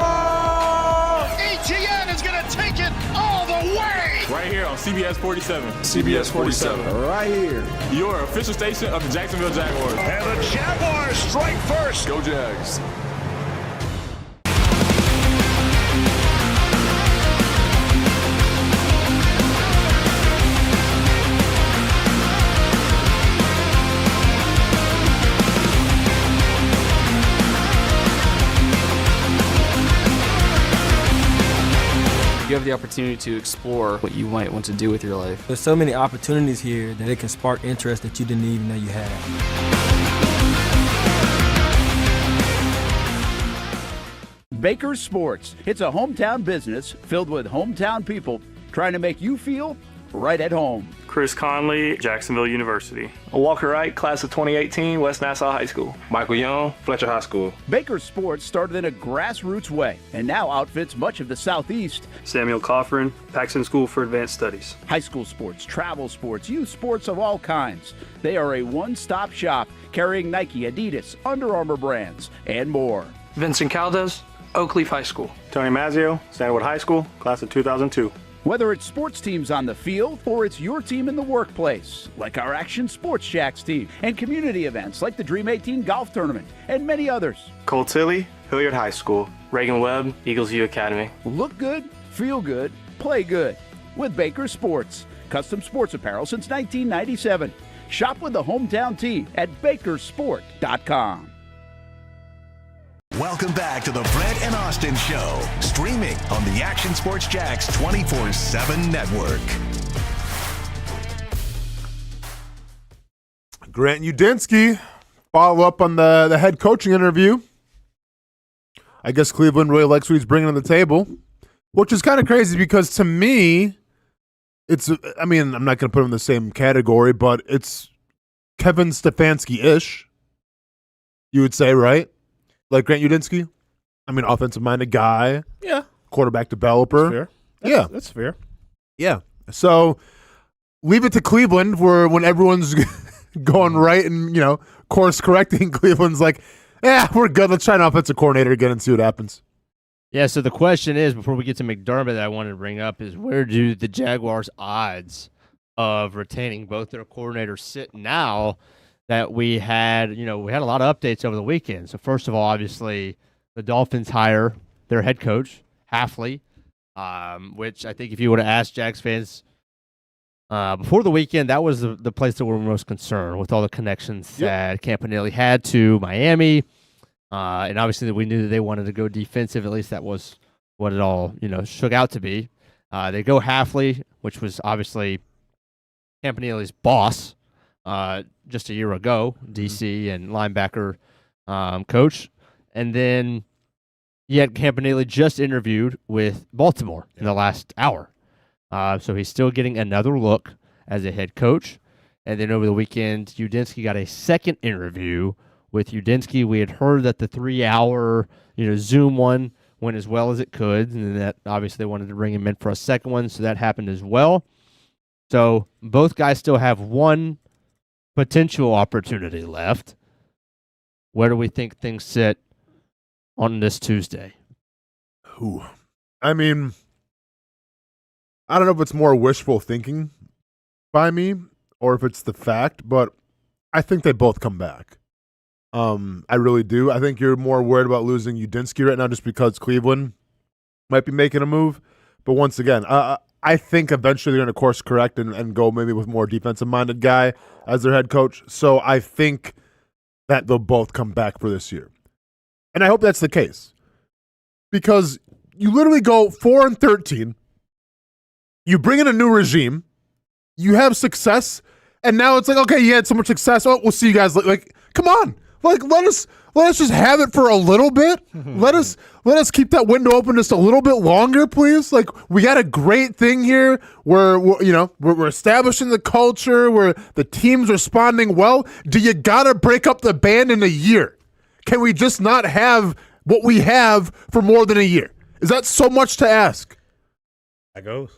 Speaker 17: ETN is going to take it all the way.
Speaker 24: Right here on CBS 47. CBS 47.
Speaker 22: Right here.
Speaker 24: Your official station of the Jacksonville Jaguars.
Speaker 17: And the Jaguars strike first.
Speaker 24: Go Jags.
Speaker 25: You have the opportunity to explore what you might want to do with your life.
Speaker 26: There's so many opportunities here that it can spark interest that you didn't even know you had.
Speaker 12: Baker's Sports. It's a hometown business filled with hometown people trying to make you feel right at home.
Speaker 27: Chris Conley, Jacksonville University. Walker Wright, class of 2018, West Nassau High School.
Speaker 24: Michael Young, Fletcher High School.
Speaker 12: Baker's Sports started in a grassroots way and now outfits much of the Southeast.
Speaker 27: Samuel Coffrin, Paxton School for Advanced Studies.
Speaker 12: High school sports, travel sports, youth sports of all kinds. They are a one-stop shop carrying Nike, Adidas, Under Armour brands, and more.
Speaker 27: Vincent Caldes, Oak Leaf High School. Tony Mazzio, Stanwood High School, class of 2002.
Speaker 12: Whether it's sports teams on the field or it's your team in the workplace, like our Action Sports Jax team, and community events like the Dream 18 Golf Tournament, and many others.
Speaker 27: Colt Tilly, Hilliard High School.
Speaker 25: Reagan Webb, Eagles View Academy.
Speaker 12: Look good, feel good, play good with Baker Sports. Custom sports apparel since 1997. Shop with the hometown team at bakersport.com.
Speaker 1: Welcome back to the Brent and Austen Show, streaming on the Action Sports Jax 24/7 network.
Speaker 2: Grant Udinski, follow up on the head coaching interview. I guess Cleveland really likes what he's bringing to the table, which is kind of crazy because to me, I'm not going to put him in the same category, but it's Kevin Stefanski-ish, you would say, right? Like Grant Udinski? Offensive-minded guy.
Speaker 3: Yeah.
Speaker 2: Quarterback developer.
Speaker 3: That's fair. That's fair.
Speaker 2: Yeah. So leave it to Cleveland when everyone's going right and, course correcting. Cleveland's like, we're good. Let's try an offensive coordinator again and see what happens.
Speaker 3: Yeah, so the question is, before we get to McDermott, that I wanted to bring up is, where do the Jaguars' odds of retaining both their coordinators sit now that we had a lot of updates over the weekend? So first of all, obviously, the Dolphins hire their head coach, Halfley, which I think if you would have asked Jags fans before the weekend, that was the place that we were most concerned with all the connections that Campanile had to Miami. And obviously we knew that they wanted to go defensive. At least that was what it all, shook out to be. They go Halfley, which was obviously Campanile's boss just a year ago, DC and linebacker coach. And then yet Campanile just interviewed with Baltimore in the last hour. So he's still getting another look as a head coach. And then over the weekend, Udinski got a second interview with Udinski. We had heard that the 3-hour, Zoom one went as well as it could, and that obviously they wanted to bring him in for a second one, so that happened as well. So both guys still have one potential opportunity left. Where do we think things sit on this Tuesday?
Speaker 2: I don't know if it's more wishful thinking by me or if it's the fact, but I think they both come back. I really do. I think you're more worried about losing Udinski right now just because Cleveland might be making a move. But once again, I think eventually they're going to course correct and go maybe with more defensive-minded guy as their head coach. So I think that they'll both come back for this year. And I hope that's the case. Because you literally go 4-13, you bring in a new regime, you have success, and now it's like, okay, you had so much success. Oh, we'll see you guys. Like, come on. Like, let us just have it for a little bit. Let us keep that window open just a little bit longer, please. Like, we got a great thing here where we're establishing the culture, where the team's responding well. Do you gotta break up the band in a year? Can we just not have what we have for more than a year? Is that so much to ask?
Speaker 3: That goes.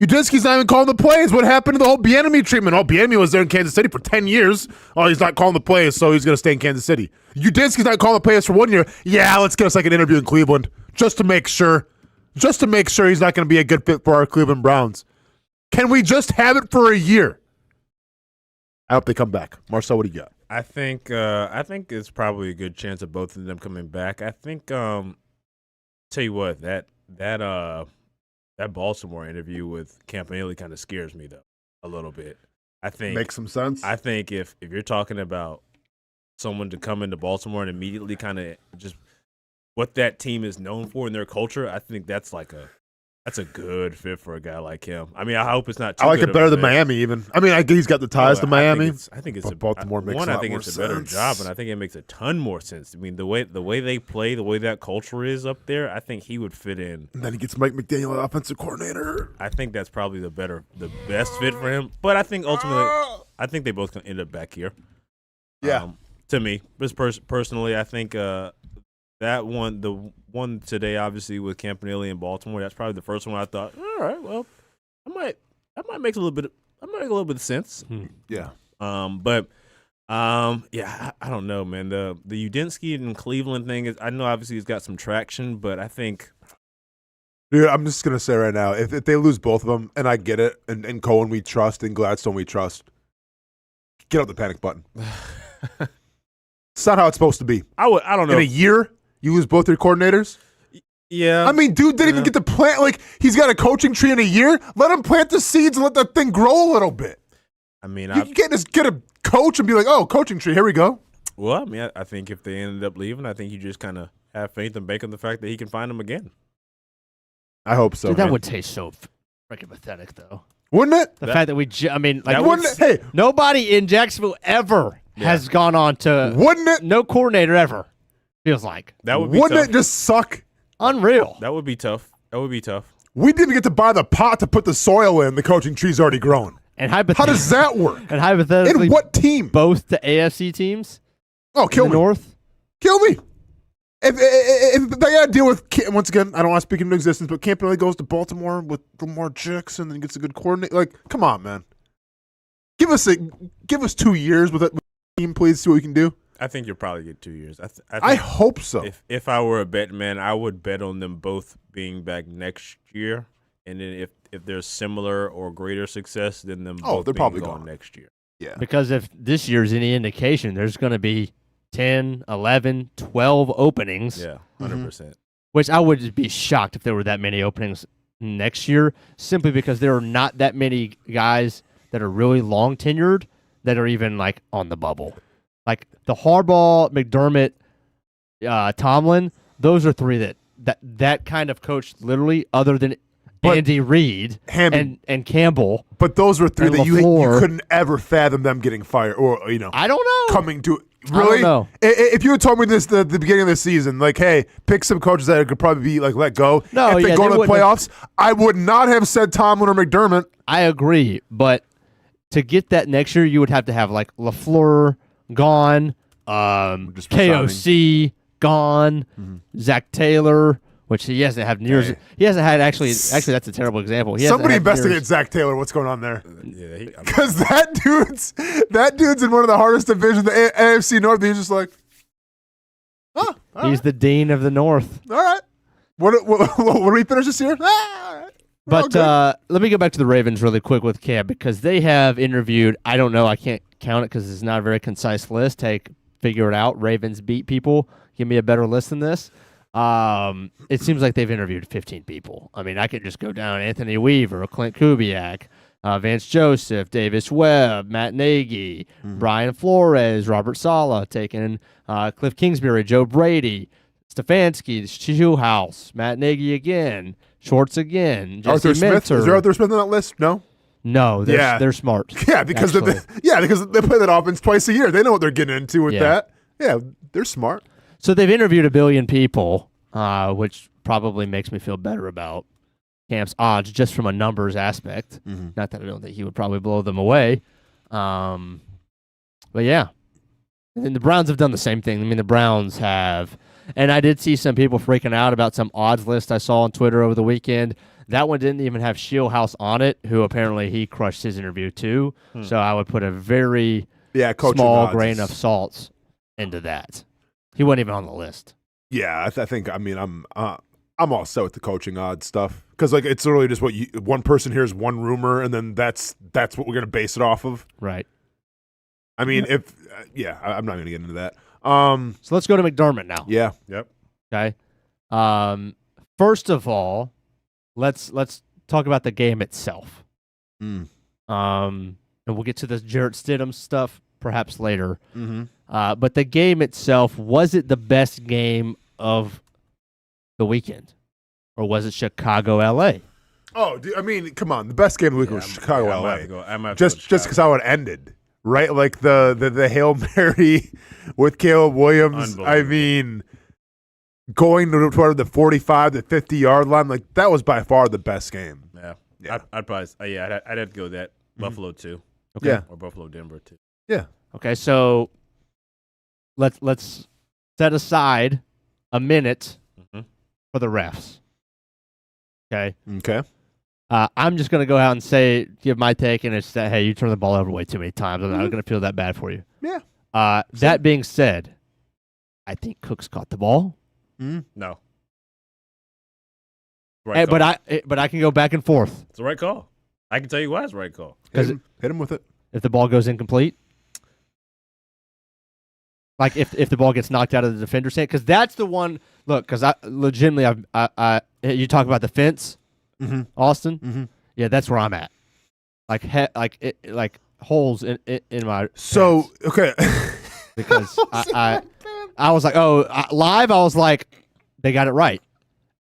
Speaker 2: Udinski's not even calling the plays. What happened to the whole Bieniemy treatment? Oh, Bieniemy was there in Kansas City for 10 years. Oh, he's not calling the plays, so he's going to stay in Kansas City. Udinski's not calling the plays for 1 year. Yeah, let's get a second interview in Cleveland just to make sure. Just to make sure he's not going to be a good fit for our Cleveland Browns. Can we just have it for a year? I hope they come back. Marcel, what do you got?
Speaker 3: I think it's probably a good chance of both of them coming back. I think tell you what, that Baltimore interview with Campanile kind of scares me though a little bit. I think
Speaker 2: makes some sense.
Speaker 3: I think if you're talking about someone to come into Baltimore and immediately kind of just what that team is known for in their culture, I think that's a good fit for a guy like him. I hope it's not too
Speaker 2: I like
Speaker 3: good
Speaker 2: it better
Speaker 3: of a
Speaker 2: than
Speaker 3: fit.
Speaker 2: Miami even. He's got the ties to Miami.
Speaker 3: I think it's
Speaker 2: Baltimore makes a lot more sense.
Speaker 3: I think it's a better job, and I think it makes a ton more sense. The way they play, the way that culture is up there, I think he would fit in.
Speaker 2: And then he gets Mike McDaniel, offensive coordinator.
Speaker 3: I think that's probably the best fit for him. But I think ultimately, I think they both can end up back here.
Speaker 2: Yeah.
Speaker 3: To me, just personally, I think that one, the one today, obviously with Campanile in Baltimore, that's probably the first one I thought. All right, well, that might make a little bit of sense.
Speaker 2: Yeah.
Speaker 3: But I don't know, man. The Udinski and Cleveland thing is, I know obviously he's got some traction, but I think.
Speaker 2: Dude, I'm just gonna say right now, if they lose both of them, and I get it, and Coen we trust, and Gladstone we trust, get out the panic button. It's not how it's supposed to be.
Speaker 3: I don't know.
Speaker 2: In a year, You lose both your coordinators?
Speaker 4: Yeah.
Speaker 2: I mean, dude didn't even get to plant. Like, he's got a coaching tree in a year. Let him plant the seeds and let that thing grow a little bit.
Speaker 4: I mean,
Speaker 2: you can't just get a coach and be like, oh, coaching tree, here we go.
Speaker 4: Well, I mean, I think if they ended up leaving, I think you just kind of have faith and bank on the fact that he can find them again.
Speaker 2: I hope so.
Speaker 3: Dude, that would taste so freaking pathetic, though.
Speaker 2: Wouldn't it?
Speaker 3: The fact that we,
Speaker 2: hey,
Speaker 3: nobody in Jacksonville ever has gone on to.
Speaker 2: Wouldn't it?
Speaker 3: No coordinator ever. Feels like
Speaker 4: that would be.
Speaker 2: Wouldn't
Speaker 4: tough.
Speaker 2: it just suck?
Speaker 3: Unreal.
Speaker 4: That would be tough.
Speaker 2: We didn't get to buy the pot to put the soil in. The coaching tree's already grown.
Speaker 3: And
Speaker 2: how does that work?
Speaker 3: And hypothetically,
Speaker 2: in what team?
Speaker 3: Both the AFC teams.
Speaker 2: Oh, kill me.
Speaker 3: North.
Speaker 2: Kill me. If they got to deal with, once again, I don't want to speak into existence, but Campanile goes to Baltimore with Lamar Jackson and gets a good coordinator. Like, come on, man. Give us 2 years with that team, please. See what we can do.
Speaker 4: I think you'll probably get 2 years.
Speaker 2: I hope so.
Speaker 4: If I were a bet man, I would bet on them both being back next year, and then if there's similar or greater success, then them both
Speaker 2: they're
Speaker 4: being
Speaker 2: probably
Speaker 4: gone
Speaker 2: gone
Speaker 4: next year.
Speaker 2: Yeah.
Speaker 3: Because if this year's any indication, there's going to be 10, 11, 12 openings.
Speaker 4: Yeah, 100%.
Speaker 3: Which I would be shocked if there were that many openings next year, simply because there are not that many guys that are really long tenured that are even like on the bubble. Like the Harbaugh, McDermott, Tomlin, those are three that kind of coach literally, other than Andy Reid and Campbell.
Speaker 2: But those were three that you couldn't ever fathom them getting fired, or
Speaker 3: I don't know,
Speaker 2: coming to. Really?
Speaker 3: I don't know.
Speaker 2: If you had told me this at the beginning of the season, like, hey, pick some coaches that could probably be like let go.
Speaker 3: No,
Speaker 2: if they
Speaker 3: yeah,
Speaker 2: go to the
Speaker 3: wouldn't
Speaker 2: playoffs, I would not have said Tomlin or McDermott.
Speaker 3: I agree, but to get that next year, you would have to have like LaFleur gone, KOC gone, Zach Taylor, which he hasn't had nears. He hasn't had actually that's a terrible example.
Speaker 2: Somebody investigate Zach Taylor. What's going on there?
Speaker 4: Yeah,
Speaker 2: because that dude's in one of the hardest divisions, the AFC North. He's just like,
Speaker 3: he's the dean of the North.
Speaker 2: All right. What do we finish this year? All right.
Speaker 3: But let me go back to the Ravens really quick with Cam, because they have interviewed, I don't know, I can't count it because it's not a very concise list. Figure it out. Ravens beat people. Give me a better list than this. It seems like they've interviewed 15 people. I mean, I could just go down Anthony Weaver, Clint Kubiak, Vance Joseph, Davis Webb, Matt Nagy, Brian Flores, Robert Saleh, taking Cliff Kingsbury, Joe Brady, Stefanski, Schulhouse, Matt Nagy again, Schwartz again, Jesse
Speaker 2: Arthur Smith.
Speaker 3: Minter.
Speaker 2: Is there Arthur Smith on that list? No,
Speaker 3: they're smart.
Speaker 2: Yeah, because they play that offense twice a year. They know what they're getting into with that. Yeah, they're smart.
Speaker 3: So they've interviewed 1 billion people, which probably makes me feel better about Camp's odds just from a numbers aspect. Not that I don't think he would probably blow them away. But yeah. And then the Browns have done the same thing. I mean, the Browns have. And I did see some people freaking out about some odds list I saw on Twitter over the weekend. That one didn't even have Schulhouse on it, who apparently he crushed his interview too. So I would put a very small grain of salt into that. He wasn't even on the list.
Speaker 2: Yeah, I think. I mean, I'm all set with the coaching odds stuff because like it's literally just what one person hears one rumor and then that's what we're gonna base it off of.
Speaker 3: Right.
Speaker 2: I mean, I'm not gonna get into that.
Speaker 3: So let's go to McDermott now.
Speaker 2: Yeah.
Speaker 4: Yep.
Speaker 3: Okay. First of all, let's talk about the game itself. And we'll get to the Jarrett Stidham stuff perhaps later. But the game itself, was it the best game of the weekend, or was it Chicago-LA?
Speaker 2: Oh, dude, I mean, come on. The best game of the week was Chicago-LA.
Speaker 4: Just
Speaker 2: because how it ended, right? Like the Hail Mary with Caleb Williams. I mean, going toward the 45 to 50-yard line, like that was by far the best game.
Speaker 4: Yeah. I'd probably I'd have to go with that. Buffalo too.
Speaker 3: Okay.
Speaker 2: Yeah.
Speaker 4: Or Buffalo Denver too.
Speaker 2: Yeah.
Speaker 3: Okay, so let's set aside a minute for the refs. Okay.
Speaker 2: Okay.
Speaker 3: I'm just gonna go out and give my take, and it's that hey, you turn the ball over way too many times. I'm not gonna feel that bad for you.
Speaker 2: Yeah.
Speaker 3: That being said, I think Cooks caught the ball.
Speaker 4: No.
Speaker 3: Right but I can go back and forth.
Speaker 4: It's the right call. I can tell you why it's the right call.
Speaker 2: Hit him with it.
Speaker 3: If the ball goes incomplete, like if the ball gets knocked out of the defender's hand, because that's the one Look, because I legitimately, you talk about the fence, Austin.
Speaker 2: Mm-hmm.
Speaker 3: Yeah, that's where I'm at. Like holes in my.
Speaker 2: So
Speaker 3: pants.
Speaker 2: okay,
Speaker 3: because I was like, live. I was like, they got it right,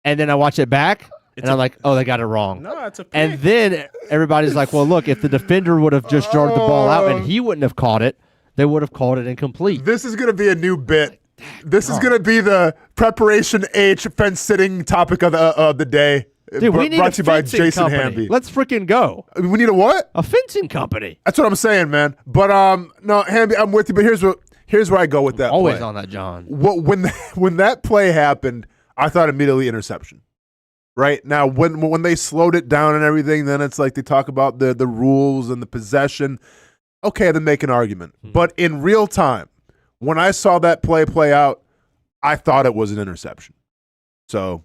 Speaker 3: and then I watch it back. And I'm like, they got it wrong.
Speaker 4: No, it's a pick.
Speaker 3: And then everybody's like, well, look, if the defender would have just jarred the ball out and he wouldn't have caught it, they would have called it incomplete.
Speaker 2: This is going to be a new bit. This is going to be the preparation H fence sitting topic of the day.
Speaker 3: Dude, we need
Speaker 2: brought
Speaker 3: a
Speaker 2: to you by
Speaker 3: fencing
Speaker 2: Jason
Speaker 3: company.
Speaker 2: Hamby.
Speaker 3: Let's freaking go.
Speaker 2: We need a what?
Speaker 3: A fencing company.
Speaker 2: That's what I'm saying, man. But no, Hamby, I'm with you. But here's where I go with that.
Speaker 3: Always
Speaker 2: play.
Speaker 3: on that, John.
Speaker 2: When that play happened, I thought immediately interception. Right now, when they slowed it down and everything, then it's like they talk about the rules and the possession. Okay, then make an argument. But in real time, when I saw that play out, I thought it was an interception. So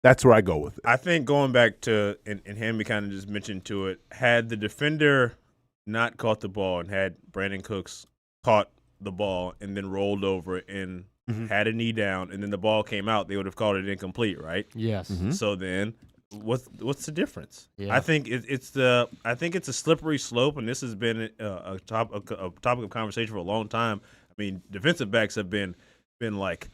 Speaker 2: that's where I go with it.
Speaker 4: I think going back to, and Hamby kind of just mentioned to it, had the defender not caught the ball and had Brandon Cooks caught the ball and then rolled over and had a knee down, and then the ball came out, they would have called it incomplete, right?
Speaker 3: Yes.
Speaker 4: So then, what's the difference?
Speaker 3: Yeah.
Speaker 4: I think it's a slippery slope, and this has been a topic of conversation for a long time. I mean, defensive backs have been like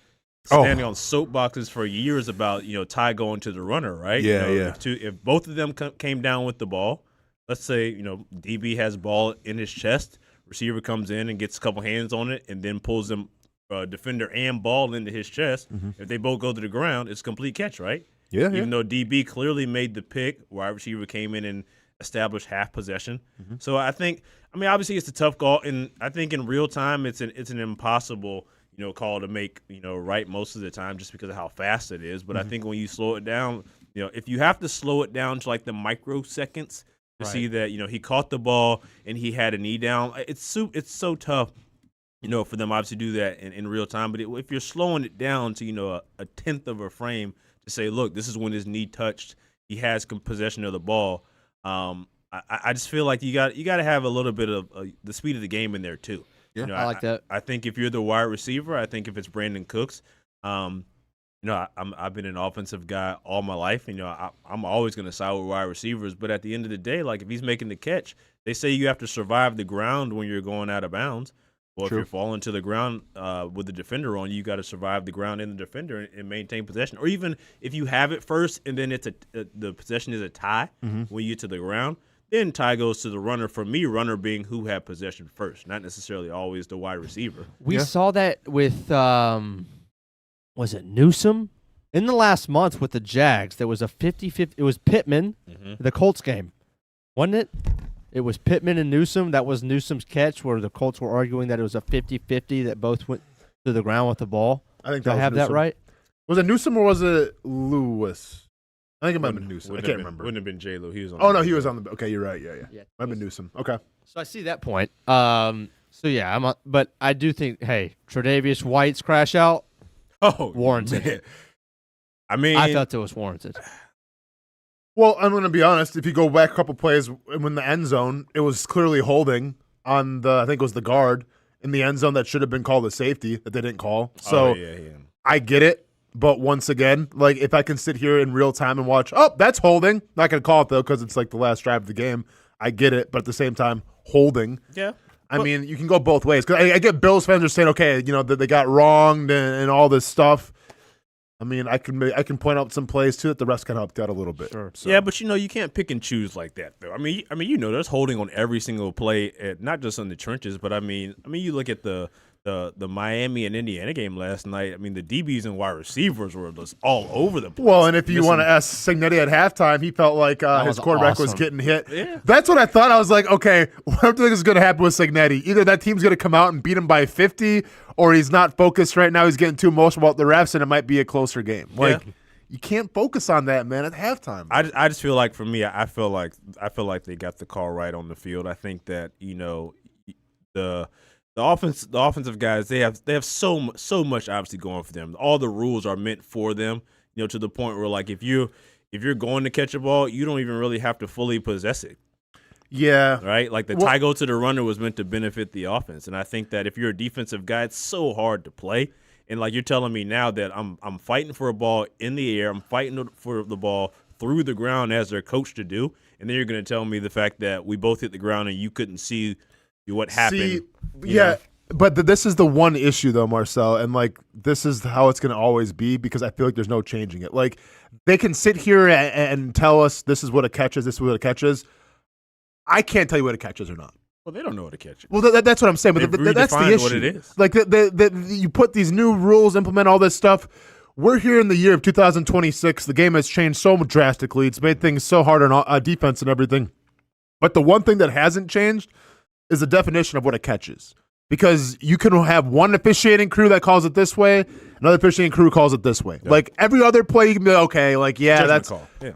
Speaker 4: standing on soapboxes for years about Ty going to the runner, right?
Speaker 2: Yeah,
Speaker 4: If both of them came down with the ball, let's say DB has ball in his chest, receiver comes in and gets a couple hands on it, and then pulls them. Defender and ball into his chest. If they both go to the ground, it's a complete catch, right?
Speaker 2: Yeah.
Speaker 4: Even though DB clearly made the pick, wide receiver came in and established half possession. So I think, obviously it's a tough call, and I think in real time it's an impossible call to make right most of the time just because of how fast it is. But I think when you slow it down, if you have to slow it down to like the microseconds to see that he caught the ball and he had a knee down, it's so tough. For them obviously to do that in real time. But if you're slowing it down to, a tenth of a frame to say, look, this is when his knee touched, he has possession of the ball. I just feel like you got to have a little bit of the speed of the game in there too.
Speaker 3: Yeah, I like that.
Speaker 4: I think if you're the wide receiver, I think if it's Brandon Cooks, I've been an offensive guy all my life. I'm always going to side with wide receivers. But at the end of the day, like if he's making the catch, they say you have to survive the ground when you're going out of bounds. Well,
Speaker 2: True.
Speaker 4: if you're falling to the ground with the defender on you, got to survive the ground and the defender and maintain possession. Or even if you have it first and then the possession is a tie when you get to the ground, then tie goes to the runner. For me, runner being who had possession first, not necessarily always the wide receiver.
Speaker 3: We saw that with, was it Newsom? In the last month with the Jags, there was a 50-50. It was Pittman, the Colts game, wasn't it? It was Pittman and Newsom. That was Newsom's catch where the Colts were arguing that it was a 50-50 that both went to the ground with the ball.
Speaker 2: I think
Speaker 3: Did I have
Speaker 2: Newsom.
Speaker 3: that right?
Speaker 2: Was it Newsom or was it Lewis? I think it might have been Newsom. I can't remember.
Speaker 4: Wouldn't have been J-Lo. He was on.
Speaker 2: Oh, no, he was on the – okay, you're right. Yeah. Might have been Newsom. Okay.
Speaker 3: So I see that point. So, yeah, but I do think, hey, Tre'Davious White's crash out, warranted.
Speaker 4: Man.
Speaker 3: I felt it was warranted.
Speaker 2: Well, I'm going to be honest. If you go back a couple plays in the end zone, it was clearly holding on I think it was the guard in the end zone that should have been called a safety that they didn't call. So I get it. But once again, like if I can sit here in real time and watch, that's holding. Not going to call it though because it's like the last drive of the game. I get it. But at the same time, holding.
Speaker 4: Yeah.
Speaker 2: I mean, you can go both ways. Because I get Bills fans are saying, okay, that they got wronged and all this stuff. I mean, I can point out some plays too that the rest can help out a little bit.
Speaker 3: Sure.
Speaker 2: So.
Speaker 4: Yeah, but you can't pick and choose like that though. I mean, there's holding on every single play, not just in the trenches, but I mean, you look at the Miami and Indiana game last night. I mean, the DBs and wide receivers were just all over the place.
Speaker 2: Well, and if you want to ask Signetti at halftime, he felt like his quarterback was getting hit.
Speaker 4: Yeah.
Speaker 2: That's what I thought. I was like, okay, what do you think is going to happen with Signetti? Either that team's going to come out and beat him by 50, or he's not focused right now. He's getting too emotional about the refs, and it might be a closer game. Like, you can't focus on that, man, at halftime.
Speaker 4: I just feel like, for me, I feel like they got the call right on the field. I think that the offensive guys, they have so much obviously going for them. All the rules are meant for them, to the point where like if you're going to catch a ball, you don't even really have to fully possess it.
Speaker 2: Yeah.
Speaker 4: Right? Like the tie go to the runner was meant to benefit the offense. And I think that if you're a defensive guy, it's so hard to play. And like you're telling me now that I'm fighting for a ball in the air, I'm fighting for the ball through the ground as they're coached to do, and then you're going to tell me the fact that we both hit the ground and you couldn't see what happened.
Speaker 2: But this is the one issue though, Marcel, and like this is how it's going to always be because I feel like there's no changing it. Like they can sit here and tell us this is what a catch is, this is what a catch is. I can't tell you what a catch is or not.
Speaker 4: Well, they don't know what a catch is.
Speaker 2: Well, that's what I'm saying, but that's the issue.
Speaker 4: What it is.
Speaker 2: Like you put these new rules, implement all this stuff. We're here in the year of 2026. The game has changed so drastically. It's made things so hard on defense and everything. But the one thing that hasn't changed is the definition of what a catch is. Because you can have one officiating crew that calls it this way, another officiating crew calls it this way. Yep. Like every other play, you can be like, okay, like that's
Speaker 4: call. Yeah.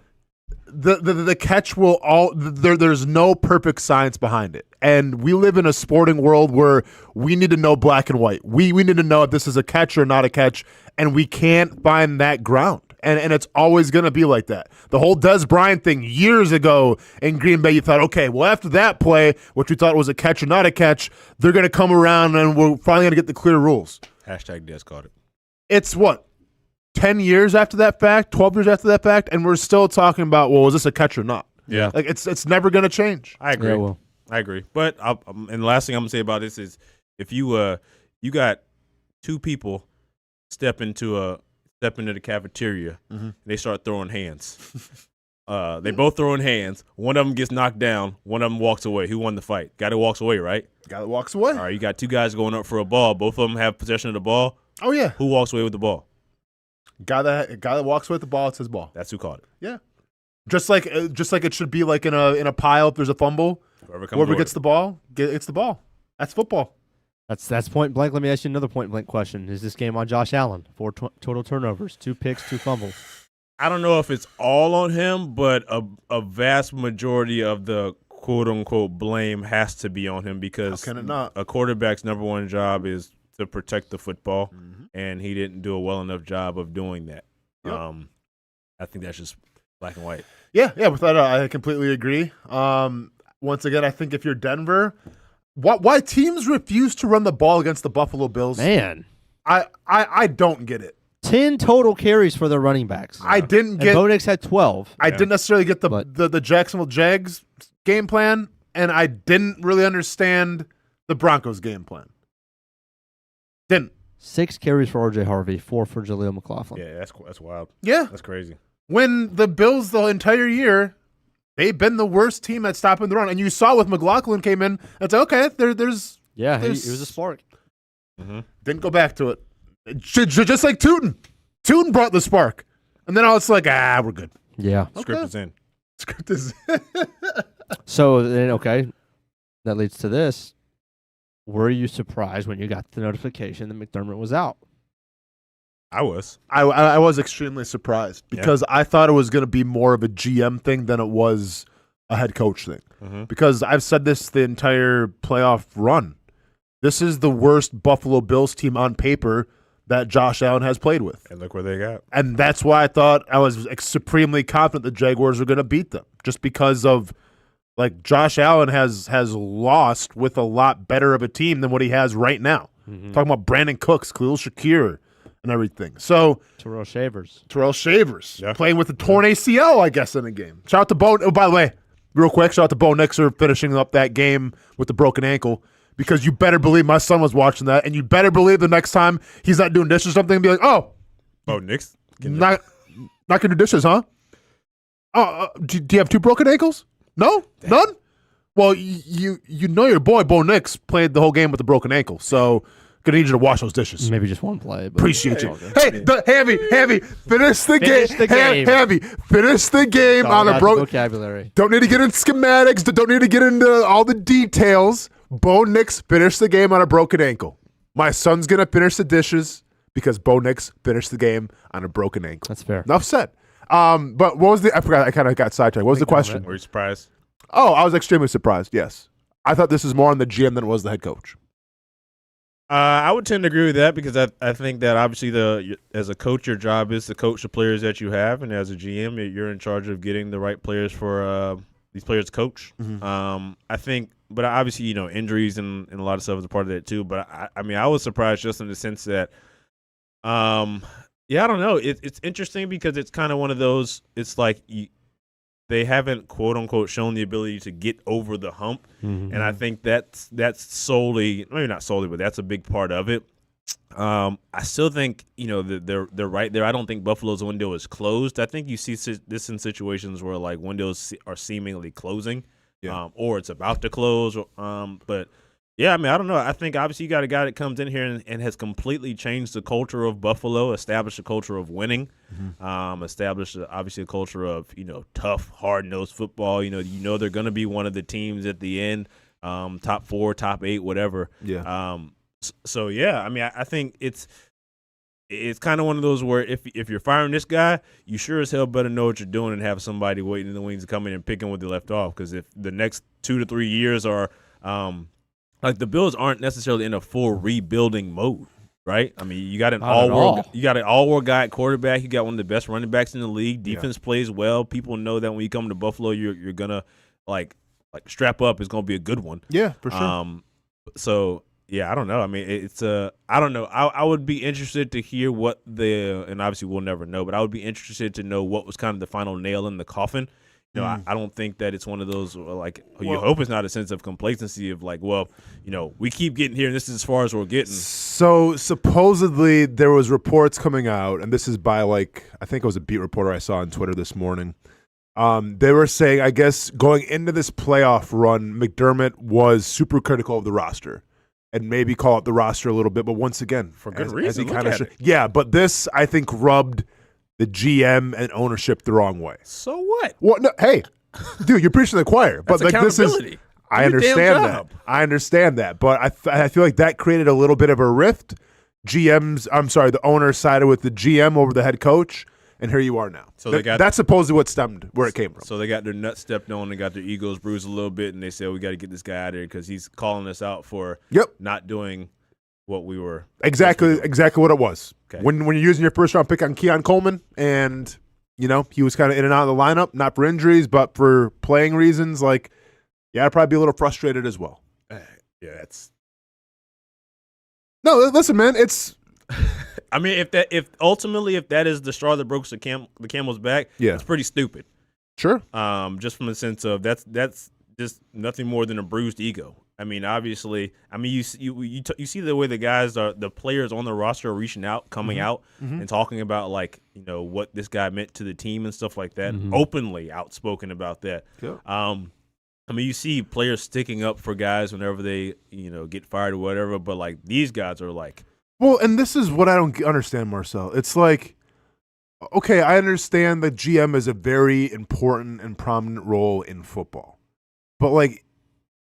Speaker 2: The catch will there's no perfect science behind it. And we live in a sporting world where we need to know black and white. We need to know if this is a catch or not a catch, and we can't find that ground. And it's always going to be like that. The whole Des Bryant thing years ago in Green Bay, you thought, okay, well, after that play, which we thought was a catch or not a catch, they're going to come around and we're finally going to get the clear rules.
Speaker 4: Hashtag Des caught it.
Speaker 2: It's what? 10 years after that fact, 12 years after that fact, and we're still talking about, well, is this a catch or not?
Speaker 4: Yeah.
Speaker 2: Like it's never going to change.
Speaker 4: I agree.
Speaker 3: Yeah, well.
Speaker 4: I agree. But and the last thing I'm going to say about this is if you got two people step into the cafeteria and they start throwing hands. They both throwing hands. One of them gets knocked down. One of them walks away. Who won the fight? Guy that walks away, right?
Speaker 2: Guy that walks away.
Speaker 4: All right, you got two guys going up for a ball. Both of them have possession of the ball.
Speaker 2: Oh, yeah.
Speaker 4: Who walks away with the ball?
Speaker 2: Guy that walks away with the ball, it's his ball.
Speaker 4: That's who caught it.
Speaker 2: Yeah. Just like it should be like in a pile if there's a fumble. Whoever gets the ball, it's the ball. That's football.
Speaker 3: That's point blank. Let me ask you another point blank question. Is this game on Josh Allen? 4 total turnovers, 2 picks, 2 fumbles.
Speaker 4: I don't know if it's all on him, but a vast majority of the quote-unquote blame has to be on him because
Speaker 2: how can it not?
Speaker 4: A quarterback's number one job is to protect the football, and he didn't do a well enough job of doing that.
Speaker 2: Yep.
Speaker 4: I think that's just black and white.
Speaker 2: Yeah, with that, I completely agree. Once again, I think if you're Denver, why teams refuse to run the ball against the Buffalo Bills?
Speaker 3: Man.
Speaker 2: I don't get it.
Speaker 3: 10 total carries for their running backs.
Speaker 2: I didn't get.
Speaker 3: Bo Nix had 12.
Speaker 2: I didn't necessarily get the Jacksonville Jags game plan, and I didn't really understand the Broncos game plan. Didn't.
Speaker 3: 6 carries for R.J. Harvey, 4 for Jaleel McLaughlin.
Speaker 4: Yeah, that's wild.
Speaker 2: Yeah.
Speaker 4: That's crazy.
Speaker 2: When the Bills the entire year, they've been the worst team at stopping the run. And you saw with McLaughlin came in, it's okay, there's
Speaker 3: he was a spark.
Speaker 2: Didn't go back to it. Just like Tootin. Tootin brought the spark. And then I was like, we're good.
Speaker 3: Yeah.
Speaker 2: Okay.
Speaker 4: Script is in.
Speaker 2: Script is
Speaker 3: So then, okay, that leads to this. Were you surprised when you got the notification that McDermott was out?
Speaker 4: I was.
Speaker 2: I was extremely surprised because I thought it was going to be more of a GM thing than it was a head coach thing. Because I've said this the entire playoff run. This is the worst Buffalo Bills team on paper that Josh Allen has played with.
Speaker 4: And look where they got.
Speaker 2: And that's why I thought I was supremely confident the Jaguars were going to beat them. Just because of, like, Josh Allen has lost with a lot better of a team than what he has right now. Talking about Brandon Cooks, Khalil Shakir, and everything. So
Speaker 3: Terrell Shavers
Speaker 2: playing with a torn ACL, I guess, in a game. Shout out to Bo. Oh, by the way, real quick, shout out to Bo Nix for finishing up that game with the broken ankle. Because you better believe my son was watching that, and you better believe the next time he's not doing dishes or something, and be like, "Oh,
Speaker 4: Nix,
Speaker 2: not gonna do dishes, huh? Oh, do you have 2 broken ankles? No, none. Well, you know your boy Bo Nix played the whole game with a broken ankle, so gonna need you to wash those dishes.
Speaker 3: Maybe just one play. But
Speaker 2: appreciate you. Hey, Hamby, finish the game. Hamby, finish the game on a broken
Speaker 3: vocabulary.
Speaker 2: Don't need to get into schematics. Don't need to get into all the details. Bo Nix finished the game on a broken ankle. My son's going to finish the dishes because Bo Nix finished the game on a broken ankle.
Speaker 3: That's fair.
Speaker 2: Enough said. But what was I forgot. I kind of got sidetracked. What was the question?
Speaker 4: Were you surprised?
Speaker 2: Oh, I was extremely surprised, yes. I thought this was more on the GM than it was the head coach.
Speaker 4: I would tend to agree with that because I think that obviously as a coach, your job is to coach the players that you have, and as a GM, you're in charge of getting the right players for these players to coach. I think, but obviously, injuries and a lot of stuff is a part of that too. But I mean, I was surprised just in the sense that Yeah, I don't know. It's interesting because it's kind of one of those. It's like they haven't quote unquote shown the ability to get over the hump, and I think that's solely, maybe not solely, but that's a big part of it. I still think they're right there. I don't think Buffalo's window is closed. I think you see this in situations where like windows are seemingly closing, or it's about to close. But yeah, I mean, I don't know. I think obviously you got a guy that comes in here and has completely changed the culture of Buffalo, established a culture of winning, established obviously a culture of tough, hard-nosed football. They're going to be one of the teams at the end, top 4, top 8, whatever.
Speaker 2: Yeah.
Speaker 4: So yeah, I mean, I think it's kind of one of those where if you're firing this guy, you sure as hell better know what you're doing and have somebody waiting in the wings to come in and pick him where they left off. Because if the next 2 to 3 years are like the Bills aren't necessarily in a full rebuilding mode, right? I mean, you got an all-world guy at quarterback. You got one of the best running backs in the league. Defense plays well. People know that when you come to Buffalo, you're gonna like strap up. It's gonna be a good one.
Speaker 2: Yeah, for sure.
Speaker 4: So yeah, I don't know. I mean, it's I don't know. I would be interested to hear what and obviously we'll never know, but I would be interested to know what was kind of the final nail in the coffin. I don't think that it's one of those like you hope it's not a sense of complacency of like, well, we keep getting here and this is as far as we're getting.
Speaker 2: So supposedly there was reports coming out, and this is by I think it was a beat reporter I saw on Twitter this morning. They were saying, I guess, going into this playoff run, McDermott was super critical of the roster and maybe call up the roster a little bit. But once again,
Speaker 4: for good reason.
Speaker 2: Yeah, but this, I think, rubbed the GM and ownership the wrong way.
Speaker 4: So what?
Speaker 2: Well, no, hey, dude, you're preaching to the choir. But
Speaker 4: That's
Speaker 2: this is, I understand that. I understand that. But I feel like that created a little bit of a rift. The owner sided with the GM over the head coach, and here you are now. So that's supposedly what stemmed where it came from.
Speaker 4: So they got their nuts stepped on and got their egos bruised a little bit, and they said, we got to get this guy out of here because he's calling us out for not doing what we were.
Speaker 2: Exactly what it was.
Speaker 4: Okay.
Speaker 2: When you're using your first round pick on Keon Coleman, and he was kind of in and out of the lineup, not for injuries, but for playing reasons, I'd probably be a little frustrated as well. No, listen, man, it's.
Speaker 4: I mean, if ultimately that is the straw that broke the camel's back, it's pretty stupid.
Speaker 2: Sure.
Speaker 4: Just from the sense of that's just nothing more than a bruised ego. I mean, obviously, you see the way the players on the roster are reaching out, coming out, and talking about what this guy meant to the team and stuff like that, openly outspoken about that.
Speaker 2: Yeah.
Speaker 4: You see players sticking up for guys whenever they get fired or whatever, but these guys are like.
Speaker 2: Well, and this is what I don't understand, Marcel. It's like, okay, I understand that GM is a very important and prominent role in football, but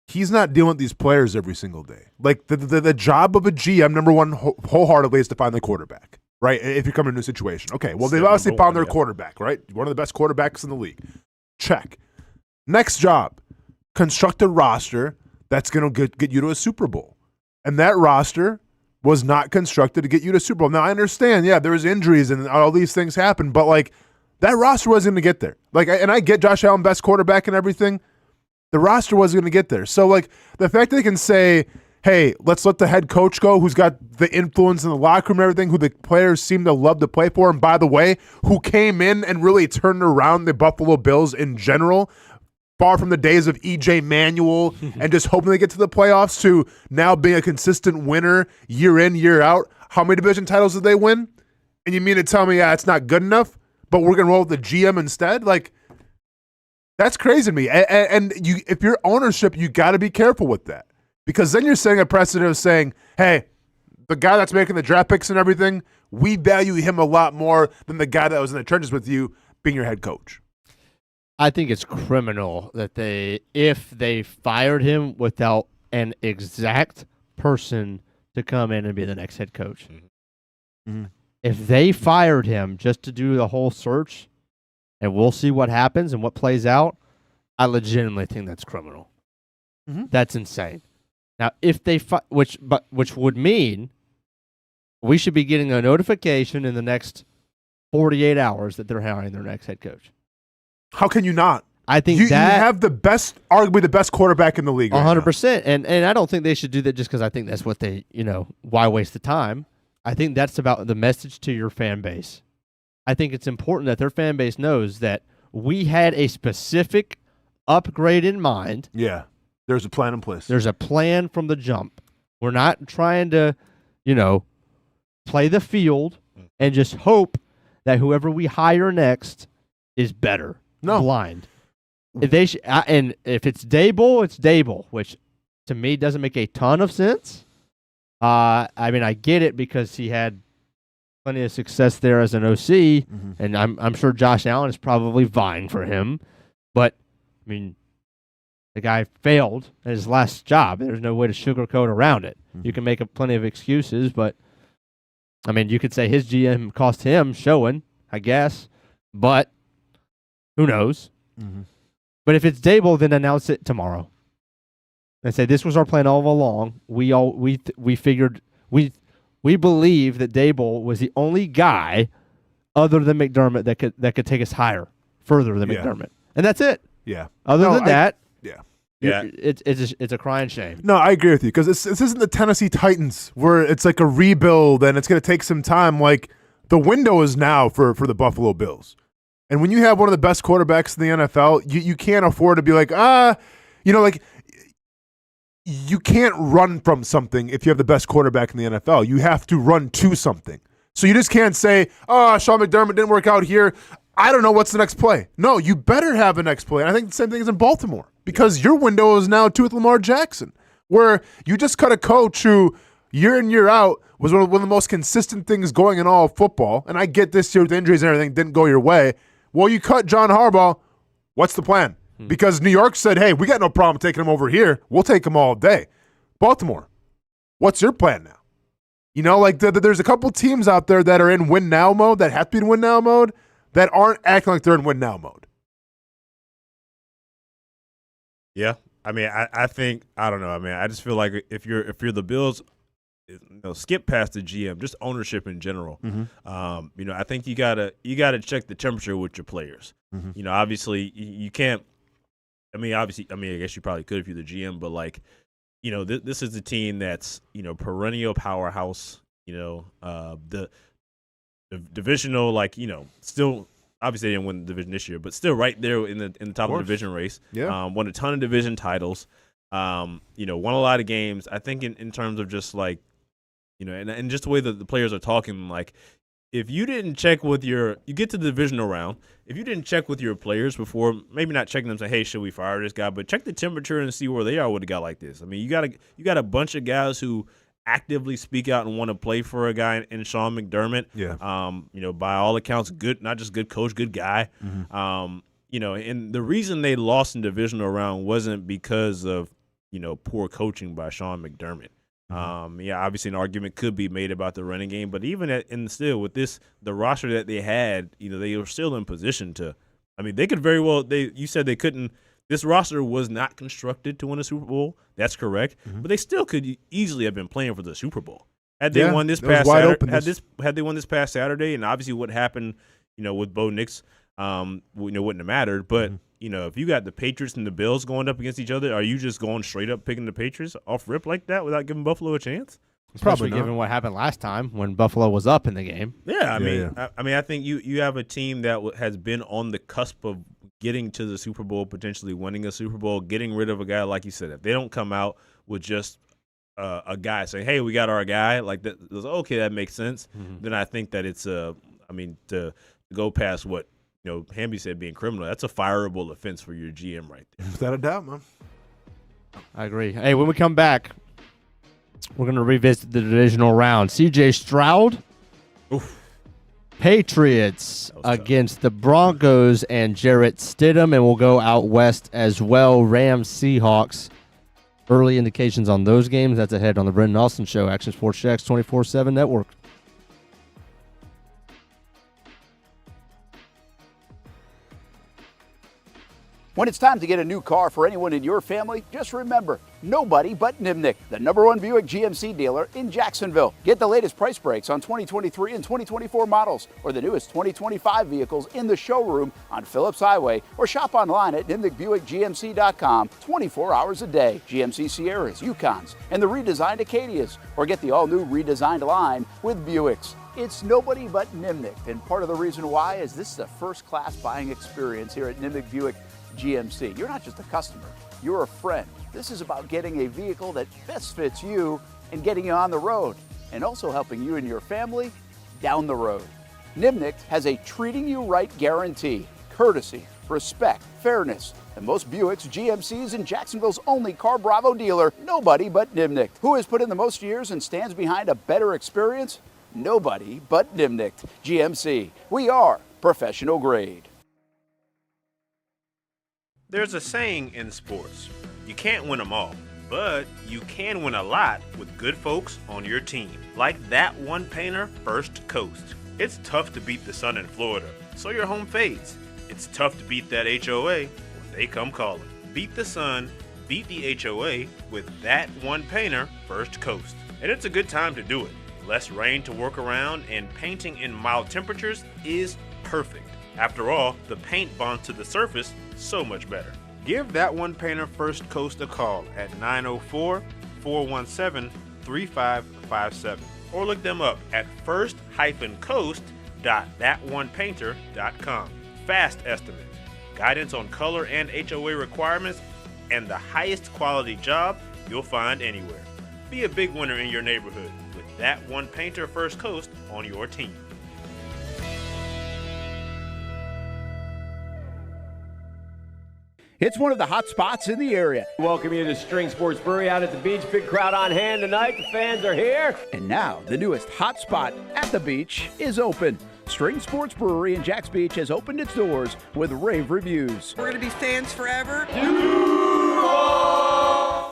Speaker 2: he's not dealing with these players every single day. The job of a GM, number one, wholeheartedly, is to find the quarterback, right? If you come into a new situation. Okay, well, they've obviously found their quarterback, right? One of the best quarterbacks in the league. Check. Next job, construct a roster that's going to get you to a Super Bowl. And that roster was not constructed to get you to Super Bowl. Now, I understand, there was injuries and all these things happen, but that roster wasn't going to get there. And I get Josh Allen, best quarterback and everything. The roster wasn't going to get there. So, the fact that they can say, hey, let's let the head coach go who's got the influence in the locker room and everything, who the players seem to love to play for, and by the way, who came in and really turned around the Buffalo Bills in general, far from the days of E.J. Manuel and just hoping they get to the playoffs, to now being a consistent winner year in, year out. How many division titles did they win? And you mean to tell me, it's not good enough, but we're going to roll with the GM instead? That's crazy to me. And if you're ownership, you got to be careful with that, because then you're setting a precedent of saying, hey, the guy that's making the draft picks and everything, we value him a lot more than the guy that was in the trenches with you being your head coach.
Speaker 3: I think it's criminal that if they fired him without an exact person to come in and be the next head coach.
Speaker 2: Mm-hmm.
Speaker 3: If they fired him just to do the whole search, and we'll see what happens and what plays out, I legitimately think that's criminal.
Speaker 2: Mm-hmm.
Speaker 3: That's insane. Now, if they which would mean we should be getting a notification in the next 48 hours that they're hiring their next head coach.
Speaker 2: How can you not?
Speaker 3: I think
Speaker 2: you have the best, arguably the best quarterback in the league.
Speaker 3: 100%. And I don't think they should do that just because I think that's what they, why waste the time? I think that's about the message to your fan base. I think it's important that their fan base knows that we had a specific upgrade in mind.
Speaker 2: Yeah, there's a plan in place.
Speaker 3: There's a plan from the jump. We're not trying to, play the field and just hope that whoever we hire next is better.
Speaker 2: No.
Speaker 3: Blind. If they and if it's Dable, it's Dable, which to me doesn't make a ton of sense. I get it because he had plenty of success there as an OC, and I'm sure Josh Allen is probably vying for him. But the guy failed at his last job. There's no way to sugarcoat around it. You can make plenty of excuses, but you could say his GM cost him showing, I guess, but who knows? But if it's Dable, then announce it tomorrow. And say this was our plan all along. We figured we believe that Dable was the only guy other than McDermott that could take us further than McDermott, and that's it.
Speaker 2: Yeah.
Speaker 3: Other than that,
Speaker 4: yeah,
Speaker 3: it's a crying shame.
Speaker 2: No, I agree with you because this isn't the Tennessee Titans where it's like a rebuild and it's going to take some time. Like the window is now for the Buffalo Bills, and when you have one of the best quarterbacks in the NFL, you can't afford to be like you can't run from something if you have the best quarterback in the NFL. You have to run to something. So you just can't say, oh, Sean McDermott didn't work out here. I don't know what's the next play. No, you better have a next play. And I think the same thing is in Baltimore because your window is now with Lamar Jackson, where you just cut a coach who year in, year out was one of the most consistent things going in all of football. And I get this year with injuries and everything didn't go your way. Well, you cut John Harbaugh. What's the plan? Because New York said, hey, we got no problem taking him over here. We'll take him all day. Baltimore, what's your plan now? There's a couple teams out there that are in win-now mode, that have to be in win-now mode, that aren't acting like they're in win-now mode.
Speaker 4: Yeah. I think, I don't know. I just feel like if you're the Bills, skip past the GM, just ownership in general. I think you gotta check the temperature with your players. Obviously you can't. I guess you probably could if you're the GM, but this is a team that's perennial powerhouse. The divisional, still obviously they didn't win the division this year, but still right there in the top of the division race.
Speaker 2: Yeah,
Speaker 4: won a ton of division titles. Won a lot of games. I think in terms of just and just the way that the players are talking, if you didn't check with you get to the divisional round, if you didn't check with your players before, maybe not checking them, say, hey, should we fire this guy? But check the temperature and see where they are with a guy like this. You got a bunch of guys who actively speak out and want to play for a guy in Sean McDermott.
Speaker 2: Yeah.
Speaker 4: By all accounts, good, not just good coach, good guy. And the reason they lost in divisional round wasn't because of, poor coaching by Sean McDermott. Obviously an argument could be made about the running game, but even still with the roster that they had, they were still in position to. They could very well. You said they couldn't. This roster was not constructed to win a Super Bowl. That's correct, but they still could eeasily have been playing for the Super Bowl had they won this past Saturday. Had they won this past Saturday, and obviously what happened, with Bo Nix, wouldn't have mattered, but. If you got the Patriots and the Bills going up against each other, are you just going straight up picking the Patriots off rip like that without giving Buffalo a chance?
Speaker 3: Especially given what happened last time when Buffalo was up in the game.
Speaker 4: Yeah, I think you have a team that has been on the cusp of getting to the Super Bowl, potentially winning a Super Bowl, getting rid of a guy like you said. If they don't come out with just a guy saying, "Hey, we got our guy," like that, okay, that makes sense. Then I think that it's to go past what. Hamby said being criminal, that's a fireable offense for your GM right there.
Speaker 2: Without a doubt, man.
Speaker 3: I agree. Hey, when we come back, we're going to revisit the divisional round. C.J. Stroud, Patriots against the Broncos and Jarrett Stidham, and we'll go out west as well. Rams, Seahawks. Early indications on those games. That's ahead on the Brent and Austen Show, Action Sports Jax 24/7 Network.
Speaker 5: When it's time to get a new car for anyone in your family, just remember, nobody but Nimnick, the #1 Buick GMC dealer in Jacksonville. Get the latest price breaks on 2023 and 2024 models or the newest 2025 vehicles in the showroom on Phillips Highway or shop online at nimnickbuickgmc.com 24 hours a day. GMC Sierras, Yukons, and the redesigned Acadias, or get the all-new redesigned line with Buicks. It's nobody but Nimnick, and part of the reason why is this is a first-class buying experience here at Nimnick Buick GMC. You're not just a customer, you're a friend. This is about getting a vehicle that best fits you and getting you on the road, and also helping you and your family down the road. Nimnick has a treating you right guarantee, courtesy, respect, fairness. And most Buicks, GMCs, and Jacksonville's only Car Bravo dealer, nobody but Nimnick. Who has put in the most years and stands behind a better experience? Nobody but Nimnick. GMC, we are professional grade.
Speaker 4: There's a saying in sports, you can't win them all, but you can win a lot with good folks on your team. Like that one painter, First Coast. It's tough to beat the sun in Florida, so your home fades. It's tough to beat that HOA when they come calling. Beat the sun, beat the HOA with that one painter, First Coast. And it's a good time to do it. Less rain to work around, and painting in mild temperatures is perfect. After all, the paint bonds to the surface so much better. Give that one painter First Coast a call at 904-417-3557 or look them up at first-coast.thatonepainter.com. Fast estimate, guidance on color and HOA requirements, and the highest quality job you'll find anywhere. Be a big winner in your neighborhood with that one painter First Coast on your team.
Speaker 12: It's one of the hot spots in the area.
Speaker 6: Welcome you to String Sports Brewery out at the beach. Big crowd on hand tonight. The fans are here.
Speaker 12: And now, the newest hot spot at the beach is open. String Sports Brewery in Jax Beach has opened its doors with rave reviews.
Speaker 7: We're going to be fans forever.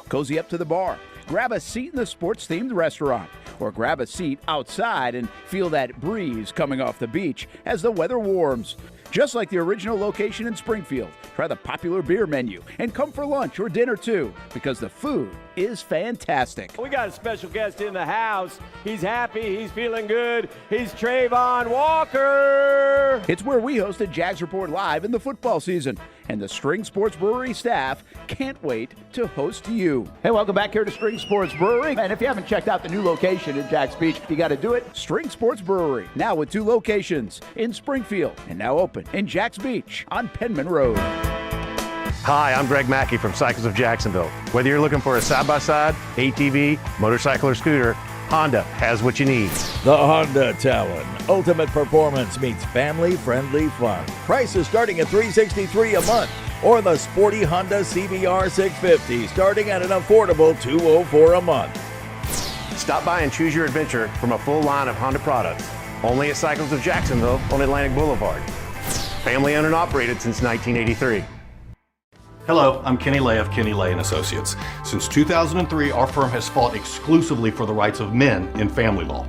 Speaker 12: Cozy up to the bar. Grab a seat in the sports-themed restaurant, or grab a seat outside and feel that breeze coming off the beach as the weather warms. Just like the original location in Springfield, try the popular beer menu and come for lunch or dinner too, because the food is fantastic.
Speaker 6: We got a special guest in the house. He's happy. He's feeling good. He's Trayvon Walker.
Speaker 12: It's where we hosted Jags Report Live in the football season, and the String Sports Brewery staff can't wait to host you.
Speaker 5: Hey, welcome back here to String Sports Brewery. And if you haven't checked out the new location in Jax Beach, you got to do it.
Speaker 12: String Sports Brewery, now with 2 locations in Springfield and now open in Jax Beach on Penman Road.
Speaker 8: Hi, I'm Greg Mackey from Cycles of Jacksonville. Whether you're looking for a side-by-side, ATV, motorcycle, or scooter, Honda has what you need.
Speaker 10: The Honda Talon. Ultimate performance meets family-friendly fun. Prices starting at $363 a month. Or the sporty Honda CBR 650 starting at an affordable $204 a month.
Speaker 8: Stop by and choose your adventure from a full line of Honda products. Only at Cycles of Jacksonville on Atlantic Boulevard. Family owned and operated since 1983.
Speaker 11: Hello, I'm Kenny Lay of Kenny Lay & Associates. Since 2003, our firm has fought exclusively for the rights of men in family law.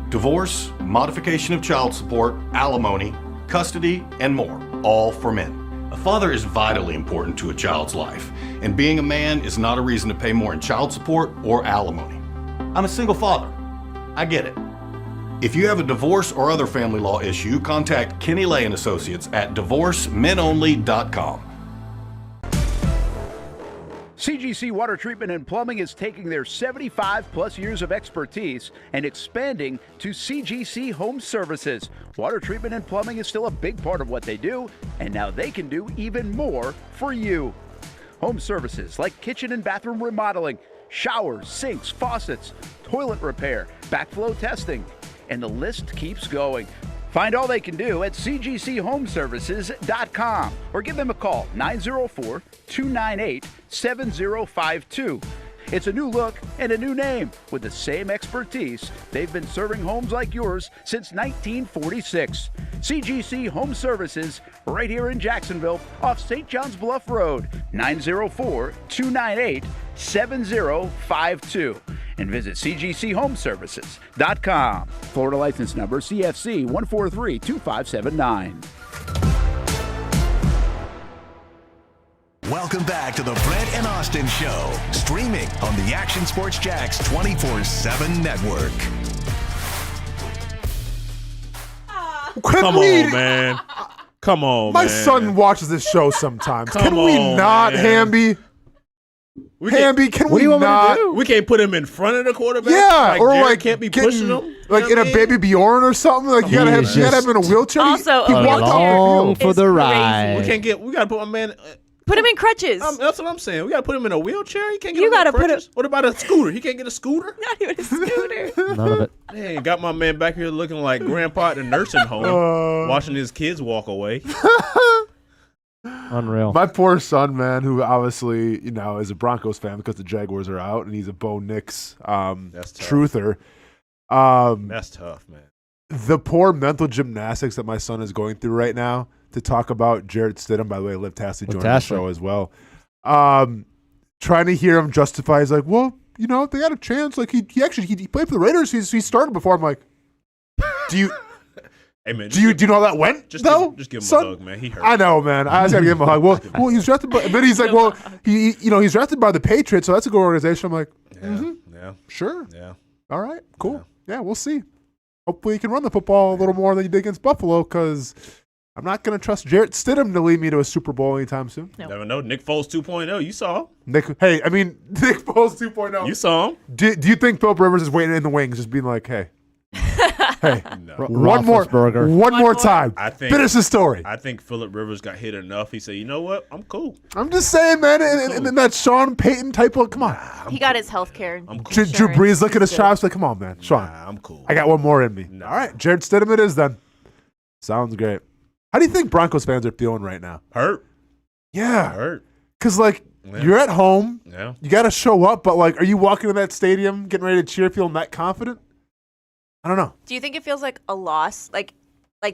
Speaker 11: Divorce, modification of child support, alimony, custody, and more, all for men. A father is vitally important to a child's life, and being a man is not a reason to pay more in child support or alimony. I'm a single father. I get it. If you have a divorce or other family law issue, contact Kenny Lay & Associates at divorcemenonly.com.
Speaker 12: CGC Water Treatment and Plumbing is taking their 75-plus years of expertise and expanding to CGC Home Services. Water treatment and plumbing is still a big part of what they do, and now they can do even more for you. Home services like kitchen and bathroom remodeling, showers, sinks, faucets, toilet repair, backflow testing, and the list keeps going. Find all they can do at cgchomeservices.com or give them a call, 904-298-7052. It's a new look and a new name with the same expertise. They've been serving homes like yours since 1946. CGC Home Services, right here in Jacksonville off St. John's Bluff Road, 904-298-7052. And visit cgchomeservices.com. Florida license number CFC 1432579.
Speaker 1: Welcome back to the Brent and Austin Show, streaming on the Action Sports Jax 24/7 network.
Speaker 4: Come on, man. Come on,
Speaker 2: My
Speaker 4: man.
Speaker 2: son watches this show sometimes.
Speaker 4: Come
Speaker 2: Can we
Speaker 4: on,
Speaker 2: not,
Speaker 4: man.
Speaker 2: Hamby? Hamby, can we not?
Speaker 4: We can't put him in front of the quarterback.
Speaker 2: Yeah, or
Speaker 4: Jared
Speaker 2: like
Speaker 4: can't be
Speaker 2: getting,
Speaker 4: pushing him.
Speaker 2: like in a Baby Bjorn or something. Like you gotta have him in a wheelchair.
Speaker 7: Also,
Speaker 2: he
Speaker 7: a
Speaker 2: walked off
Speaker 3: Along
Speaker 2: the field.
Speaker 3: for the ride.
Speaker 4: We gotta put my man.
Speaker 7: Put him in crutches.
Speaker 4: That's what I'm saying. We gotta put him in a wheelchair. He can't get.
Speaker 7: You gotta put him.
Speaker 4: What about a scooter? He can't get a scooter.
Speaker 7: Not even a scooter.
Speaker 3: None of it.
Speaker 4: Dang, got my man back here looking like grandpa at a nursing home, watching his kids walk away.
Speaker 3: Unreal.
Speaker 2: My poor son, man, who obviously is a Broncos fan because the Jaguars are out, and he's a Bo Nix truther.
Speaker 4: That's tough, man.
Speaker 2: The poor mental gymnastics that my son is going through right now. To talk about Jarrett Stidham, by the way, Liv Tassie joined the show as well. Trying to hear him justify, he's like, well, they got a chance. Like he played for the Raiders. He started before. I'm like, do you?
Speaker 4: Hey man,
Speaker 2: do you know how that went?
Speaker 4: Just
Speaker 2: though?
Speaker 4: Give him
Speaker 2: son?
Speaker 4: a hug, man. He hurt.
Speaker 2: I know, man. I just gotta give him a hug. Well, he's drafted by. Then he's like, well, he's drafted by the Patriots, so that's a good organization. I'm like,
Speaker 4: yeah,
Speaker 2: sure,
Speaker 4: yeah,
Speaker 2: all right, cool, yeah, we'll see. Hopefully, he can run the football a little more than he did against Buffalo, because I'm not going to trust Jarrett Stidham to lead me to a Super Bowl anytime soon.
Speaker 7: No.
Speaker 4: Never know. Nick Foles 2.0. You saw him.
Speaker 2: Nick Foles 2.0.
Speaker 4: You saw him.
Speaker 2: Do you think Philip Rivers is waiting in the wings, just being like, hey,
Speaker 4: No.
Speaker 2: one more time. Finish the story.
Speaker 4: I think Philip Rivers got hit enough. He said, you know what? I'm cool.
Speaker 2: I'm just saying, man, and that Sean Payton type of, come on.
Speaker 7: He got his health care.
Speaker 4: I'm cool.
Speaker 2: Drew Brees looking at his chops like, come on, man. Sean,
Speaker 4: I'm cool.
Speaker 2: I got one more in me. All right, Jarrett Stidham it is then. Sounds great. How do you think Broncos fans are feeling right now?
Speaker 4: Hurt.
Speaker 2: Yeah.
Speaker 4: Hurt.
Speaker 2: Because, you're at home.
Speaker 4: Yeah.
Speaker 2: You got to show up, but, are you walking to that stadium getting ready to cheer, feeling that confident? I don't know.
Speaker 7: Do you think it feels like a loss? Like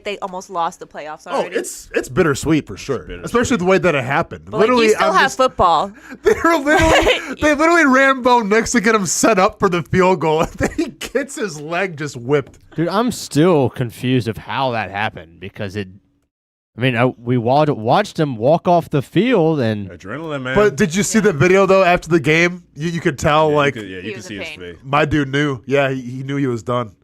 Speaker 7: they almost lost the playoffs
Speaker 2: Oh,
Speaker 7: already?
Speaker 2: it's bittersweet for sure. Especially the way that it happened.
Speaker 7: But you still have football.
Speaker 2: They literally ran Bo Nix to get him set up for the field goal. And then he gets his leg just whipped.
Speaker 3: Dude, I'm still confused of how that happened because we watched him walk off the field and
Speaker 4: adrenaline, man.
Speaker 2: But did you see the video though after the game? You could tell
Speaker 4: you could see his face.
Speaker 2: My dude knew. Yeah, he knew he was done.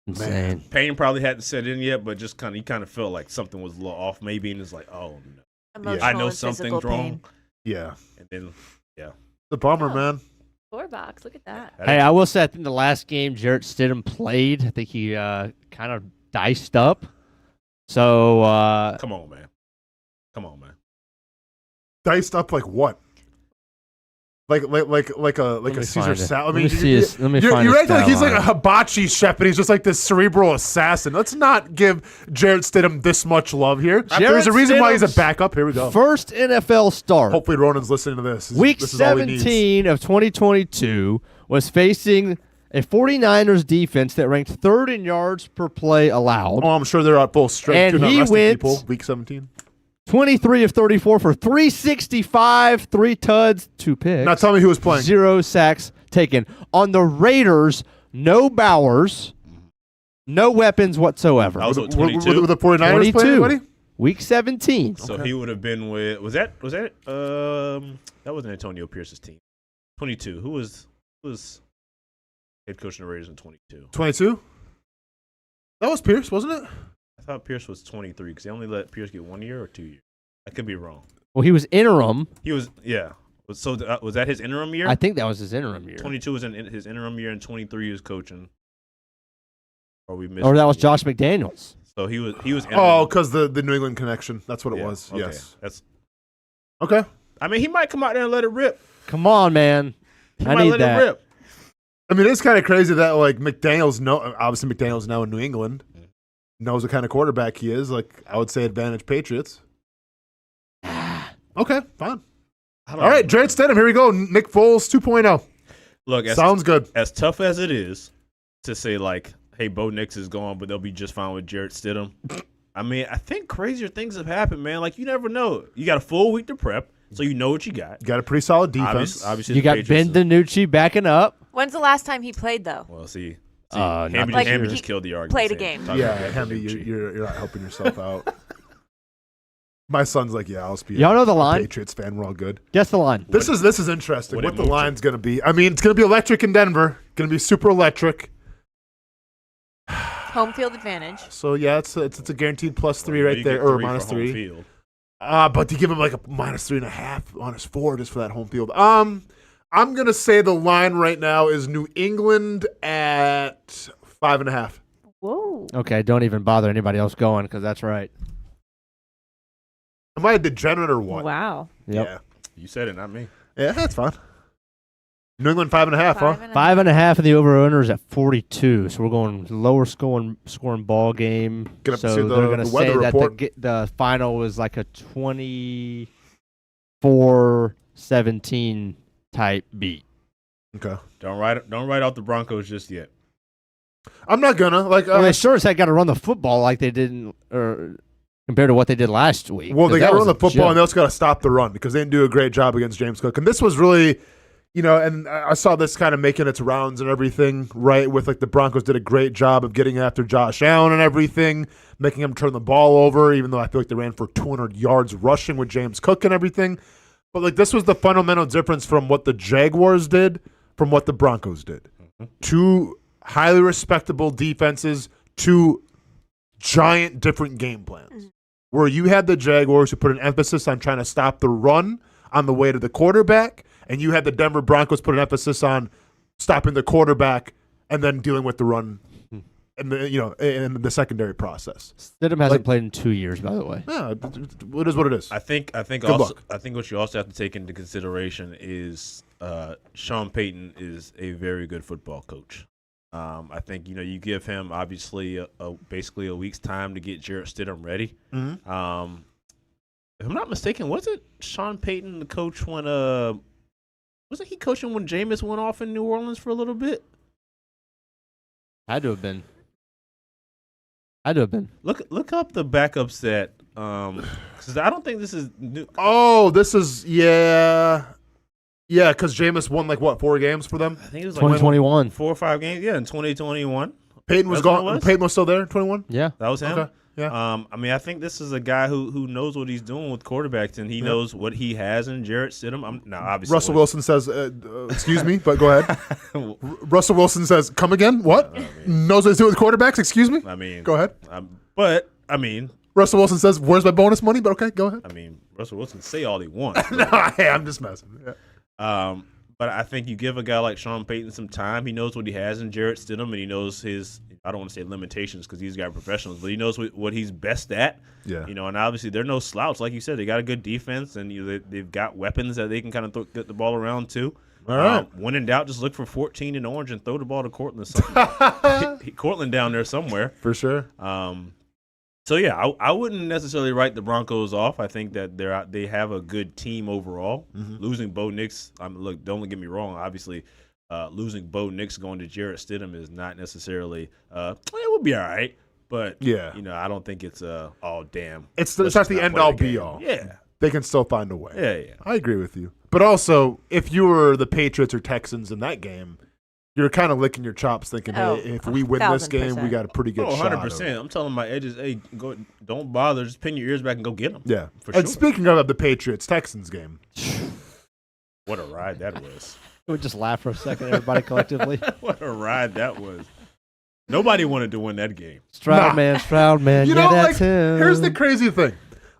Speaker 3: Insane.
Speaker 2: Man.
Speaker 4: Pain probably hadn't set in yet, but just he kind of felt like something was a little off maybe, and it's like, oh no,
Speaker 7: Emotional
Speaker 4: I know
Speaker 7: and physical
Speaker 4: something's wrong.
Speaker 7: pain.
Speaker 2: Yeah,
Speaker 4: and then
Speaker 2: it's a bummer, man.
Speaker 7: $4. Look at that.
Speaker 3: Hey, I will say I think the last game Jarrett Stidham played, I think he kind of diced up. So
Speaker 4: come on, man.
Speaker 2: Diced up like what? Like a Caesar salad. I mean, you're acting like he's like a hibachi chef, and he's just like this cerebral assassin. Let's not give Jarrett Stidham this much love here. There's a reason why he's a backup. Here we go.
Speaker 3: First NFL start.
Speaker 2: Hopefully, Ronan's listening to this.
Speaker 3: Week
Speaker 2: this is all he needs.
Speaker 3: 17 of 2022 was facing a 49ers defense that ranked third in yards per play allowed.
Speaker 2: Oh, I'm sure they're at full strength.
Speaker 3: And he went
Speaker 2: Week 17.
Speaker 3: 23 of 34 for 365, 3 tuds, 2 picks.
Speaker 2: Now tell me who was playing.
Speaker 3: 0 sacks taken. On the Raiders, no Bowers, no weapons whatsoever.
Speaker 4: That was what, 22?
Speaker 2: With the 49ers
Speaker 3: 22.
Speaker 2: playing anybody?
Speaker 3: Week 17.
Speaker 4: So he would have been with that wasn't Antonio Pierce's team. 22. Who was head coach in the Raiders in 22?
Speaker 2: 22? That was Pierce, wasn't it?
Speaker 4: I thought Pierce was 23 because they only let Pierce get 1 year or 2 years. I could be wrong.
Speaker 3: Well, he was interim.
Speaker 4: He was, yeah. So was that his interim year?
Speaker 3: I think that was his interim year.
Speaker 4: 22 was his interim year, and 23 was coaching. Or
Speaker 3: that was Josh McDaniels.
Speaker 4: So he was. Interim.
Speaker 2: Oh, because the New England connection. That's what it was.
Speaker 4: Okay.
Speaker 2: Yes.
Speaker 4: That's
Speaker 2: okay.
Speaker 4: I mean, he might come out there and let it rip.
Speaker 3: Come on, man. I need that.
Speaker 4: It rip.
Speaker 2: I mean, it's kind of crazy that McDaniels now in New England. Knows what kind of quarterback he is. I would say advantage Patriots. Okay, fine. All right, Jarrett Stidham, here we go. Nick Foles 2.0.
Speaker 4: Look,
Speaker 2: sounds good.
Speaker 4: As tough as it is to say, hey, Bo Nix is gone, but they'll be just fine with Jarrett Stidham. I mean, I think crazier things have happened, man. You never know. You got a full week to prep, so you know what you got.
Speaker 2: You got a pretty solid defense.
Speaker 4: Obviously
Speaker 3: you got Ben DiNucci backing up.
Speaker 7: When's the last time he played, though?
Speaker 4: Well, see,
Speaker 3: Hamby
Speaker 4: just killed the argument.
Speaker 7: Played a game.
Speaker 2: Yeah, Hamby, you're not helping yourself out. My son's like, yeah, I'll be
Speaker 3: Y'all know the line?
Speaker 2: Patriots fan. We're all good.
Speaker 3: Guess the line.
Speaker 2: This is interesting. What the line's going to be. I mean, it's going to be electric in Denver. Going to be super electric.
Speaker 7: Home field advantage.
Speaker 2: So, yeah, it's a guaranteed +3 right there, or -3. But to give him like a -3.5 on his 4 just for that home field. I'm going to say the line right now is New England at 5.5.
Speaker 7: Whoa.
Speaker 3: Okay, don't even bother anybody else going because that's right.
Speaker 2: Am I a degenerate or what?
Speaker 7: Wow.
Speaker 3: Yep.
Speaker 2: Yeah.
Speaker 4: You said it, not me.
Speaker 2: Yeah, that's fine. New England 5.5, huh?
Speaker 3: 5.5, and the over/under is at 42. So we're going lower scoring ball game.
Speaker 2: Get up to
Speaker 3: so
Speaker 2: see
Speaker 3: they're going to
Speaker 2: the
Speaker 3: say
Speaker 2: weather
Speaker 3: that
Speaker 2: report.
Speaker 3: the final was like a 24-17 type beat.
Speaker 2: Okay.
Speaker 4: Don't write out the Broncos just yet.
Speaker 2: I'm not gonna
Speaker 3: Well, they sure as heck got to run the football like they didn't, or compared to what they did last week.
Speaker 2: Well, they got to run the football,
Speaker 3: joke.
Speaker 2: and they also got to stop the run because they didn't do a great job against James Cook. And this was really, and I saw this kind of making its rounds and everything, right? With like the Broncos did a great job of getting after Josh Allen and everything, making him turn the ball over, even though I feel like they ran for 200 yards rushing with James Cook and everything. But like this was the fundamental difference from what the Jaguars did from what the Broncos did. Mm-hmm. Two highly respectable defenses, two giant different game plans. Where you had the Jaguars who put an emphasis on trying to stop the run on the way to the quarterback, and you had the Denver Broncos put an emphasis on stopping the quarterback and then dealing with the run and in the secondary process.
Speaker 3: Stidham hasn't played in 2 years, by the way.
Speaker 2: Yeah, it is what it is.
Speaker 4: I think
Speaker 2: Good
Speaker 4: also
Speaker 2: luck.
Speaker 4: I think what you also have to take into consideration is Sean Payton is a very good football coach. I think you give him obviously basically a week's time to get Jarrett Stidham ready.
Speaker 2: Mm-hmm.
Speaker 4: If I'm not mistaken, was it Sean Payton the coach when wasn't he coaching when Jameis went off in New Orleans for a little bit?
Speaker 3: Had to have been.
Speaker 4: Look up the backups that because I don't think this is new.
Speaker 2: Oh, this is Yeah, because Jameis won 4 games for them?
Speaker 4: I think it was
Speaker 3: 2021.
Speaker 4: 4 or 5 games. Yeah, in 2021.
Speaker 2: Peyton was gone. Peyton was still there, 21?
Speaker 3: Yeah.
Speaker 4: That was him?
Speaker 2: Okay. Yeah.
Speaker 4: I think this is a guy who knows what he's doing with quarterbacks, and he knows what he has in Jarrett Stidham. Now, obviously,
Speaker 2: Russell Wilson says, excuse me, but go ahead. Russell Wilson says, come again? What? Knows what he's doing with quarterbacks? Excuse me?
Speaker 4: Go
Speaker 2: ahead.
Speaker 4: Russell
Speaker 2: Wilson says, where's my bonus money? But okay, go ahead.
Speaker 4: Russell Wilson can say all he wants.
Speaker 2: No, hey, I'm just messing. Yeah.
Speaker 4: But I think you give a guy like Sean Payton some time. He knows what he has in Jarrett Stidham, and he knows his, I don't want to say limitations because these guys are professionals, but he knows what he's best at.
Speaker 2: Yeah.
Speaker 4: And obviously they're no slouch. Like you said, they got a good defense, and they've got weapons that they can kind of get the ball around too.
Speaker 2: All right.
Speaker 4: When in doubt, just look for 14 in orange and throw the ball to Cortland. Cortland down there somewhere.
Speaker 2: For sure.
Speaker 4: So, yeah, I wouldn't necessarily write the Broncos off. I think that they have a good team overall.
Speaker 2: Mm-hmm.
Speaker 4: Losing Bo Nix, look, don't get me wrong. Obviously, losing Bo Nix going to Jarrett Stidham is not necessarily it would be all right. But,
Speaker 2: yeah.
Speaker 4: I don't think it's all damn.
Speaker 2: It's not the end-all, be-all.
Speaker 4: Yeah.
Speaker 2: They can still find a way.
Speaker 4: Yeah.
Speaker 2: I agree with you. But also, if you were the Patriots or Texans in that game, you're kind of licking your chops thinking, hey, if we win this game, we got a pretty good shot.
Speaker 4: 100%. I'm telling my edges, hey, go, don't bother. Just pin your ears back and go get them.
Speaker 2: Yeah.
Speaker 4: For
Speaker 2: and
Speaker 4: sure.
Speaker 2: Speaking of the Patriots-Texans game.
Speaker 4: What a ride that was.
Speaker 3: We just laugh for a second, everybody collectively.
Speaker 4: What a ride that was. Nobody wanted to win that game.
Speaker 3: Stroud, man. That's him.
Speaker 2: Here's the crazy thing.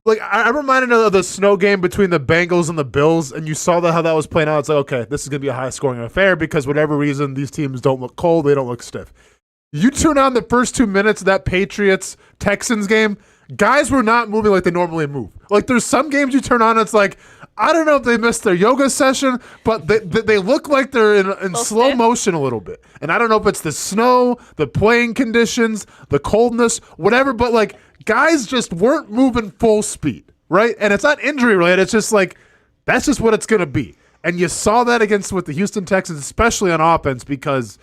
Speaker 2: I'm reminded of the snow game between the Bengals and the Bills, and you saw how that was playing out. It's like, okay, this is going to be a high-scoring affair because whatever reason, these teams don't look cold, they don't look stiff. You tune on the first 2 minutes of that Patriots-Texans game, guys were not moving like they normally move. There's some games you turn on, it's like, I don't know if they missed their yoga session, but they look like they're in slow motion a little bit. And I don't know if it's the snow, the playing conditions, the coldness, whatever, but guys just weren't moving full speed, right? And it's not injury related. It's just that's just what it's going to be. And you saw that with the Houston Texans, especially on offense, because,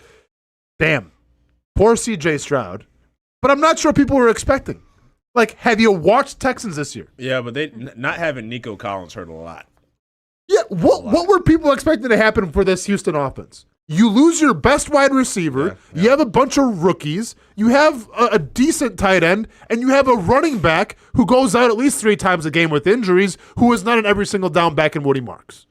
Speaker 2: damn, poor C.J. Stroud. But I'm not sure people were expecting. Have you watched Texans this year?
Speaker 4: Yeah, but they not having Nico Collins hurt a lot.
Speaker 2: Yeah, what were people expecting to happen for this Houston offense? You lose your best wide receiver. You have a bunch of rookies. You have a decent tight end, and you have a running back who goes out at least 3 times a game with injuries, who is not an every single down back in Woody Marks.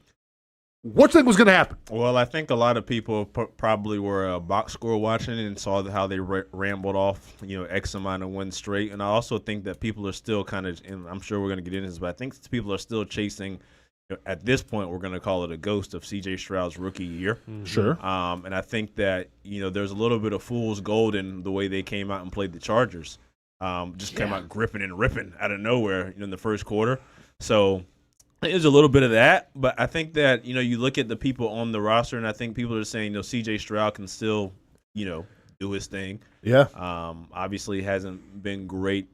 Speaker 2: What do you think was going to happen?
Speaker 4: Well, I think a lot of people probably were box score watching and saw how they rambled off, X amount of wins straight. And I also think that people are still kind of, and I'm sure we're going to get into this, but I think people are still chasing. At this point, we're going to call it a ghost of C.J. Stroud's rookie year.
Speaker 2: Sure.
Speaker 4: And I think that, there's a little bit of fool's gold in the way they came out and played the Chargers. Came out gripping and ripping out of nowhere in the first quarter. So there's a little bit of that. But I think that, you look at the people on the roster, and I think people are saying, C.J. Stroud can still, do his thing.
Speaker 2: Yeah.
Speaker 4: Obviously hasn't been great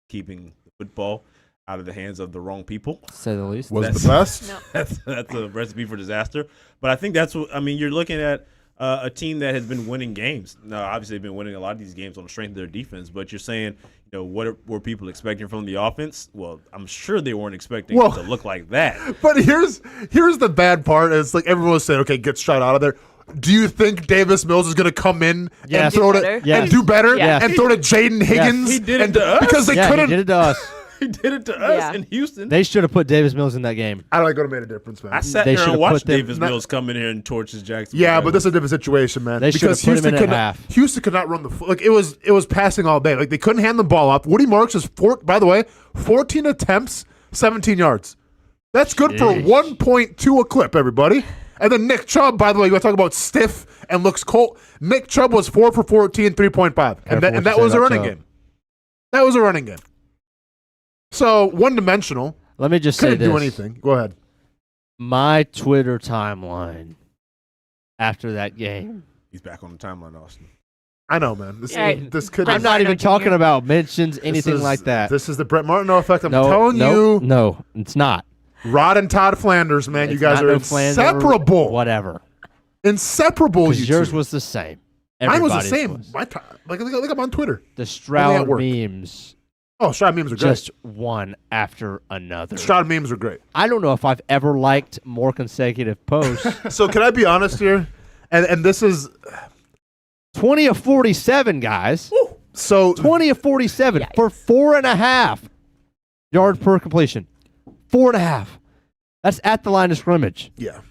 Speaker 4: keeping the football out of the hands of the wrong people.
Speaker 3: To say the least.
Speaker 2: Was the best.
Speaker 7: No.
Speaker 4: That's a recipe for disaster. But I think that's what you're looking at a team that has been winning games. Now, obviously, they've been winning a lot of these games on the strength of their defense. But you're saying, what were people expecting from the offense? Well, I'm sure they weren't expecting it to look like that.
Speaker 2: But here's the bad part. Is like everyone was saying, okay, get Stroud out of there. Do you think Davis Mills is going to come in and throw it and do better and throw to Jaden Higgins?
Speaker 4: He did it to us.
Speaker 2: Because they couldn't.
Speaker 3: He did it to us.
Speaker 4: He did it to us in Houston.
Speaker 3: They should have put Davis Mills in that game.
Speaker 2: I don't think it would have made a difference, man.
Speaker 4: I sat there and watched Davis Mills come in here and torch his Jackson.
Speaker 2: Yeah, but this is a different situation, man.
Speaker 3: They should have put him in at half.
Speaker 2: Houston could not run the like it was passing all day. Like they couldn't hand the ball up. Woody Marks is 14 attempts, 17 yards. That's good for 1.2 a clip, everybody. And then Nick Chubb, by the way, you want to talk about stiff and looks cold. Nick Chubb was 4 for 14, 3.5. And that was a running game. That was a running game. So one-dimensional.
Speaker 3: Let me just say this.
Speaker 2: Couldn't do anything. Go ahead.
Speaker 3: My Twitter timeline after that game.
Speaker 4: He's back on the timeline, Austin.
Speaker 2: I know, man. This could.
Speaker 3: I'm not even talking about mentions, anything like that.
Speaker 2: This is the Brent Martineau effect. I'm telling you.
Speaker 3: No, it's not.
Speaker 2: Rod and Todd Flanders, man.
Speaker 3: It's
Speaker 2: you guys are inseparable.
Speaker 3: Whatever.
Speaker 2: Inseparable.
Speaker 3: You yours was the same.
Speaker 2: Mine was the same. Look up on Twitter.
Speaker 3: The Stroud memes.
Speaker 2: Oh, Stroud memes are great.
Speaker 3: Just one after another.
Speaker 2: Stroud memes are great.
Speaker 3: I don't know if I've ever liked more consecutive posts.
Speaker 2: So can I be honest here? And this is
Speaker 3: 20 of 47, guys.
Speaker 2: Ooh. So
Speaker 3: 20 of 47 for 4.5 yards per completion. 4.5. That's at the line of scrimmage.
Speaker 2: Yeah.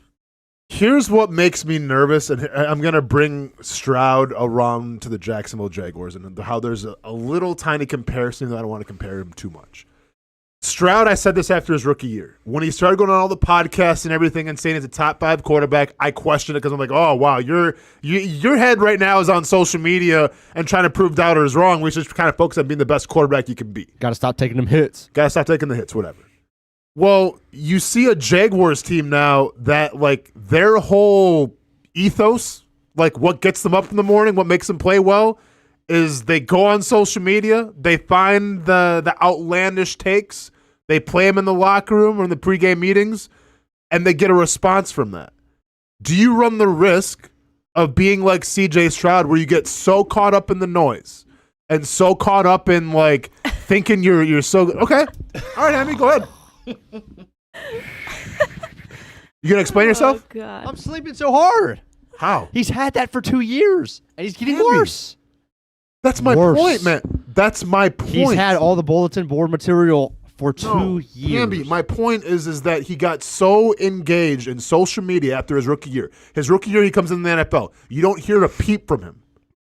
Speaker 2: Here's what makes me nervous, and I'm going to bring Stroud around to the Jacksonville Jaguars and how there's a little tiny comparison that I don't want to compare him too much. Stroud, I said this after his rookie year. When he started going on all the podcasts and everything and saying he's a top 5 quarterback, I questioned it because I'm like, oh, wow, your head right now is on social media and trying to prove doubters wrong. We should kind of focus on being the best quarterback you can be.
Speaker 3: Got to stop taking them hits.
Speaker 2: Got to stop taking the hits, whatever. Well, you see a Jaguars team now that, like, their whole ethos, like what gets them up in the morning, what makes them play well, is they go on social media, they find the outlandish takes, they play them in the locker room or in the pregame meetings, and they get a response from that. Do you run the risk of being like C.J. Stroud where you get so caught up in the noise and so caught up in, like, thinking you're so good? Okay. All right, Hammy, go ahead. You gonna explain yourself?
Speaker 7: Oh, God.
Speaker 3: I'm sleeping so hard.
Speaker 2: How?
Speaker 3: He's had that for 2 years, and he's getting worse.
Speaker 2: That's my point, man. That's my point.
Speaker 3: He's had all the bulletin board material for 2 years.
Speaker 2: Hamby, my point is that he got so engaged in social media after his rookie year. His rookie year, he comes in the NFL. You don't hear a peep from him.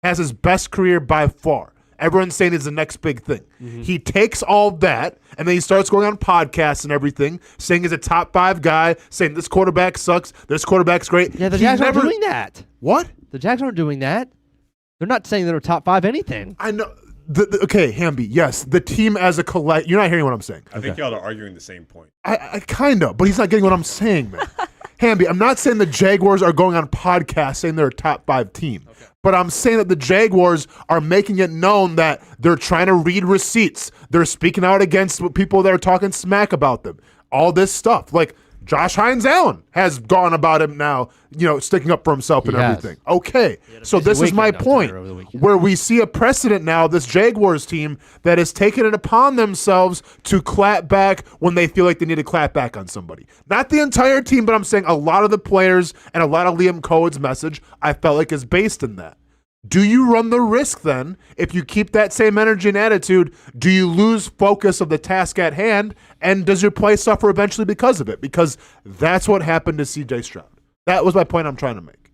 Speaker 2: Has his best career by far. Everyone's saying it's the next big thing. Mm-hmm. He takes all that, and then he starts going on podcasts and everything, saying he's a top 5 guy, saying this quarterback sucks, this quarterback's great.
Speaker 3: Yeah, the Jags aren't doing that.
Speaker 2: What?
Speaker 3: The Jags aren't doing that. They're not saying they're top 5 anything.
Speaker 2: I know. Okay, Hamby, yes, the team as a collect. You're not hearing what I'm saying.
Speaker 4: I think y'all are arguing the same point.
Speaker 2: I kind of, but he's not getting what I'm saying, man. Hamby, I'm not saying the Jaguars are going on podcasts saying they're a top 5 team. Okay. But I'm saying that the Jaguars are making it known that they're trying to read receipts. They're speaking out against people that are talking smack about them. All this stuff. Like, Josh Hines-Allen has gone about him now, sticking up for himself and everything. Okay, so this is my point, where we see a precedent now, this Jaguars team that has taken it upon themselves to clap back when they feel like they need to clap back on somebody. Not the entire team, but I'm saying a lot of the players and a lot of Liam Coen's message I felt like is based in that. Do you run the risk then, if you keep that same energy and attitude, do you lose focus of the task at hand, and does your play suffer eventually because of it? Because that's what happened to CJ Stroud. That was my point I'm trying to make.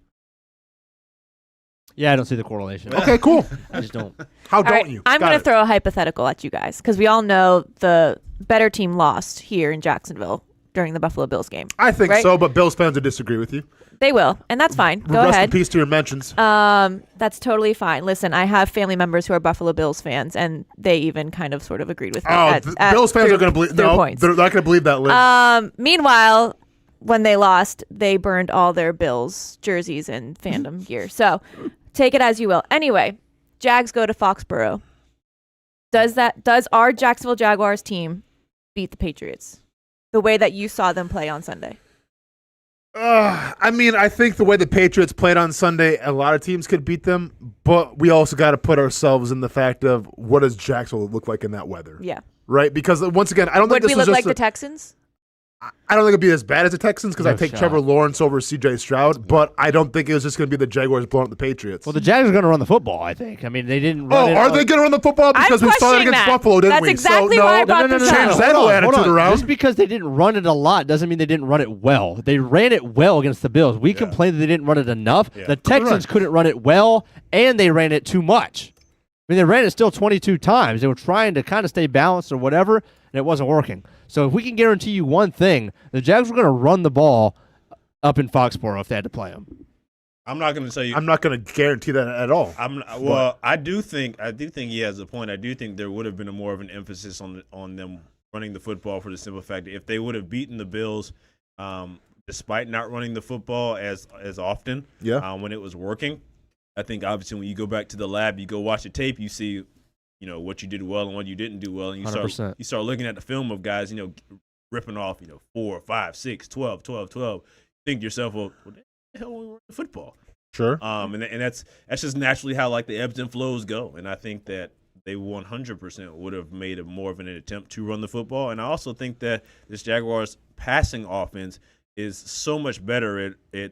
Speaker 3: Yeah, I don't see the correlation.
Speaker 2: Okay, cool.
Speaker 3: I just don't.
Speaker 2: How don't you?
Speaker 7: I'm going to throw a hypothetical at you guys, because we all know the better team lost here in Jacksonville during the Buffalo Bills game.
Speaker 2: I think
Speaker 7: right?
Speaker 2: so, but Bills fans would disagree with you.
Speaker 7: They will, and that's fine. Go
Speaker 2: Rest
Speaker 7: ahead.
Speaker 2: in peace to your mentions.
Speaker 7: That's totally fine. Listen, I have family members who are Buffalo Bills fans, and they even kind of sort of agreed with me.
Speaker 2: Bills fans are going to believe. No,
Speaker 7: points.
Speaker 2: they're not going to believe that, Liz.
Speaker 7: Meanwhile, when they lost, they burned all their Bills jerseys and fandom gear. So take it as you will. Anyway, Jags go to Foxborough. Does our Jacksonville Jaguars team beat the Patriots the way that you saw them play on Sunday?
Speaker 2: I think the way the Patriots played on Sunday, a lot of teams could beat them, but we also got to put ourselves in the fact of what does Jacksonville look like in that weather?
Speaker 7: Yeah.
Speaker 2: Right? Because once again, I don't think
Speaker 7: Would
Speaker 2: this
Speaker 7: we
Speaker 2: was
Speaker 7: look
Speaker 2: just
Speaker 7: like the Texans?
Speaker 2: I don't think it'd be as bad as the Texans because I take
Speaker 3: shot.
Speaker 2: Trevor Lawrence over CJ Stroud, but I don't think it was just going to be the Jaguars blowing up the Patriots.
Speaker 3: Well, the Jags are going to run the football, I think. I mean, they didn't run it.
Speaker 2: Are they going to run the football? Because we saw it against Buffalo, didn't
Speaker 7: That's
Speaker 2: we?
Speaker 7: exactly
Speaker 2: so,
Speaker 7: why I brought this up.
Speaker 2: Change that whole attitude around.
Speaker 3: Just because they didn't run it a lot doesn't mean they didn't run it well. They ran it well against the Bills. We complained that they didn't run it enough. Yeah. The Texans couldn't run it well, and they ran it too much. I mean, they ran it still 22 times. They were trying to kind of stay balanced or whatever, and it wasn't working. So if we can guarantee you one thing, the Jags were going to run the ball up in Foxborough if they had to play them.
Speaker 4: I'm not going to tell you.
Speaker 2: I'm not going to guarantee that at all.
Speaker 4: I do think he has a point. I do think there would have been more of an emphasis on them running the football for the simple fact that if they would have beaten the Bills, despite not running the football as often, when it was working, I think obviously when you go back to the lab, you go watch the tape, you see what you did well and what you didn't do well, and you start looking at the film of guys, ripping off, 4, 5, 6, 12. Think to yourself, well, what the hell are we running the football?
Speaker 2: Sure.
Speaker 4: And that's just naturally how the ebbs and flows go, and I think that they 100% would have made more of an attempt to run the football, and I also think that this Jaguars passing offense is so much better at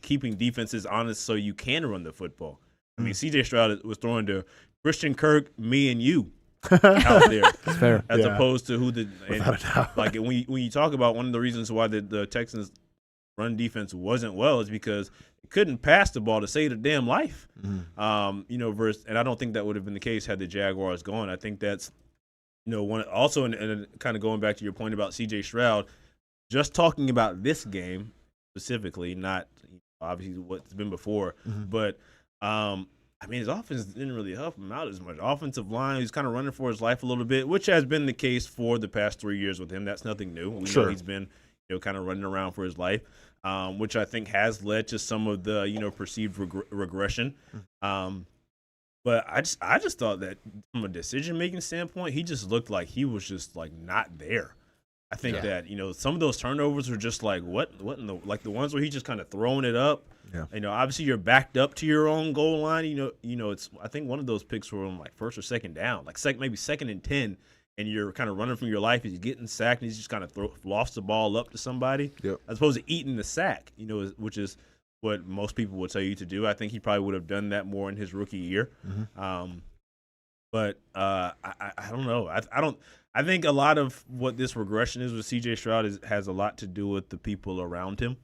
Speaker 4: keeping defenses honest so you can run the football. I mean, CJ Stroud was throwing to Christian Kirk, me, and you out there.
Speaker 3: That's fair.
Speaker 4: As opposed to when you talk about one of the reasons why the Texans' run defense wasn't well is because they couldn't pass the ball to save their damn life. And I don't think that would have been the case had the Jaguars gone. I think that's also and kind of going back to your point about CJ Stroud, just talking about this game specifically, not obviously what's been before, but his offense didn't really help him out as much. Offensive line, he's kind of running for his life a little bit, which has been the case for the past 3 years with him. That's nothing new. We know he's been, kind of running around for his life, which I think has led to some of the, perceived regression. But I just thought that from a decision-making standpoint, he just looked like he was just not there. I think that some of those turnovers were just what in the the ones where he just kind of throwing it up. Yeah. Obviously you're backed up to your own goal line. It's I think one of those picks were on first or second down, maybe 2nd and 10, and you're kind of running from your life. He's getting sacked, and he's just kind of lofts the ball up to somebody, as opposed to eating the sack. Which is what most people would tell you to do. I think he probably would have done that more in his rookie year. But I don't know. I think a lot of what this regression is with C.J. Stroud has a lot to do with the people around him.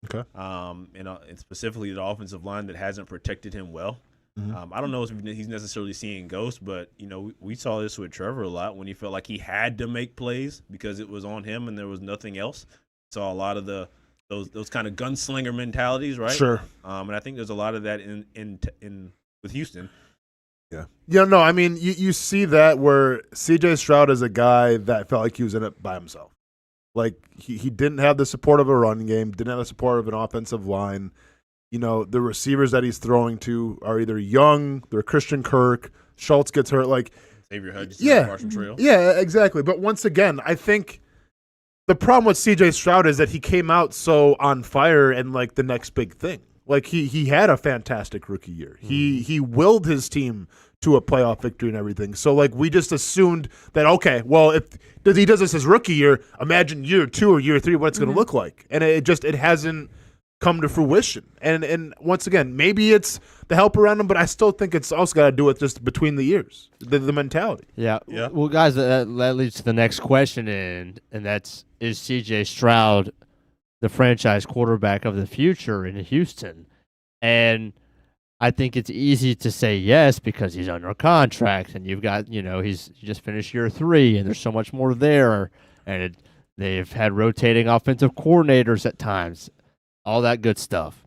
Speaker 2: Okay.
Speaker 4: And specifically the offensive line that hasn't protected him well. I don't know if he's necessarily seeing ghosts, but we saw this with Trevor a lot when he felt like he had to make plays because it was on him and there was nothing else. Saw a lot of those kind of gunslinger mentalities, right?
Speaker 2: Sure.
Speaker 4: And I think there's a lot of that in with Houston.
Speaker 2: You see that where C.J. Stroud is a guy that felt like he was in it by himself. He didn't have the support of a run game, didn't have the support of an offensive line. The receivers that he's throwing to are either young, they're Christian Kirk, Schultz gets hurt.
Speaker 4: Xavier Hudson, Marshall Trail.
Speaker 2: Yeah, exactly. But once again, I think The problem with CJ Stroud is that he came out so on fire and like the next big thing. Like he had a fantastic rookie year. He willed his team to a playoff victory and everything. So like we just assumed that okay, well if he does this his rookie year, imagine year 2 or year 3 what it's going to look like. And it hasn't come to fruition. And once again, maybe it's the help around him, but I still think it's also got to do with just between the years, the mentality.
Speaker 3: Yeah. Well, guys, that leads to the next question, and that's, is C.J. Stroud the franchise quarterback of the future in Houston? And I think it's easy to say yes because he's under contract, and you've got, he's just finished year 3, and there's so much more there, and they've had rotating offensive coordinators at times, all that good stuff.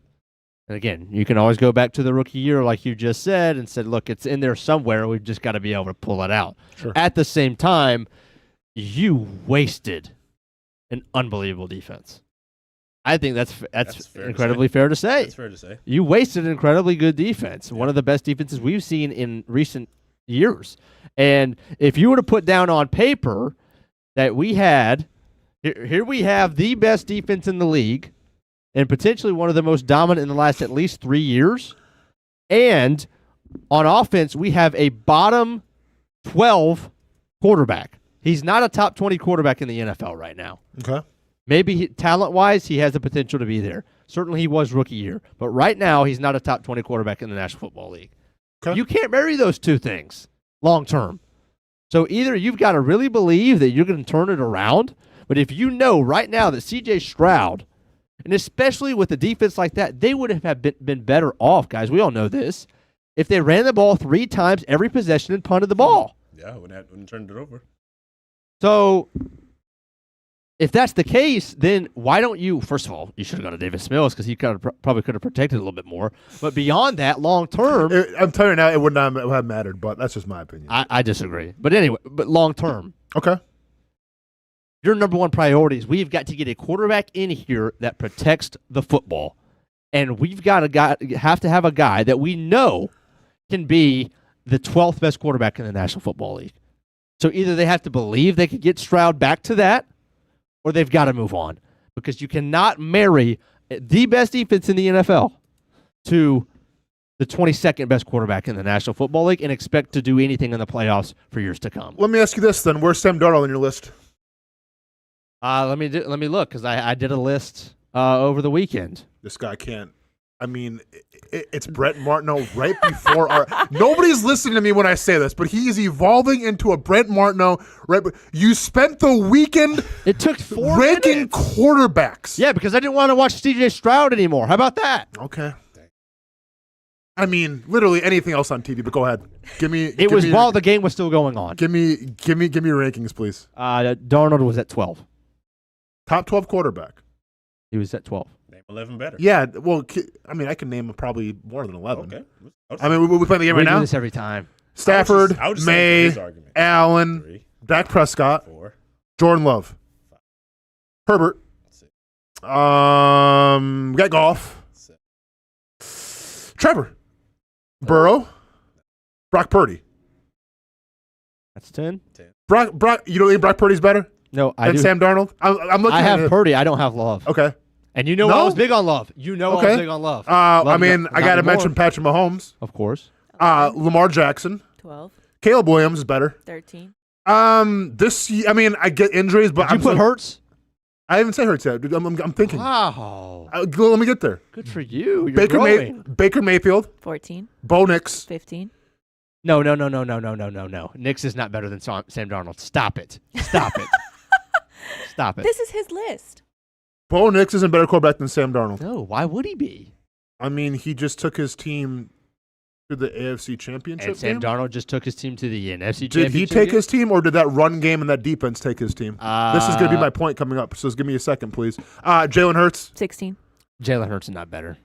Speaker 3: And again, you can always go back to the rookie year, like you just said, and said, look, it's in there somewhere. We've just got to be able to pull it out.
Speaker 2: Sure.
Speaker 3: At the same time, you wasted an unbelievable defense. I think that's incredibly fair to say.
Speaker 4: That's fair to say.
Speaker 3: You wasted an incredibly good defense, one of the best defenses we've seen in recent years. And if you were to put down on paper that we had, here we have the best defense in the league, and potentially one of the most dominant in the last at least 3 years. And on offense, we have a bottom 12 quarterback. He's not a top 20 quarterback in the NFL right now.
Speaker 2: Okay.
Speaker 3: Maybe talent-wise, he has the potential to be there. Certainly he was rookie year. But right now, he's not a top 20 quarterback in the National Football League. Okay. You can't marry those two things long-term. So either you've got to really believe that you're going to turn it around, but if you know right now that C.J. Stroud, and especially with a defense like that, they would have been better off, guys. We all know this. If they ran the ball 3 times every possession and punted the ball.
Speaker 4: Yeah, wouldn't turned it over.
Speaker 3: So if that's the case, then why don't you, first of all, you should have gone to Davis Mills because he probably could have protected a little bit more. But beyond that, long term.
Speaker 2: I'm telling you now, it would not have mattered, but that's just my opinion.
Speaker 3: I disagree. But anyway, long term.
Speaker 2: Okay.
Speaker 3: Your number one priority is we've got to get a quarterback in here that protects the football. And we've got have to have a guy that we know can be the 12th best quarterback in the National Football League. So either they have to believe they could get Stroud back to that, or they've got to move on. Because you cannot marry the best defense in the NFL to the 22nd best quarterback in the National Football League and expect to do anything in the playoffs for years to come.
Speaker 2: Let me ask you this then. Where's Sam Darnold on your list?
Speaker 3: Let me look, because I did a list over the weekend.
Speaker 2: This guy can't. I mean, it's Brent Martineau right before our. Nobody's listening to me when I say this, but he is evolving into a Brent Martineau. Right, you spent the weekend.
Speaker 3: It took 4
Speaker 2: ranking
Speaker 3: minutes.
Speaker 2: Quarterbacks.
Speaker 3: Yeah, because I didn't want to watch C.J. Stroud anymore. How about that?
Speaker 2: Okay. I mean, literally anything else on TV, but go ahead.
Speaker 3: While the game was still going on.
Speaker 2: Give me your rankings, please.
Speaker 3: Darnold was at 12.
Speaker 2: Top 12 quarterback.
Speaker 3: He was at 12.
Speaker 4: Name 11 better.
Speaker 2: Yeah, well, I mean, I can name probably more than 11.
Speaker 4: Okay.
Speaker 2: I mean, we play the game right now?
Speaker 3: We do this every time.
Speaker 2: Stafford,
Speaker 4: I would just
Speaker 2: May, Allen,
Speaker 4: 3,
Speaker 2: Dak Prescott,
Speaker 4: 4,
Speaker 2: Jordan Love,
Speaker 4: 5,
Speaker 2: Herbert,
Speaker 4: 6,
Speaker 2: got Goff,
Speaker 4: 7,
Speaker 2: Trevor, Burrow, Brock Purdy.
Speaker 3: That's 10.
Speaker 2: Brock, you don't think Brock Purdy's better?
Speaker 3: No, I do.
Speaker 2: And Sam Darnold? I'm looking
Speaker 3: I
Speaker 2: at
Speaker 3: have Purdy. I don't have Love.
Speaker 2: Okay.
Speaker 3: And you know I was big on Love. You know I was big on Love.
Speaker 2: I mean, I got to mention Patrick Mahomes.
Speaker 3: Of course.
Speaker 2: Lamar Jackson.
Speaker 7: 12.
Speaker 2: Caleb Williams is better.
Speaker 7: 13.
Speaker 2: I mean, I get injuries, but
Speaker 3: Did you put Hurts?
Speaker 2: I haven't said Hurts yet. I'm thinking.
Speaker 3: Wow.
Speaker 2: Let me get there.
Speaker 3: Good for you. You're growing.
Speaker 2: Baker Mayfield.
Speaker 7: 14.
Speaker 2: Bo Nix.
Speaker 7: 15.
Speaker 3: No. Nix is not better than Sam Darnold. Stop it. Stop it. Stop it.
Speaker 7: This is his list.
Speaker 2: Bo Nix isn't a better quarterback than Sam Darnold.
Speaker 3: No, why would he be?
Speaker 2: I mean, he just took his team to the AFC Championship
Speaker 3: And Sam
Speaker 2: game?
Speaker 3: Darnold just took his team to the NFC Championship.
Speaker 2: Did he take his team, or did that run game and that defense take his team? This is going to be my point coming up, so just give me a second, please. Jalen Hurts.
Speaker 7: 16.
Speaker 3: Jalen Hurts is not better.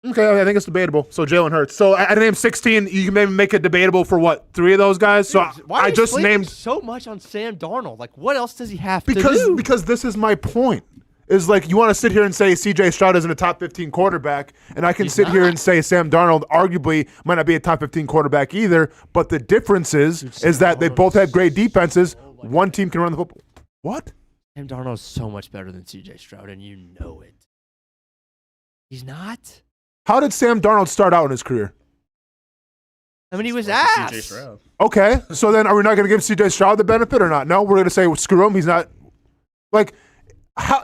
Speaker 2: Okay, I think it's debatable. So Jalen Hurts. So I named 16. You can maybe make it debatable for what, 3 of those guys? So
Speaker 3: Why
Speaker 2: I just named
Speaker 3: so much on Sam Darnold. Like, what else does he have to do?
Speaker 2: Because this is my point. Is like you want to sit here and say C.J. Stroud isn't a top 15 quarterback, and I can sit here and say Sam Darnold arguably might not be a top 15 quarterback either. But the difference is that they both have great defenses. One team can run the football. What?
Speaker 3: Sam Darnold's so much better than C.J. Stroud, and you know it. He's not.
Speaker 2: How did Sam Darnold start out in his career?
Speaker 3: I mean, he was ass.
Speaker 4: C.J. Stroud.
Speaker 2: Okay, so then are we not going to give C.J. Stroud the benefit or not? No, we're going to say, well, screw him. He's not. Like,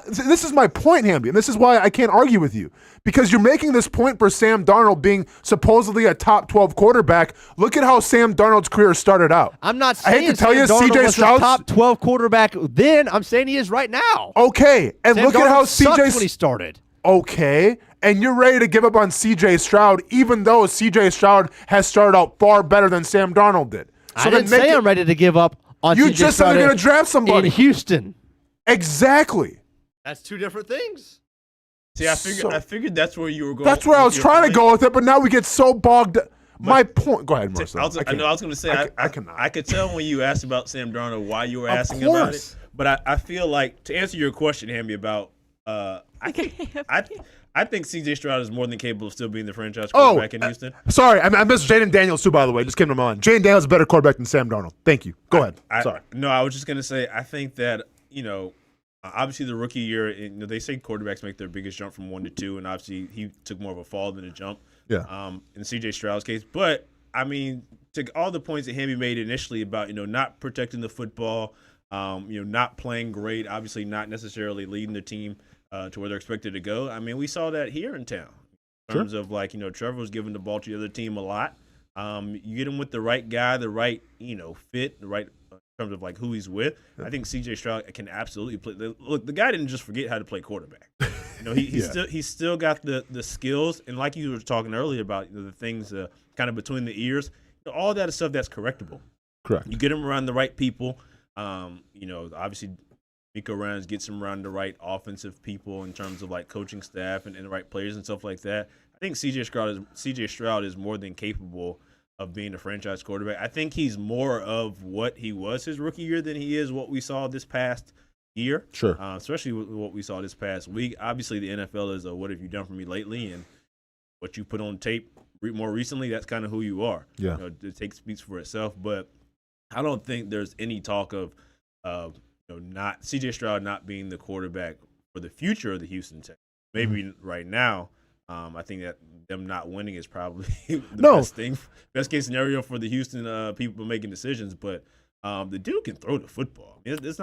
Speaker 2: this is my point, Hamby, and this is why I can't argue with you. Because you're making this point for Sam Darnold being supposedly a top 12 quarterback. Look at how Sam Darnold's career started out.
Speaker 3: I'm not
Speaker 2: I
Speaker 3: saying
Speaker 2: hate to tell
Speaker 3: Sam
Speaker 2: you,
Speaker 3: Darnold
Speaker 2: C.J.
Speaker 3: was a
Speaker 2: Stroud's
Speaker 3: top 12 quarterback then. I'm saying he is right now.
Speaker 2: Okay, and
Speaker 3: Sam
Speaker 2: look at
Speaker 3: Darnold
Speaker 2: how
Speaker 3: sucked
Speaker 2: C.J.
Speaker 3: when he started.
Speaker 2: Okay, and you're ready to give up on C.J. Stroud, even though C.J. Stroud has started out far better than Sam Darnold did.
Speaker 3: I didn't say I'm ready to give up on
Speaker 2: You
Speaker 3: C.J.
Speaker 2: just said
Speaker 3: Stroud
Speaker 2: they're going to draft somebody
Speaker 3: in Houston.
Speaker 2: Exactly.
Speaker 3: That's two different things.
Speaker 4: See, I figured that's where you were going.
Speaker 2: That's where I was trying to go with it, but now we get so bogged. My point. Go ahead, Marcel.
Speaker 4: I was going to say I could tell when you asked about Sam Darnold why you were asking about it, but I feel like to answer your question, Hamby, about I think C.J. Stroud is more than capable of still being the franchise quarterback in Houston.
Speaker 2: Sorry, I missed Jaden Daniels too. By the way, just came to mind. Jaden Daniels is a better quarterback than Sam Darnold. Thank you. Go ahead. Sorry.
Speaker 4: No, I was just going to say I think that obviously the rookie year, they say quarterbacks make their biggest jump from 1 to 2, and obviously he took more of a fall than a jump.
Speaker 2: Yeah.
Speaker 4: In C.J. Stroud's case, but I mean, to all the points that Hamby made initially about not protecting the football, not playing great, obviously not necessarily leading the team to where they're expected to go. I mean, we saw that here in town in terms of Trevor was giving the ball to the other team a lot. You get him with the right guy, the right fit, the right. In terms of who he's with, I think C.J. Stroud can absolutely play. Look, the guy didn't just forget how to play quarterback. He's still got the skills, and like you were talking earlier about the things kind of between the ears, all that is stuff that's correctable.
Speaker 2: Correct.
Speaker 4: You get him around the right people. Obviously, Miko Ryans gets him around the right offensive people in terms of coaching staff and the right players and stuff like that. I think C.J. Stroud is more than capable of being a franchise quarterback. I think he's more of what he was his rookie year than he is what we saw this past year.
Speaker 2: Sure.
Speaker 4: Especially with what we saw this past week. Obviously, the NFL is a what have you done for me lately, and what you put on tape more recently, that's kind of who you are.
Speaker 2: Yeah.
Speaker 4: The tape speaks for itself, but I don't think there's any talk of not C.J. Stroud not being the quarterback for the future of the Houston Texans. Maybe right now, I think that them not winning is probably the best case scenario for the Houston people making decisions. But the dude can throw the football. It's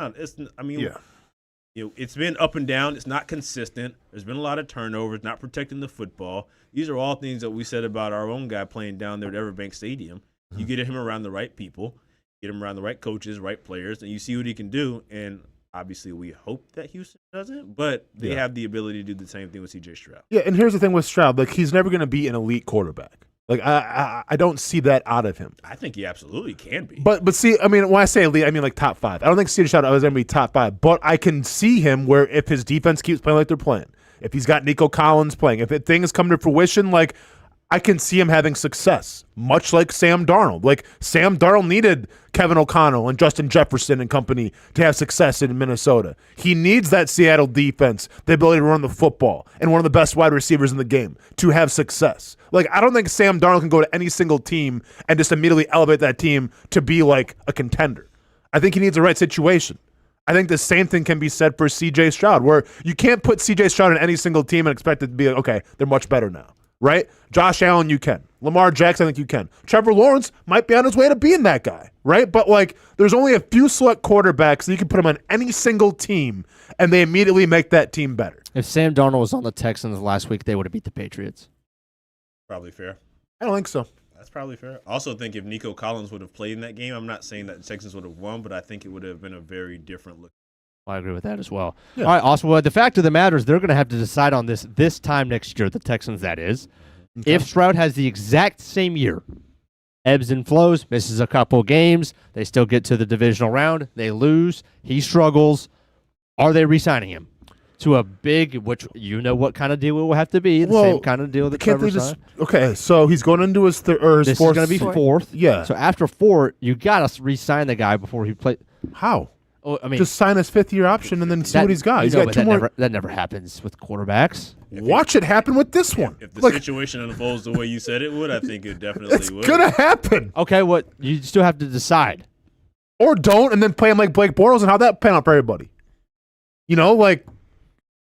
Speaker 4: been up and down. It's not consistent. There's been a lot of turnovers, not protecting the football. These are all things that we said about our own guy playing down there at Everbank Stadium. You get him around the right people, get him around the right coaches, right players, and you see what he can do. And obviously, we hope that Houston doesn't, but they have the ability to do the same thing with C.J. Stroud.
Speaker 2: Yeah, and here's the thing with Stroud. He's never going to be an elite quarterback. I don't see that out of him.
Speaker 4: I think he absolutely can be.
Speaker 2: But see, I mean, when I say elite, I mean top 5. I don't think C.J. Stroud is going to be top 5, but I can see him where if his defense keeps playing like they're playing, if he's got Nico Collins playing, if things come to fruition, I can see him having success, much like Sam Darnold. Sam Darnold needed Kevin O'Connell and Justin Jefferson and company to have success in Minnesota. He needs that Seattle defense, the ability to run the football, and one of the best wide receivers in the game to have success. I don't think Sam Darnold can go to any single team and just immediately elevate that team to be a contender. I think he needs the right situation. I think the same thing can be said for C.J. Stroud, where you can't put C.J. Stroud in any single team and expect it to be okay, they're much better now. Right? Josh Allen, you can. Lamar Jackson, I think you can. Trevor Lawrence might be on his way to being that guy, right? But there's only a few select quarterbacks that you can put them on any single team, and they immediately make that team better.
Speaker 3: If Sam Darnold was on the Texans last week, they would have beat the Patriots.
Speaker 4: Probably fair.
Speaker 2: I don't think so.
Speaker 4: That's probably fair. I also think if Nico Collins would have played in that game, I'm not saying that the Texans would have won, but I think it would have been a very different look.
Speaker 3: I agree with that as well.
Speaker 2: Yeah.
Speaker 3: All right, Austin. Well, the fact of the matter is they're going to have to decide on this time next year, the Texans, that is. Okay. If Stroud has the exact same year, ebbs and flows, misses a couple games, they still get to the divisional round, they lose, he struggles, are they re-signing him to a big, which what kind of deal it will have to be, the same kind of deal that Trevor signed?
Speaker 2: Okay, so he's going into his
Speaker 3: this
Speaker 2: fourth.
Speaker 3: This is going to be fourth.
Speaker 2: Yeah.
Speaker 3: So after 4, you got to re-sign the guy before he plays.
Speaker 2: How?
Speaker 3: Oh, I mean,
Speaker 2: just sign his 5th-year option and then see what he's got. He's got 2 more.
Speaker 3: That never happens with quarterbacks.
Speaker 2: Watch it happen with this one.
Speaker 4: If the situation unfolds the way you said it would, I think it definitely would.
Speaker 2: It's gonna happen.
Speaker 3: Okay, you still have to decide,
Speaker 2: or don't, and then play him like Blake Bortles, and how that pan out for everybody. You know, like,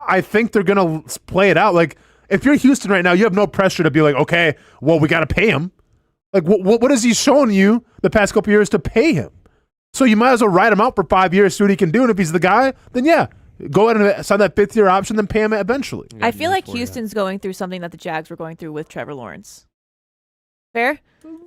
Speaker 2: I think they're going to play it out. Like, if you're Houston right now, you have no pressure to be like, okay, well, we got to pay him. Like, what has he shown you the past couple years to pay him? So you might as well ride him out for 5 years, see what he can do. And if he's the guy, then yeah, go ahead and sign that 5th-year option, then pay him eventually.
Speaker 7: I feel like Houston's going through something that the Jags were going through with Trevor Lawrence. Fair?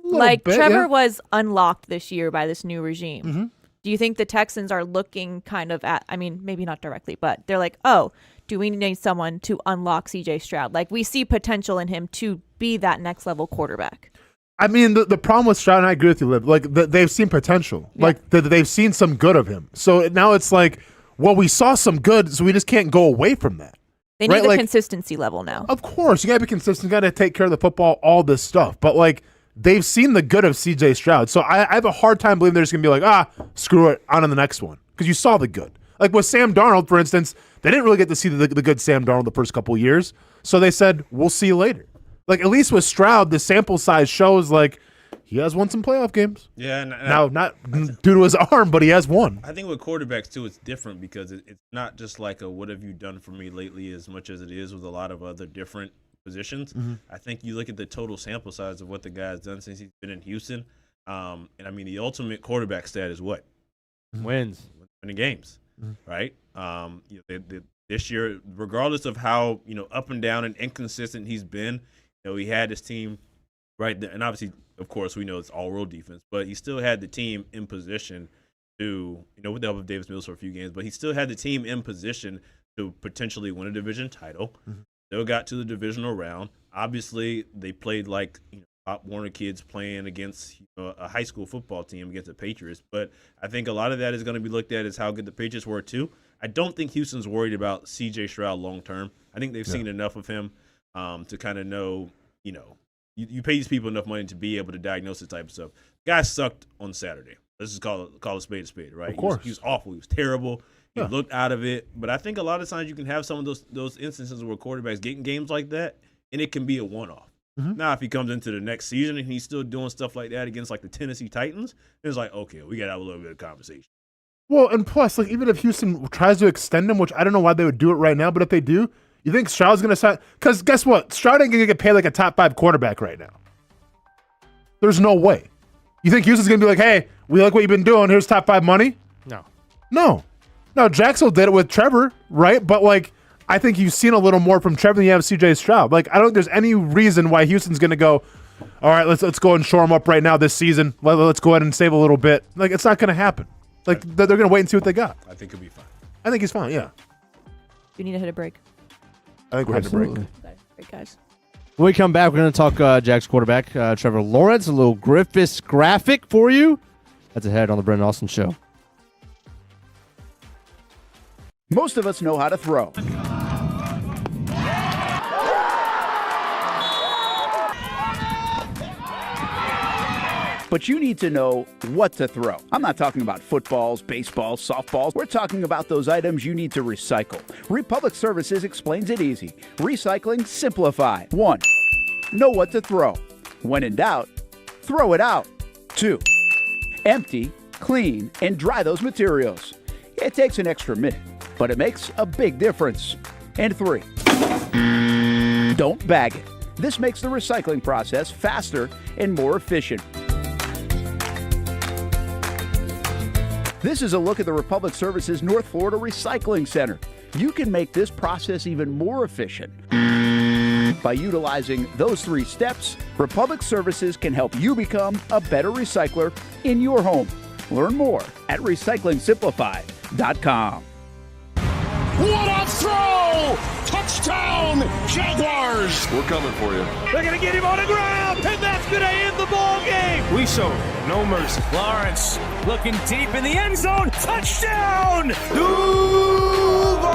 Speaker 7: Like, Trevor was unlocked this year by this new regime.
Speaker 2: Mm-hmm.
Speaker 7: Do you think the Texans are looking kind of at, I mean, maybe not directly, but they're like, oh, do we need someone to unlock CJ Stroud? Like, we see potential in him to be that next level quarterback.
Speaker 2: I mean, the problem with Stroud, and I agree with you, Liv, like, they've seen potential. Yeah. Like, they've seen some good of him. So now it's like, well, we saw some good, so we just can't go away from that.
Speaker 7: They need the consistency level now.
Speaker 2: Of course. You got to be consistent. You got to take care of the football, all this stuff. But, like, they've seen the good of CJ Stroud. So I have a hard time believing they're just going to be like, screw it, on to the next one. Because you saw the good. Like with Sam Darnold, for instance, they didn't really get to see the good Sam Darnold the first couple of years. So they said, we'll see you later. Like, at least with Stroud, the sample size shows, like, he has won some playoff games.
Speaker 4: Yeah.
Speaker 2: Now, not due to his arm, but he has won.
Speaker 4: I think with quarterbacks, too, it's different because it's not just like a what have you done for me lately as much as it is with a lot of other different positions.
Speaker 2: Mm-hmm.
Speaker 4: I think you look at the total sample size of what the guy's done since he's been in Houston. And, I mean, the ultimate quarterback stat is what?
Speaker 3: Wins.
Speaker 4: Winning games,
Speaker 2: Mm-hmm.
Speaker 4: right? This year, regardless of how, up and down and inconsistent he's been, he had his team right there. And obviously, of course, we know it's all-world defense, but he still had the team in position to, with the help of Davis Mills for a few games, but he still had the team in position to potentially win a division title.
Speaker 2: Mm-hmm.
Speaker 4: Still got to the divisional round. Obviously, they played like Pop Warner kids playing against a high school football team against the Patriots. But I think a lot of that is going to be looked at as how good the Patriots were too. I don't think Houston's worried about C.J. Stroud long term. I think they've seen enough of him to kind of know, you pay these people enough money to be able to diagnose this type of stuff. The guy sucked on Saturday. Let's just call a spade, right?
Speaker 2: Of course.
Speaker 4: He was awful. He was terrible. He looked out of it. But I think a lot of times you can have some of those instances where quarterbacks get in games like that, and it can be a one-off.
Speaker 2: Mm-hmm.
Speaker 4: Now, if he comes into the next season and he's still doing stuff like that against like the Tennessee Titans, it's like, okay, we got to have a little bit of conversation.
Speaker 2: Well, and plus, like, even if Houston tries to extend him, which I don't know why they would do it right now, but if they do, you think Stroud's going to sign? Because guess what? Stroud ain't going to get paid like a top 5 quarterback right now. There's no way. You think Houston's going to be like, hey, we like what you've been doing. Here's top 5 money? No. Now, Jacksonville did it with Trevor, right? But, like, I think you've seen a little more from Trevor than you have C.J. Stroud. Like, I don't think there's any reason why Houston's going to go, all right, let's go and shore him up right now this season. Let's go ahead and save a little bit. Like, it's not going to happen. Like, they're going to wait and see what they got.
Speaker 4: I think he'll be fine.
Speaker 2: I think he's fine, yeah.
Speaker 7: You need to hit a break.
Speaker 2: I think we're heading to break.
Speaker 7: Great, guys.
Speaker 3: When we come back, we're going to talk Jags quarterback Trevor Lawrence. A little Griffiths graphic for you. That's ahead on the Brent Austin Show.
Speaker 12: Most of us know how to throw. But you need to know what to throw. I'm not talking about footballs, baseballs, softballs. We're talking about those items you need to recycle. Republic Services explains it easy. Recycling simplified. 1. Know what to throw. When in doubt, throw it out. 2. Empty, clean, and dry those materials. It takes an extra minute, but it makes a big difference. And 3. Don't bag it. This makes the recycling process faster and more efficient. This is a look at the Republic Services North Florida Recycling Center. You can make this process even more efficient. By utilizing those 3 steps, Republic Services can help you become a better recycler in your home. Learn more at recyclingsimplified.com.
Speaker 17: What a throw! Touchdown, Jaguars!
Speaker 24: We're coming for you.
Speaker 17: They're going to get him on the ground, and that's going to end the ball game. We show no mercy. Lawrence looking deep in the end zone. Touchdown! Duval!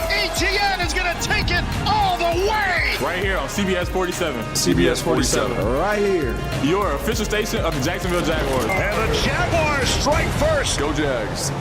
Speaker 17: ETN is going to take it all the way.
Speaker 24: Right here on CBS 47.
Speaker 17: CBS 47.
Speaker 24: Right here. Your official station of the Jacksonville Jaguars.
Speaker 17: And the Jaguars strike first.
Speaker 24: Go Jags.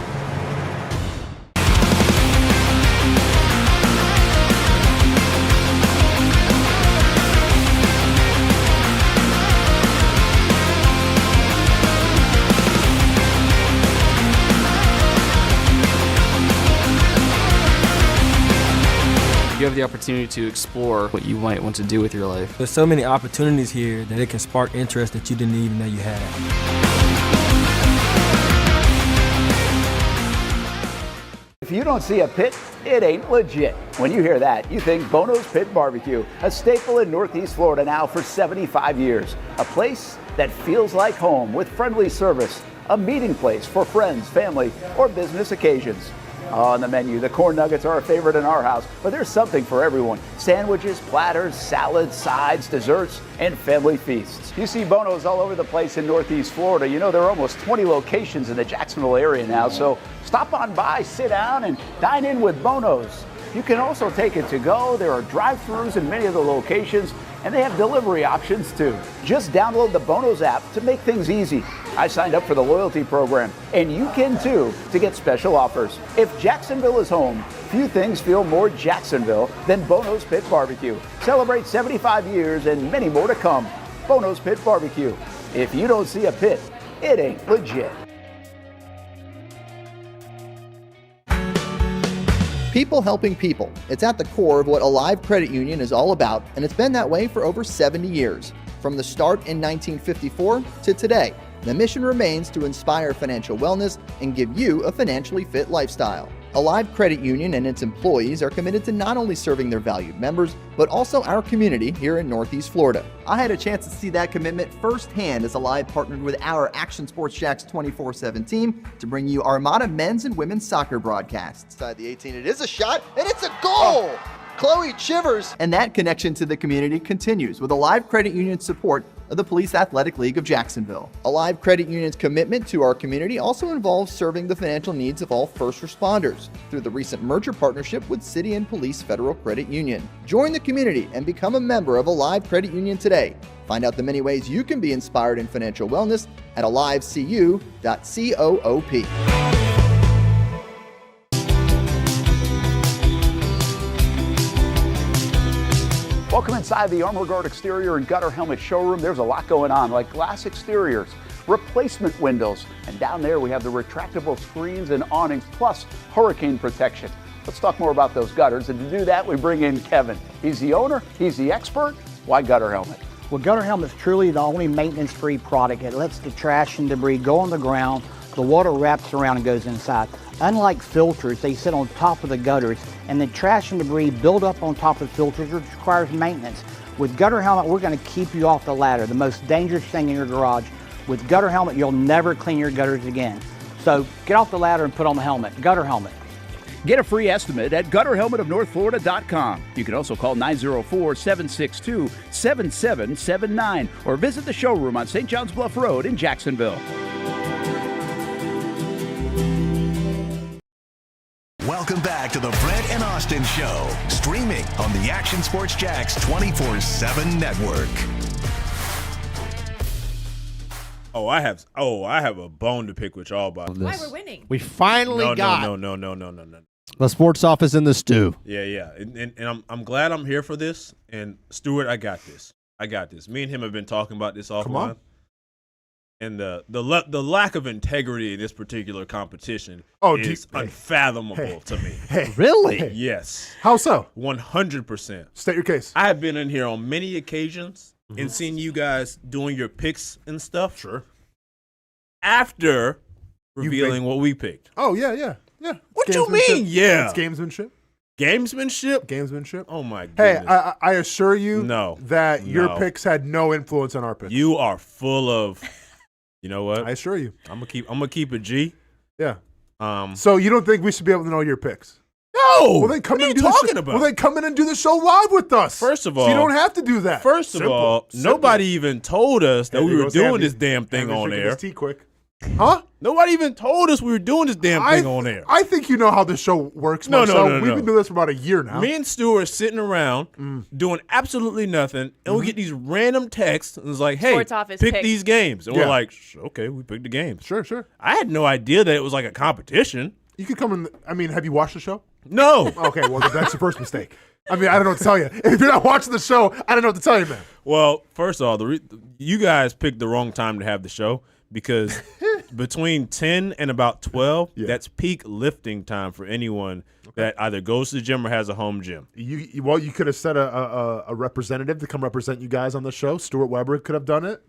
Speaker 25: You have the opportunity to explore what you might want to do with your life.
Speaker 26: There's so many opportunities here that it can spark interest that you didn't even know you had.
Speaker 5: If you don't see a pit, it ain't legit. When you hear that, you think Bono's Pit Barbecue, a staple in Northeast Florida now for 75 years. A place that feels like home with friendly service, a meeting place for friends, family, or business occasions. On the menu, the corn nuggets are a favorite in our house, but there's something for everyone. Sandwiches, platters, salads, sides, desserts, and family feasts. You see Bono's all over the place in Northeast Florida. You know, there are almost 20 locations in the Jacksonville area now, so stop on by, sit down, and dine in with Bono's. You can also take it to go. There are drive-thrus in many of the locations, and they have delivery options too. Just download the Bono's app to make things easy. I signed up for the loyalty program, and you can too, to get special offers. If Jacksonville is home, few things feel more Jacksonville than Bono's Pit Barbecue. Celebrate 75 years and many more to come. Bono's Pit Barbecue. If you don't see a pit, it ain't legit.
Speaker 16: People helping people. It's at the core of what Alive Credit Union is all about, and it's been that way for over 70 years. From the start in 1954 to today, the mission remains to inspire financial wellness and give you a financially fit lifestyle. Alive Credit Union and its employees are committed to not only serving their valued members, but also our community here in Northeast Florida. I had a chance to see that commitment firsthand as Alive partnered with our Action Sports Jacks 24/7 team to bring you Armada men's and women's soccer broadcasts. Inside the 18, it is a shot, and it's a goal! Chloe Chivers! And that connection to the community continues with Alive Credit Union's support of the Police Athletic League of Jacksonville. Alive Credit Union's commitment to our community also involves serving the financial needs of all first responders through the recent merger partnership with City and Police Federal Credit Union. Join the community and become a member of Alive Credit Union today. Find out the many ways you can be inspired in financial wellness at alivecu.coop.
Speaker 5: Welcome inside the Armor Guard exterior and gutter helmet showroom. There's a lot going on, like glass exteriors, replacement windows, and down there we have the retractable screens and awnings, plus hurricane protection. Let's talk more about those gutters, and to do that, we bring in Kevin. He's the owner, he's the expert. Why Gutter Helmet?
Speaker 9: Well, Gutter Helmet's truly the only maintenance-free product. It lets the trash and debris go on the ground, the water wraps around and goes inside. Unlike filters, they sit on top of the gutters, and the trash and debris build up on top of filters, which requires maintenance. With Gutter Helmet, we're going to keep you off the ladder, the most dangerous thing in your garage. With Gutter Helmet, you'll never clean your gutters again. So get off the ladder and put on the helmet. Gutter Helmet.
Speaker 12: Get a free estimate at gutterhelmetofnorthflorida.com. You can also call 904-762-7779 or visit the showroom on St. John's Bluff Road in Jacksonville.
Speaker 1: Welcome back to the Brent and Austen Show, streaming on the Action Sports Jacks 24/7 network.
Speaker 4: I have a bone to pick with y'all about this.
Speaker 7: Why we're winning?
Speaker 3: We finally got
Speaker 4: No.
Speaker 3: the sports office in the stew.
Speaker 4: Yeah. And I'm glad I'm here for this. And Stuart, I got this. Me and him have been talking about this offline. And the lack of integrity in this particular competition is unfathomable to me.
Speaker 3: Really?
Speaker 4: Yes.
Speaker 2: How so?
Speaker 4: 100%.
Speaker 2: State your case.
Speaker 4: I have been in here on many occasions and seen you guys doing your picks and stuff.
Speaker 2: Sure.
Speaker 4: After revealing what we picked.
Speaker 2: Oh, yeah.
Speaker 4: What you mean, yeah?
Speaker 2: It's gamesmanship.
Speaker 4: Gamesmanship? Oh, my goodness.
Speaker 2: Hey, I assure you that your
Speaker 4: No.
Speaker 2: picks had no influence on our picks.
Speaker 4: You are full of... You know what?
Speaker 2: I assure you.
Speaker 4: I'm gonna keep a G.
Speaker 2: Yeah. So you don't think we should be able to know your picks?
Speaker 4: No.
Speaker 2: Well, then come
Speaker 4: What
Speaker 2: in
Speaker 4: are
Speaker 2: and
Speaker 4: you
Speaker 2: do
Speaker 4: talking
Speaker 2: the
Speaker 4: about?
Speaker 2: Well, then come in and do the show live with us.
Speaker 4: First of all,
Speaker 2: so you don't have to do that.
Speaker 4: First of all, nobody even told us that we were doing this damn thing
Speaker 2: Andy's
Speaker 4: on
Speaker 2: drinking
Speaker 4: air.
Speaker 2: his tea quick. Huh?
Speaker 4: Nobody even told us we were doing this damn thing on air.
Speaker 2: I think you know how this show works,
Speaker 4: No.
Speaker 2: Marcel. We've been doing this for about a year now.
Speaker 4: Me and Stu are sitting around doing absolutely nothing, and we get these random texts, and it's like, hey,
Speaker 7: Sports office
Speaker 4: pick
Speaker 7: pick.
Speaker 4: these games. And we're like, okay, we picked the games.
Speaker 2: Sure.
Speaker 4: I had no idea that it was like a competition.
Speaker 2: You could come in. Have you watched the show?
Speaker 4: No.
Speaker 2: Okay, well, that's your first mistake. I don't know what to tell you. If you're not watching the show, I don't know what to tell you, man.
Speaker 4: Well, first of all, you guys picked the wrong time to have the show because between 10 and about 12, that's peak lifting time for anyone that either goes to the gym or has a home gym.
Speaker 2: You could have set a representative to come represent you guys on the show. Stuart Weber could have done it.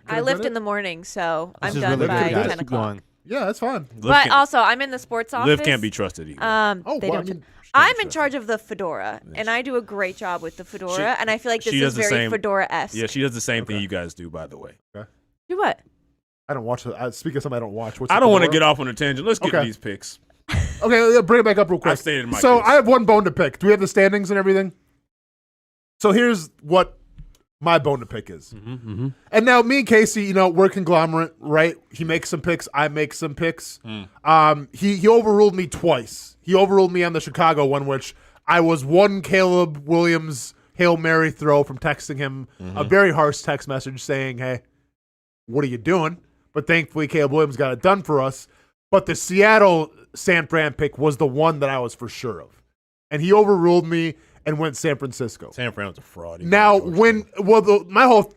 Speaker 7: I lift in the morning, so I'm done by 10 o'clock.
Speaker 2: Yeah, that's fine.
Speaker 7: But also, I'm in the sports office.
Speaker 4: Liv can't be trusted either.
Speaker 7: They don't. I'm in charge of the fedora, and I do a great job with the fedora, and I feel like this is very fedora-esque.
Speaker 4: Yeah, she does the same thing you guys do, by the way.
Speaker 2: Okay.
Speaker 7: Do what?
Speaker 2: I don't watch. Speaking of something I don't watch.
Speaker 4: I don't want to get off on a tangent. Let's get to these picks.
Speaker 2: Okay, bring it back up real quick.
Speaker 4: I stated my
Speaker 2: So
Speaker 4: case.
Speaker 2: I have one bone to pick. Do we have the standings and everything? So here's what my bone to pick is. And now me and Casey, we're conglomerate, right? He makes some picks. I make some picks. He overruled me twice. He overruled me on the Chicago one, which I was one Caleb Williams Hail Mary throw from texting him a very harsh text message saying, hey, what are you doing? But thankfully, Caleb Williams got it done for us. But the Seattle San Fran pick was the one that I was for sure of. And he overruled me and went San Francisco.
Speaker 4: San Fran was a fraud.
Speaker 2: Now, my whole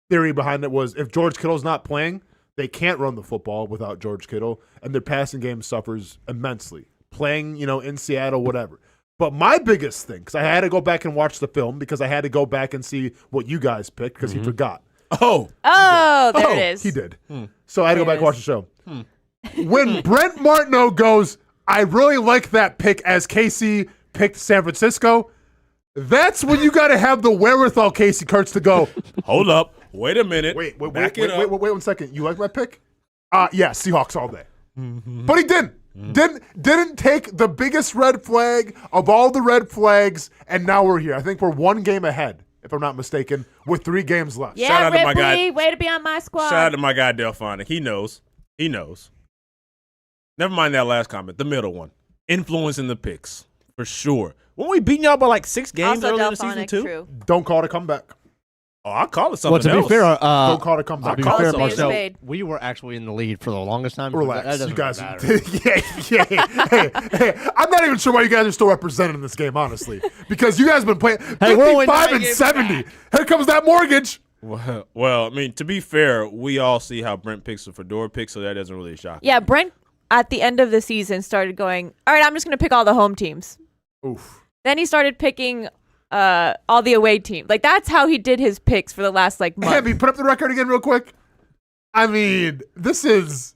Speaker 2: theory behind it was if George Kittle's not playing, they can't run the football without George Kittle, and their passing game suffers immensely. Playing, in Seattle, whatever. But my biggest thing, because I had to go back and watch the film, because I had to go back and see what you guys picked, because he forgot.
Speaker 7: Oh, there it is.
Speaker 2: He did. So I had to go back and watch the show. When Brent Martineau goes, I really like that pick as Casey picked San Francisco, that's when you got to have the wherewithal, Casey Kurtz, to go,
Speaker 4: hold up, wait a minute.
Speaker 2: Wait 1 second. You like my pick? Yeah, Seahawks all day. But he didn't. Didn't take the biggest red flag of all the red flags, and now we're here. I think we're one game ahead, if I'm not mistaken, with 3 games left.
Speaker 7: Yeah,
Speaker 4: Shout out to my guy.
Speaker 7: Way to be on my squad.
Speaker 4: Shout out to my guy Delphonic. He knows. Never mind that last comment. The middle one. Influencing the picks. For sure. Weren't we beating y'all by like 6 games
Speaker 7: also
Speaker 4: earlier in the season too?
Speaker 7: True.
Speaker 2: Don't call it a comeback.
Speaker 4: Oh, I'll call it something else.
Speaker 3: To be fair,
Speaker 2: don't call it a comeback.
Speaker 3: To be fair, Marcel, we were actually in the lead for the longest time.
Speaker 2: Relax.
Speaker 3: That
Speaker 2: You guys,
Speaker 3: matter.
Speaker 2: hey, I'm not even sure why you guys are still represented in this game, honestly. Because you guys have been playing 55 and 70. Here comes that mortgage.
Speaker 4: Well, I mean, to be fair, we all see how Brent picks a fedora pick, so that doesn't really shock me.
Speaker 7: Yeah, Brent at the end of the season started going, all right, I'm just going to pick all the home teams.
Speaker 2: Oof.
Speaker 7: Then he started picking all the away teams. Like, that's how he did his picks for the last, month.
Speaker 2: Hamby, put up the record again real quick. I mean, this is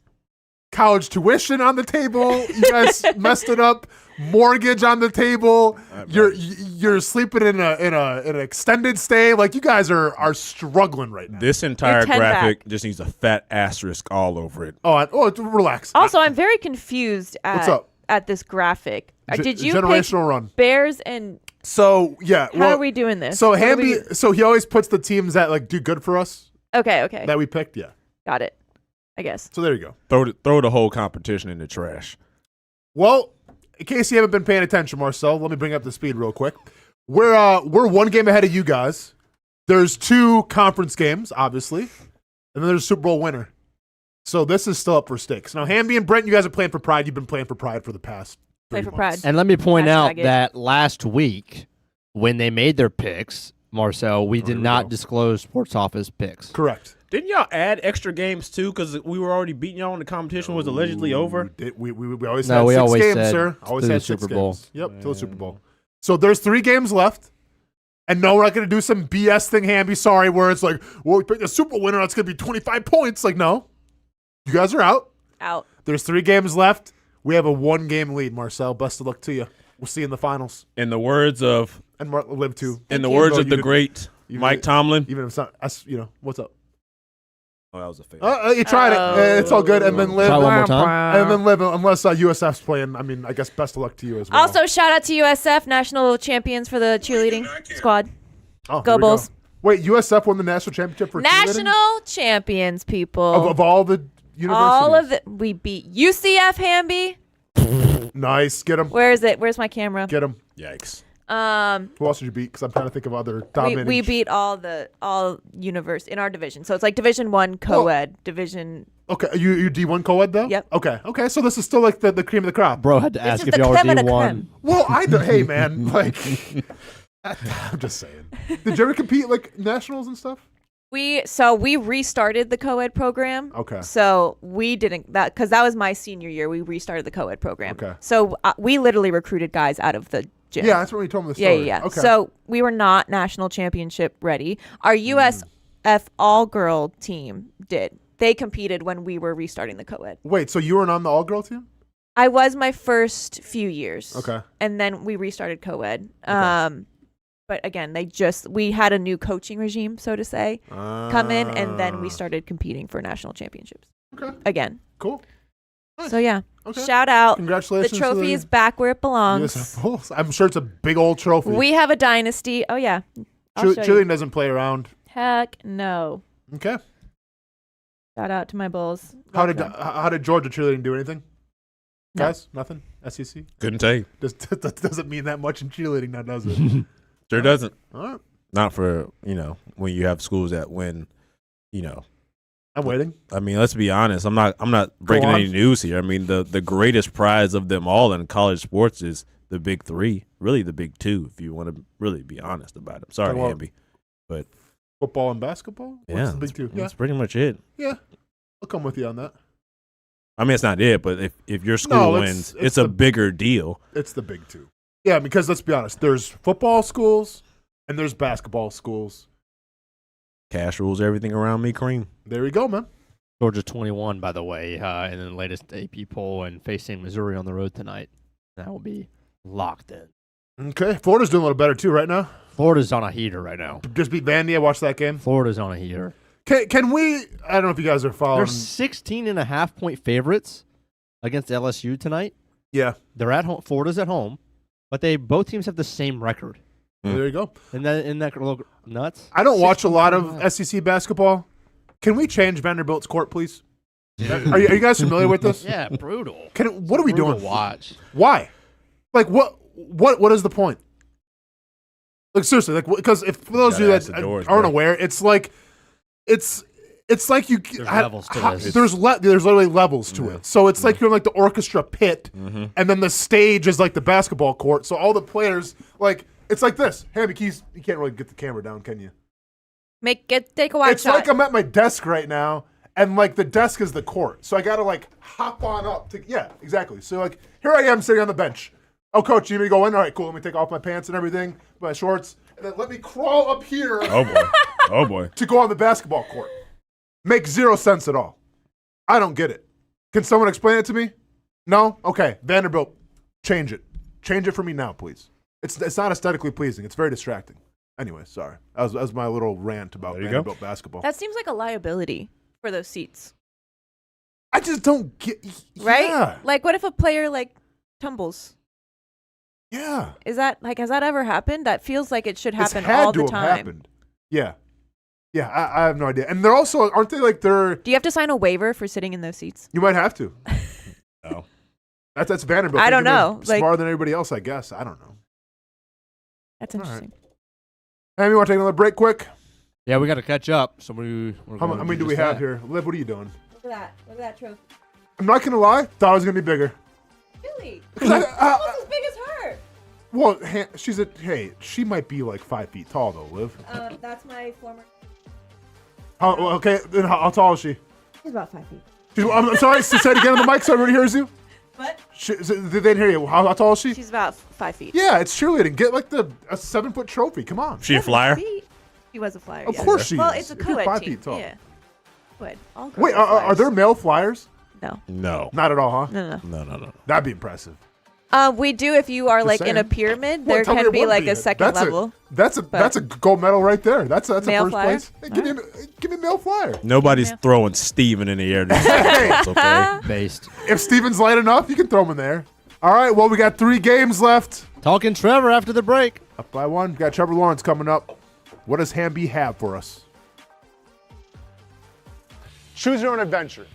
Speaker 2: college tuition on the table. You guys messed it up. Mortgage on the table. You're sleeping in an extended stay. Like, you guys are struggling right now.
Speaker 4: This entire graphic just needs a fat asterisk all over it.
Speaker 2: Oh, relax.
Speaker 7: Also, I'm very confused
Speaker 2: What's up?
Speaker 7: at this graphic. Did you
Speaker 2: generational
Speaker 7: pick
Speaker 2: run
Speaker 7: Bears and
Speaker 2: So yeah,
Speaker 7: how are we doing this?
Speaker 2: So Hamby, so he always puts the teams that do good for us.
Speaker 7: Okay.
Speaker 2: That we picked, yeah.
Speaker 7: Got it. I guess.
Speaker 2: So there you go.
Speaker 4: Throw the whole competition in the trash.
Speaker 2: Well, in case you haven't been paying attention, Marcel, let me bring up the speed real quick. We're 1 game ahead of you guys. There's 2 conference games, obviously, and then there's a Super Bowl winner. So this is still up for stakes. Now, Hamby and Brent, you guys are playing for pride. You've been playing for pride for the past 3 months.
Speaker 3: And let me point out that last week, when they made their picks, Marcel, we did not disclose Sports Office picks.
Speaker 2: Correct.
Speaker 4: Didn't y'all add extra games too? Because we were already beating y'all and the competition was allegedly over.
Speaker 2: We always had 6 games, sir. Always had 6
Speaker 3: Super Bowl.
Speaker 2: games. Yep, till the Super Bowl. So there's 3 games left. And no, we're not going to do some BS thing, Hamby, sorry, where it's like, well, we picked a Super Bowl winner, that's going to be 25 points. Like, no. You guys are out.
Speaker 7: Out.
Speaker 2: There's 3 games left. We have a 1-game lead, Marcel. Best of luck to you. We'll see you in the finals.
Speaker 4: In the words of
Speaker 2: Live too.
Speaker 4: In the words of the great Mike Tomlin.
Speaker 2: Even if it's not, what's up?
Speaker 4: Oh, that was a fail.
Speaker 2: You tried it. It's all good. And then Live.
Speaker 3: Try one more time.
Speaker 2: And then Live, unless USF's playing. I mean, I guess best of luck to you as well.
Speaker 7: Also, shout out to USF, national champions for the cheerleading squad.
Speaker 2: Oh,
Speaker 7: Go Bulls.
Speaker 2: Wait, USF won the national championship for cheerleading?
Speaker 7: National champions, people.
Speaker 2: Of all the universities?
Speaker 7: All of it. We beat UCF, Hamby.
Speaker 2: Nice. Get him.
Speaker 7: Where is it? Where's my camera?
Speaker 2: Get him.
Speaker 4: Yikes.
Speaker 2: Who else did you beat? Because I'm trying to think of other dominating.
Speaker 7: We beat all universe in our division. So it's like Division 1 co-ed, Division.
Speaker 2: Okay, you D1 co-ed though?
Speaker 7: Yep.
Speaker 2: Okay. So this is still like the cream of the crop.
Speaker 3: Bro had to ask if y'all were D1.
Speaker 2: Well, hey man, like, I'm just saying. Did you ever compete like nationals and stuff?
Speaker 7: We restarted the co-ed program.
Speaker 2: Okay.
Speaker 7: So we didn't because that was my senior year. We restarted the co-ed program.
Speaker 2: Okay.
Speaker 7: So we literally recruited guys out of the gym.
Speaker 2: Yeah, that's when you told me the story.
Speaker 7: Yeah.
Speaker 2: Okay.
Speaker 7: So we were not national championship ready. Our USF all-girl team did. They competed when we were restarting the co-ed.
Speaker 2: Wait, so you weren't on the all-girl team?
Speaker 7: I was my first few years.
Speaker 2: Okay.
Speaker 7: And then we restarted co-ed. Okay. But again, we had a new coaching regime, so to say, come in, and then we started competing for national championships.
Speaker 2: Okay.
Speaker 7: Again.
Speaker 2: Cool. Nice.
Speaker 7: So yeah.
Speaker 2: Okay.
Speaker 7: Shout out.
Speaker 2: Congratulations.
Speaker 7: The trophy is back where it belongs.
Speaker 2: Yes, I'm sure it's a big old trophy.
Speaker 7: We have a dynasty. Oh yeah.
Speaker 2: Cheerleading doesn't play around.
Speaker 7: Heck no.
Speaker 2: Okay.
Speaker 7: Shout out to my Bulls.
Speaker 2: How did Georgia cheerleading do anything?
Speaker 7: No.
Speaker 2: Guys, nothing. SEC.
Speaker 4: Couldn't tell you.
Speaker 2: Doesn't mean that much in cheerleading, now does it?
Speaker 4: Sure doesn't.
Speaker 2: All right.
Speaker 4: Not for when you have schools that win.
Speaker 2: I'm waiting.
Speaker 4: I mean, let's be honest. I'm not breaking any news here. I mean, the greatest prize of them all in college sports is the big three. Really, the big two, if you want to really be honest about it. Sorry, Hamby, but
Speaker 2: football and basketball.
Speaker 4: Yeah,
Speaker 2: what's the big two?
Speaker 4: That's pretty much it.
Speaker 2: Yeah, I'll come with you on that.
Speaker 4: I mean, it's not it, but if your school wins, it's a bigger deal.
Speaker 2: It's the big two. Yeah, because let's be honest. There's football schools and there's basketball schools.
Speaker 4: Cash rules everything around me, cream.
Speaker 2: There we go, man.
Speaker 3: Georgia 21, by the way, in the latest AP poll, and facing Missouri on the road tonight. That will be locked in.
Speaker 2: Okay, Florida's doing a little better too right now.
Speaker 3: Florida's on a heater right now.
Speaker 2: Just beat Vandy. I watched that game.
Speaker 3: Florida's on a heater.
Speaker 2: Can we? I don't know if you guys are following.
Speaker 3: They're 16.5-point favorites against LSU tonight.
Speaker 2: Yeah,
Speaker 3: they're at home. Florida's at home, but both teams have the same record.
Speaker 2: There you go.
Speaker 3: Isn't that little nuts?
Speaker 2: I don't watch a lot of SEC basketball. Can we change Vanderbilt's court, please? Are you guys familiar with this?
Speaker 3: Yeah, brutal.
Speaker 2: What are we doing?
Speaker 3: Watch.
Speaker 2: Why? Like what is the point? Like seriously, because if for those of you that aren't aware, it's like there's
Speaker 3: levels to this.
Speaker 2: There's literally levels to it. So it's like you're in like the orchestra pit, and then the stage is like the basketball court. So all the players it's like this. Hamby Keys, you can't really get the camera down, can you?
Speaker 7: Take a wide
Speaker 2: It's
Speaker 7: shot.
Speaker 2: like I'm at my desk right now, and like the desk is the court. So I gotta hop on up to exactly. So here I am sitting on the bench. Oh, coach, you need me to go in? All right, cool. Let me take off my pants and everything, my shorts, and then let me crawl up here.
Speaker 4: Oh boy. Oh boy.
Speaker 2: To go on the basketball court. Makes zero sense at all. I don't get it. Can someone explain it to me? No? Okay. Vanderbilt, change it. Change it for me now, please. It's not aesthetically pleasing. It's very distracting. Anyway, sorry. That was my little rant about Vanderbilt basketball.
Speaker 7: That seems like a liability for those seats.
Speaker 2: I just don't get.
Speaker 7: Right?
Speaker 2: Yeah.
Speaker 7: Like, what if a player tumbles?
Speaker 2: Yeah.
Speaker 7: Is that has that ever happened? That feels like it should happen
Speaker 2: It's had
Speaker 7: all
Speaker 2: to
Speaker 7: the
Speaker 2: have
Speaker 7: time.
Speaker 2: happened. Yeah. Yeah, I have no idea. And they're also, aren't they they're...
Speaker 7: Do you have to sign a waiver for sitting in those seats?
Speaker 2: You might have to.
Speaker 4: No.
Speaker 2: That's Vanderbilt.
Speaker 7: I don't know.
Speaker 2: Smarter than everybody else, I guess. I don't know.
Speaker 7: That's interesting.
Speaker 2: Hey, you want to take another break quick?
Speaker 3: Yeah, we got to catch up. So
Speaker 2: how many do we have here? Liv, what are you doing?
Speaker 7: Look at that. Look at that trophy.
Speaker 2: I'm not going to lie. Thought it was going to be bigger.
Speaker 7: Really? Almost as big as her.
Speaker 2: Well, she might be 5 feet tall, though, Liv.
Speaker 7: That's my former...
Speaker 2: Okay, then how tall is she?
Speaker 7: She's about 5 feet.
Speaker 2: I'm sorry, say it again on the mic so everybody hears you.
Speaker 7: What?
Speaker 2: They didn't hear you. How tall is she?
Speaker 7: She's about 5 feet.
Speaker 2: Yeah, it's cheerleading. Get a 7-foot trophy. Come on.
Speaker 4: She a flyer?
Speaker 7: She was a flyer.
Speaker 2: Of course she is.
Speaker 7: Well, it's a
Speaker 2: If you're
Speaker 7: co-ed
Speaker 2: 5
Speaker 7: team.
Speaker 2: feet tall.
Speaker 7: Yeah. Co-ed. All
Speaker 2: Wait,
Speaker 7: girls
Speaker 2: are there male flyers?
Speaker 7: No.
Speaker 4: No.
Speaker 2: Not at all, huh?
Speaker 7: No.
Speaker 2: That'd be impressive.
Speaker 7: We do if you are
Speaker 2: Just
Speaker 7: in a
Speaker 2: saying.
Speaker 7: pyramid.
Speaker 2: Well,
Speaker 7: There
Speaker 2: tell me
Speaker 7: can
Speaker 2: there
Speaker 7: be
Speaker 2: would
Speaker 7: a second level.
Speaker 2: That's a gold medal right there. That's a
Speaker 7: Male
Speaker 2: first
Speaker 7: flyer?
Speaker 2: place. Hey, give me a male flyer.
Speaker 4: Nobody's throwing Steven in the air. It's okay.
Speaker 3: Based.
Speaker 2: If Steven's light enough, you can throw him in there. All right, well, we got 3 games left.
Speaker 3: Talking Trevor after the break.
Speaker 2: Up by 1. Got Trevor Lawrence coming up. What does Hamby have for us?
Speaker 13: Choose your own adventure.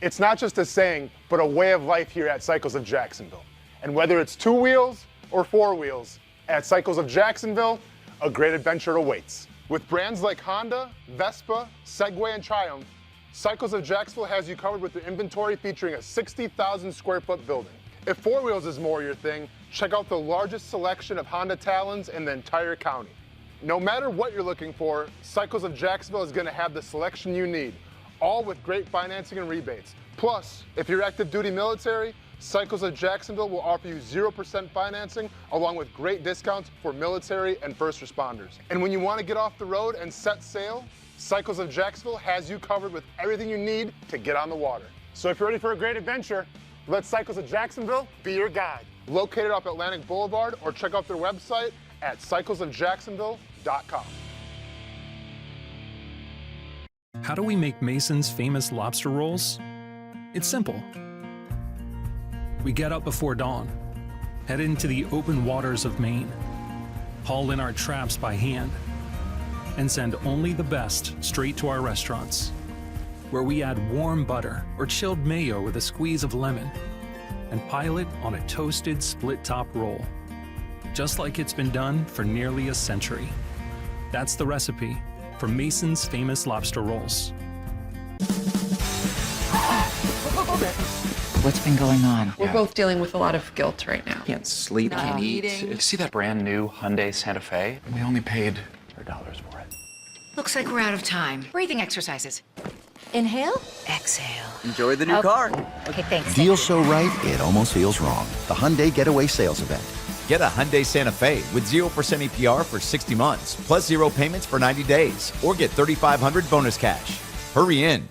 Speaker 13: It's not just a saying, but a way of life here at Cycles of Jacksonville. And whether it's 2 wheels or 4 wheels, at Cycles of Jacksonville, a great adventure awaits. With brands like Honda, Vespa, Segway, and Triumph, Cycles of Jacksonville has you covered with their inventory featuring a 60,000 square foot building. If 4 wheels is more your thing, check out the largest selection of Honda Talons in the entire county. No matter what you're looking for, Cycles of Jacksonville is going to have the selection you need, all with great financing and rebates. Plus, if you're active duty military, Cycles of Jacksonville will offer you 0% financing along with great discounts for military and first responders. And when you want to get off the road and set sail, Cycles of Jacksonville has you covered with everything you need to get on the water.
Speaker 14: So if you're ready for a great adventure, let Cycles of Jacksonville be your guide.
Speaker 13: Located off Atlantic Boulevard, or check out their website at cyclesofjacksonville.com.
Speaker 15: How do we make Mason's famous lobster rolls? It's simple. We get up before dawn, head into the open waters of Maine, haul in our traps by hand, and send only the best straight to our restaurants, where we add warm butter or chilled mayo with a squeeze of lemon and pile it on a toasted split-top roll, just like it's been done for nearly a century. That's the recipe for Mason's famous lobster rolls.
Speaker 18: What's been going on?
Speaker 19: We're both dealing with a lot of guilt right now.
Speaker 18: Can't sleep,
Speaker 19: Not
Speaker 18: can't
Speaker 19: eating.
Speaker 18: eat. See that brand new Hyundai Santa Fe? We only paid $100 for it.
Speaker 19: Looks like we're out of time. Breathing exercises. Inhale, exhale.
Speaker 22: Enjoy the new car.
Speaker 19: Okay, thanks.
Speaker 22: Deal so right, it almost feels wrong. The Hyundai Getaway Sales Event.
Speaker 20: Get a Hyundai Santa Fe with 0% APR for 60 months, plus 0 payments for 90 days, or get $3,500 bonus cash. Hurry in.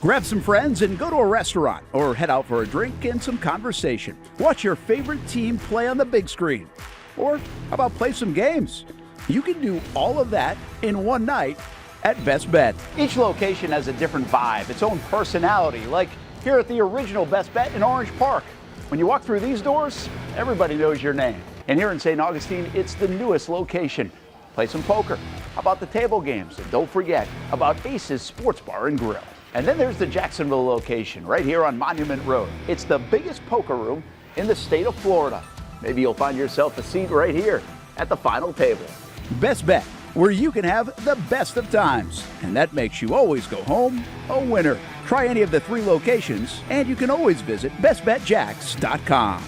Speaker 12: Grab some friends and go to a restaurant or head out for a drink and some conversation. Watch your favorite team play on the big screen. Or how about play some games? You can do all of that in one night at Best Bet.
Speaker 5: Each location has a different vibe, its own personality, like here at the original Best Bet in Orange Park. When you walk through these doors, everybody knows your name. And here in St. Augustine, it's the newest location. Play some poker. How about the table games? And don't forget about Ace's Sports Bar and Grill. And then there's the Jacksonville location right here on Monument Road. It's the biggest poker room in the state of Florida. Maybe you'll find yourself a seat right here at the final table.
Speaker 12: Best Bet, where you can have the best of times. And that makes you always go home a winner. Try any of the 3 locations, and you can always visit bestbetjacks.com.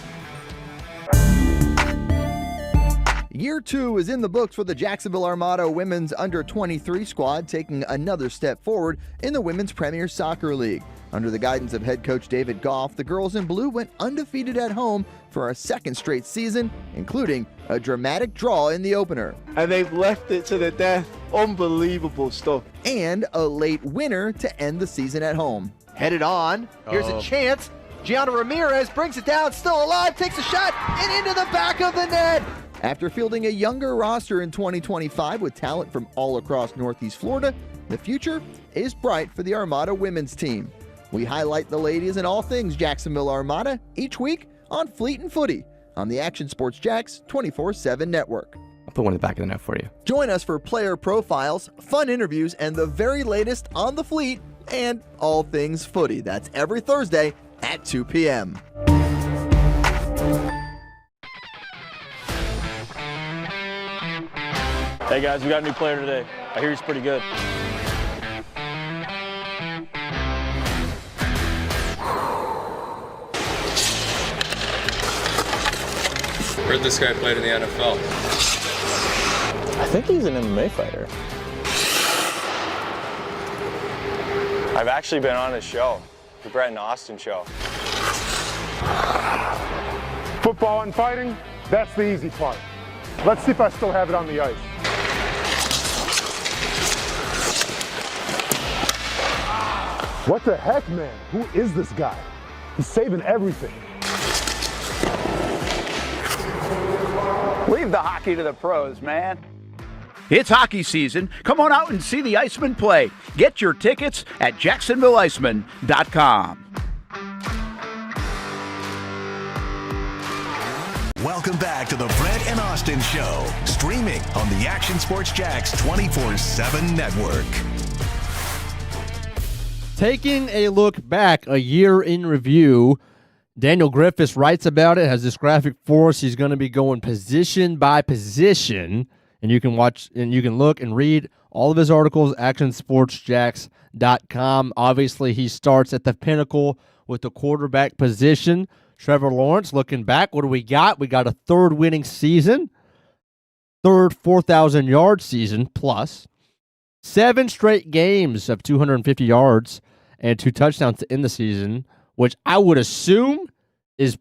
Speaker 16: Year 2 is in the books for the Jacksonville Armada women's under-23 squad, taking another step forward in the Women's Premier Soccer League. Under the guidance of head coach David Goff, the girls in blue went undefeated at home for a second straight season, including a dramatic draw in the opener.
Speaker 21: And they've left it to the death. Unbelievable stuff.
Speaker 16: And a late winner to end the season at home.
Speaker 23: Headed on. Here's a chance. Gianna Ramirez brings it down, still alive, takes a shot, and into the back of the net.
Speaker 16: After fielding a younger roster in 2025 with talent from all across Northeast Florida, the future is bright for the Armada women's team. We highlight the ladies and all things Jacksonville Armada each week on Fleet and Footy on the Action Sports Jacks 24/7 network.
Speaker 28: I'll put one in the back of the net for you.
Speaker 16: Join us for player profiles, fun interviews, and the very latest on the Fleet and all things footy. That's every Thursday at 2 p.m.
Speaker 27: Hey guys, we got a new player today. I hear he's pretty good.
Speaker 29: Heard this guy played in the NFL.
Speaker 27: I think he's an MMA fighter. I've actually been on his show, the Brent and Austen show.
Speaker 13: Football and fighting, that's the easy part. Let's see if I still have it on the ice. What the heck, man? Who is this guy? He's saving everything.
Speaker 5: Leave the hockey to the pros, man.
Speaker 12: It's hockey season. Come on out and see the Icemen play. Get your tickets at jacksonvilleicemen.com.
Speaker 1: Welcome back to the Brent and Austen Show, streaming on the Action Sports Jacks 24/7 network.
Speaker 3: Taking a look back, a year in review, Daniel Griffiths writes about it, has this graphic for us. He's going to be going position by position And you can watch and you can look and read all of his articles, actionsportsjacks.com. Obviously, he starts at the pinnacle with the quarterback position. Trevor Lawrence, looking back, what do we got? We got a third winning season, third 4,000-yard season plus, 7 straight games of 250 yards and 2 touchdowns to end the season, which I would assume is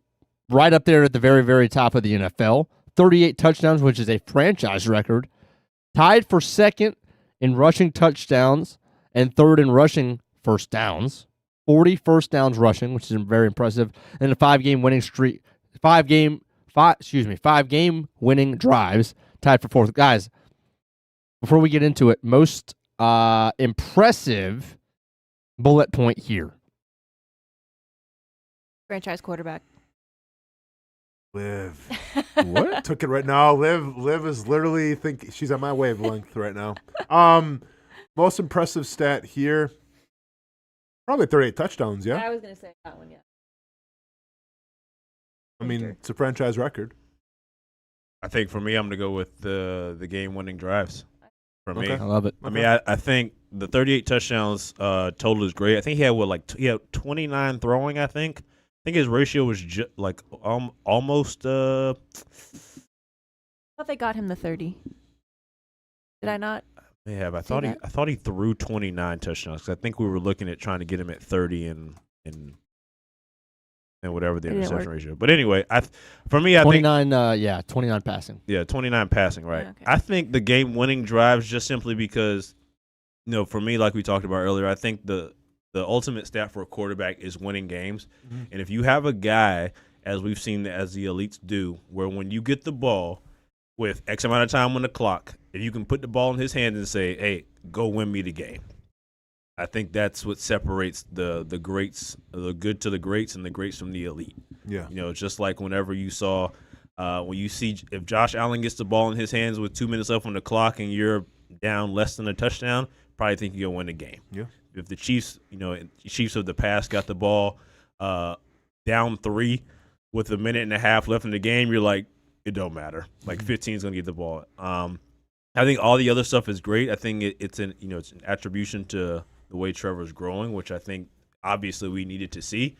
Speaker 3: right up there at the very, very top of the NFL. 38 touchdowns, which is a franchise record. Tied for second in rushing touchdowns and third in rushing first downs. 40 first downs rushing, which is very impressive. And a 5-game winning streak, 5-game winning drives, tied for fourth. Guys, before we get into it, most impressive bullet point here.
Speaker 7: Franchise quarterback.
Speaker 2: Liv. What? Took it right now. Liv is literally she's on my wavelength right now. Most impressive stat here. Probably 38 touchdowns, yeah?
Speaker 7: I was going to say that one, yeah.
Speaker 2: I mean, it's a franchise record.
Speaker 4: I think for me, I'm going to go with the game-winning drives. For me,
Speaker 3: I love it.
Speaker 4: I mean, I think the 38 touchdowns total is great. I think he had 29 throwing. I think his ratio was almost.
Speaker 7: I thought they got him the 30. Did I not?
Speaker 4: Yeah, but I thought he threw 29 touchdowns. 'Cause I think we were looking at trying to get him at 30 and whatever the interception ratio. But anyway, for me, I
Speaker 3: 29, think 29 passing.
Speaker 4: Yeah, 29 passing, right.
Speaker 7: Okay.
Speaker 4: I think the game-winning drives just simply because, for me, like we talked about earlier, I think the ultimate stat for a quarterback is winning games. Mm-hmm. And if you have a guy, as we've seen as the elites do, where when you get the ball with X amount of time on the clock, if you can put the ball in his hands and say, hey, go win me the game. I think that's what separates the greats, the good to the greats, and the greats from the elite.
Speaker 2: Yeah.
Speaker 4: Just like whenever you saw, when you see if Josh Allen gets the ball in his hands with 2 minutes left on the clock and you're down less than a touchdown, probably think you'll win the game.
Speaker 2: Yeah.
Speaker 4: If the Chiefs, Chiefs of the past got the ball down 3 with a minute and a half left in the game, you're like, it don't matter. Like 15 is going to get the ball. I think all the other stuff is great. I think it's an attribution to the way Trevor's growing, which I think obviously we needed to see.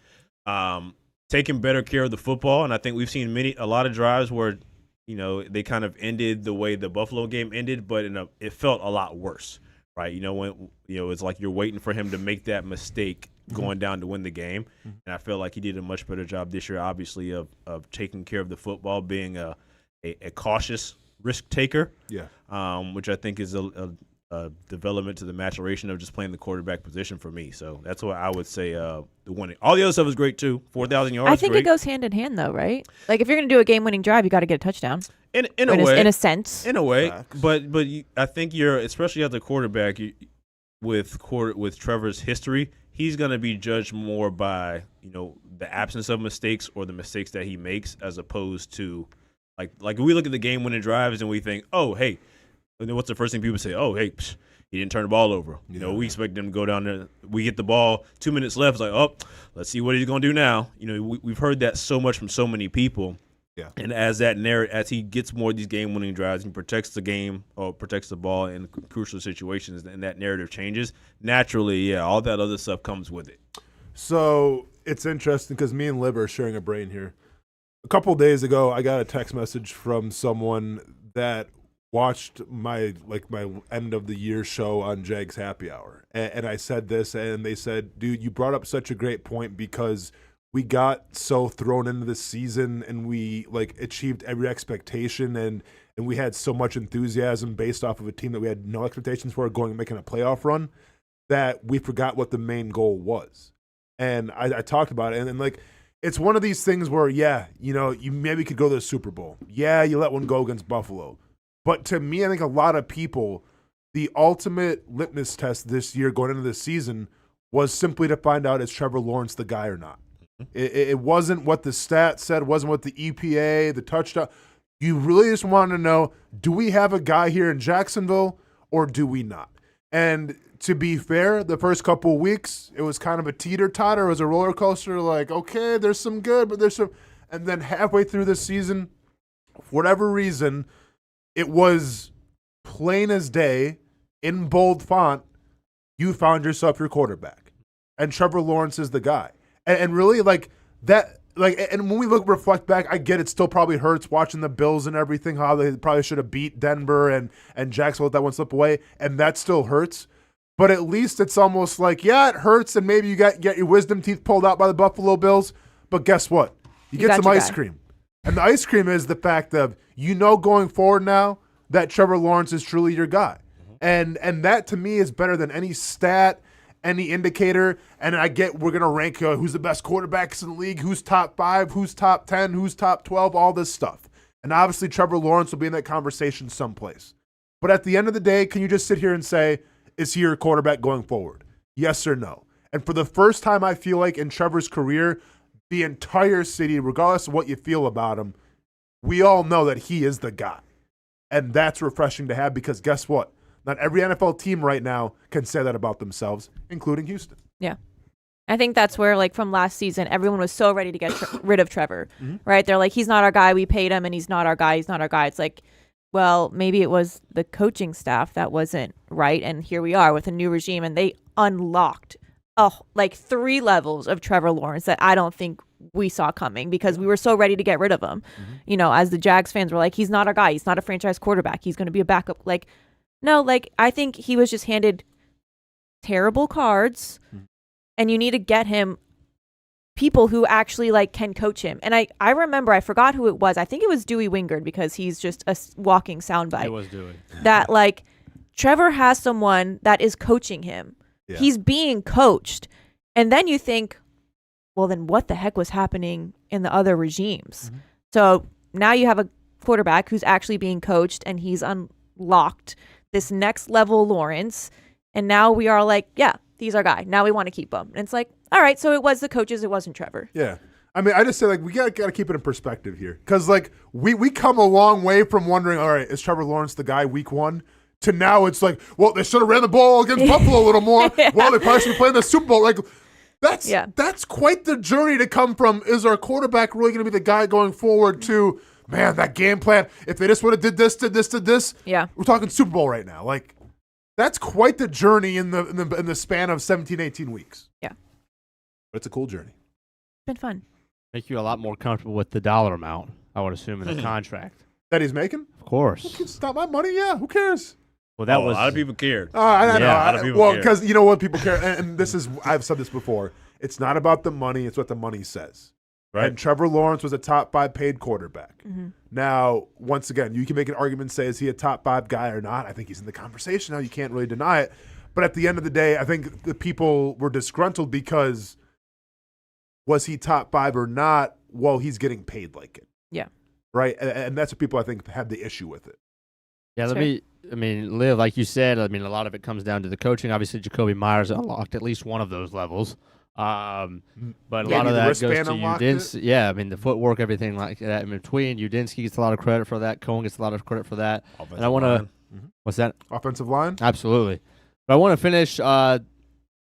Speaker 4: Taking better care of the football, and I think we've seen a lot of drives where they kind of ended the way the Buffalo game ended, but it felt a lot worse, right? When it's like you're waiting for him to make that mistake going down to win the game, and I feel like he did a much better job this year, obviously, of taking care of the football, being a cautious risk taker, which I think is a development to the maturation of just playing the quarterback position for me. So that's what I would say the winning. All the other stuff is great too. 4,000 yards.
Speaker 7: I think it goes hand in hand though, right? Like if you're going to do a game-winning drive, you got to get a touchdown.
Speaker 4: In a way.
Speaker 7: In a sense.
Speaker 4: In a way. But I think especially as a quarterback, with Trevor's history, he's going to be judged more by, the absence of mistakes or the mistakes that he makes, as opposed to like we look at the game-winning drives and we think, oh, hey, and then what's the first thing people say? Oh, hey, he didn't turn the ball over. We expect them to go down there. We get the ball, 2 minutes left. It's like, oh, let's see what he's going to do now. We've heard that so much from so many people.
Speaker 2: Yeah.
Speaker 4: And as he gets more of these game-winning drives and protects the game or protects the ball in crucial situations, and that narrative changes, naturally, all that other stuff comes with it.
Speaker 2: So it's interesting because me and Liv are sharing a brain here. A couple of days ago, I got a text message from someone that watched my end of the year show on Jags Happy Hour. And I said this, and they said, dude, you brought up such a great point because we got so thrown into the season and we achieved every expectation and we had so much enthusiasm based off of a team that we had no expectations for going and making a playoff run that we forgot what the main goal was. And I talked about it, and it's one of these things where, you maybe could go to the Super Bowl. Yeah, you let one go against Buffalo. But to me, I think a lot of people, the ultimate litmus test this year going into the season was simply to find out, is Trevor Lawrence the guy or not? It wasn't what the stats said. It wasn't what the EPA, the touchdown. You really just wanted to know, do we have a guy here in Jacksonville or do we not? And to be fair, the first couple of weeks, it was kind of a teeter-totter. It was a roller coaster. Okay, there's some good, but there's some. And then halfway through the season, for whatever reason, it was plain as day, in bold font, you found yourself your quarterback. And Trevor Lawrence is the guy. And really, like, that, like, and when we reflect back, I get it still probably hurts watching the Bills and everything, how they probably should have beat Denver and Jacksonville let that one slip away, and that still hurts. But at least it's almost like, yeah, it hurts, and maybe you get your wisdom teeth pulled out by the Buffalo Bills, but guess what? You get some ice cream. And the ice cream is the fact of, going forward now that Trevor Lawrence is truly your guy. And that, to me, is better than any stat, any indicator. And I get we're going to rank who's the best quarterbacks in the league, who's top 5, who's top 10, who's top 12, all this stuff. And obviously Trevor Lawrence will be in that conversation someplace. But at the end of the day, can you just sit here and say, is he your quarterback going forward? Yes or no? And for the first time, I feel like in Trevor's career, the entire city, regardless of what you feel about him, we all know that he is the guy. And that's refreshing to have because guess what? Not every NFL team right now can say that about themselves, including Houston.
Speaker 7: Yeah. I think that's where, like, from last season, everyone was so ready to get rid of Trevor, right? They're like, he's not our guy. We paid him, and he's not our guy. He's not our guy. It's like, well, maybe it was the coaching staff that wasn't right, and here we are with a new regime, and they unlocked, 3 levels of Trevor Lawrence that I don't think we saw coming because we were so ready to get rid of him. As the Jags fans were like, he's not our guy. He's not a franchise quarterback. He's going to be a backup. Like, no, like, I think he was just handed terrible cards, and you need to get him people who actually, like, can coach him. And I remember, I forgot who it was. I think it was Dewey Wingard because he's just a walking soundbite.
Speaker 3: It was Dewey.
Speaker 7: That, like, Trevor has someone that is coaching him. Yeah. He's being coached. And then you think, well, then what the heck was happening in the other regimes? So now you have a quarterback who's actually being coached, and he's unlocked this next level Lawrence. And now we are like, yeah, he's our guy. Now we want to keep him. And it's like, all right, so it was the coaches. It wasn't Trevor.
Speaker 2: Yeah. I mean, I just say, like, we got to keep it in perspective here. Because, like, we come a long way from wondering, all right, is Trevor Lawrence the guy week 1? To now it's like, well, they should have ran the ball against Buffalo a little more. Yeah. Well, they probably should be playing the Super Bowl. Like, that's quite the journey to come from, is our quarterback really going to be the guy going forward to, man, that game plan, if they just would have did this,
Speaker 7: yeah,
Speaker 2: we're talking Super Bowl right now. Like, that's quite the journey in the span of 17, 18 weeks.
Speaker 7: Yeah.
Speaker 2: But it's a cool journey.
Speaker 7: It's been fun.
Speaker 3: Make you a lot more comfortable with the dollar amount, I would assume, in the contract.
Speaker 2: That he's making?
Speaker 3: Of course.
Speaker 2: It's not my money, yeah. Who cares?
Speaker 3: Well, that was
Speaker 4: a lot of people cared.
Speaker 2: I know.
Speaker 4: A lot of people
Speaker 2: well,
Speaker 4: cared.
Speaker 2: because you know what people care, and this is, I've said this before, it's not about the money, it's what the money says. Right. And Trevor Lawrence was a top 5 paid quarterback. Now, once again, you can make an argument, say, is he a top 5 guy or not? I think he's in the conversation now. You can't really deny it. But at the end of the day, I think the people were disgruntled because was he top 5 or not? Well, he's getting paid like it.
Speaker 7: Yeah.
Speaker 2: Right? And that's what people, I think, had the issue with it.
Speaker 3: Yeah, Liv, like you said, a lot of it comes down to the coaching. Obviously, Jacoby Myers unlocked at least one of those levels. But a lot of that goes to Udinski. Yeah, the footwork, everything like that in between. Udinski gets a lot of credit for that. Coen gets a lot of credit for that. And I want to what's that?
Speaker 2: Offensive line?
Speaker 3: Absolutely. But I want to finish the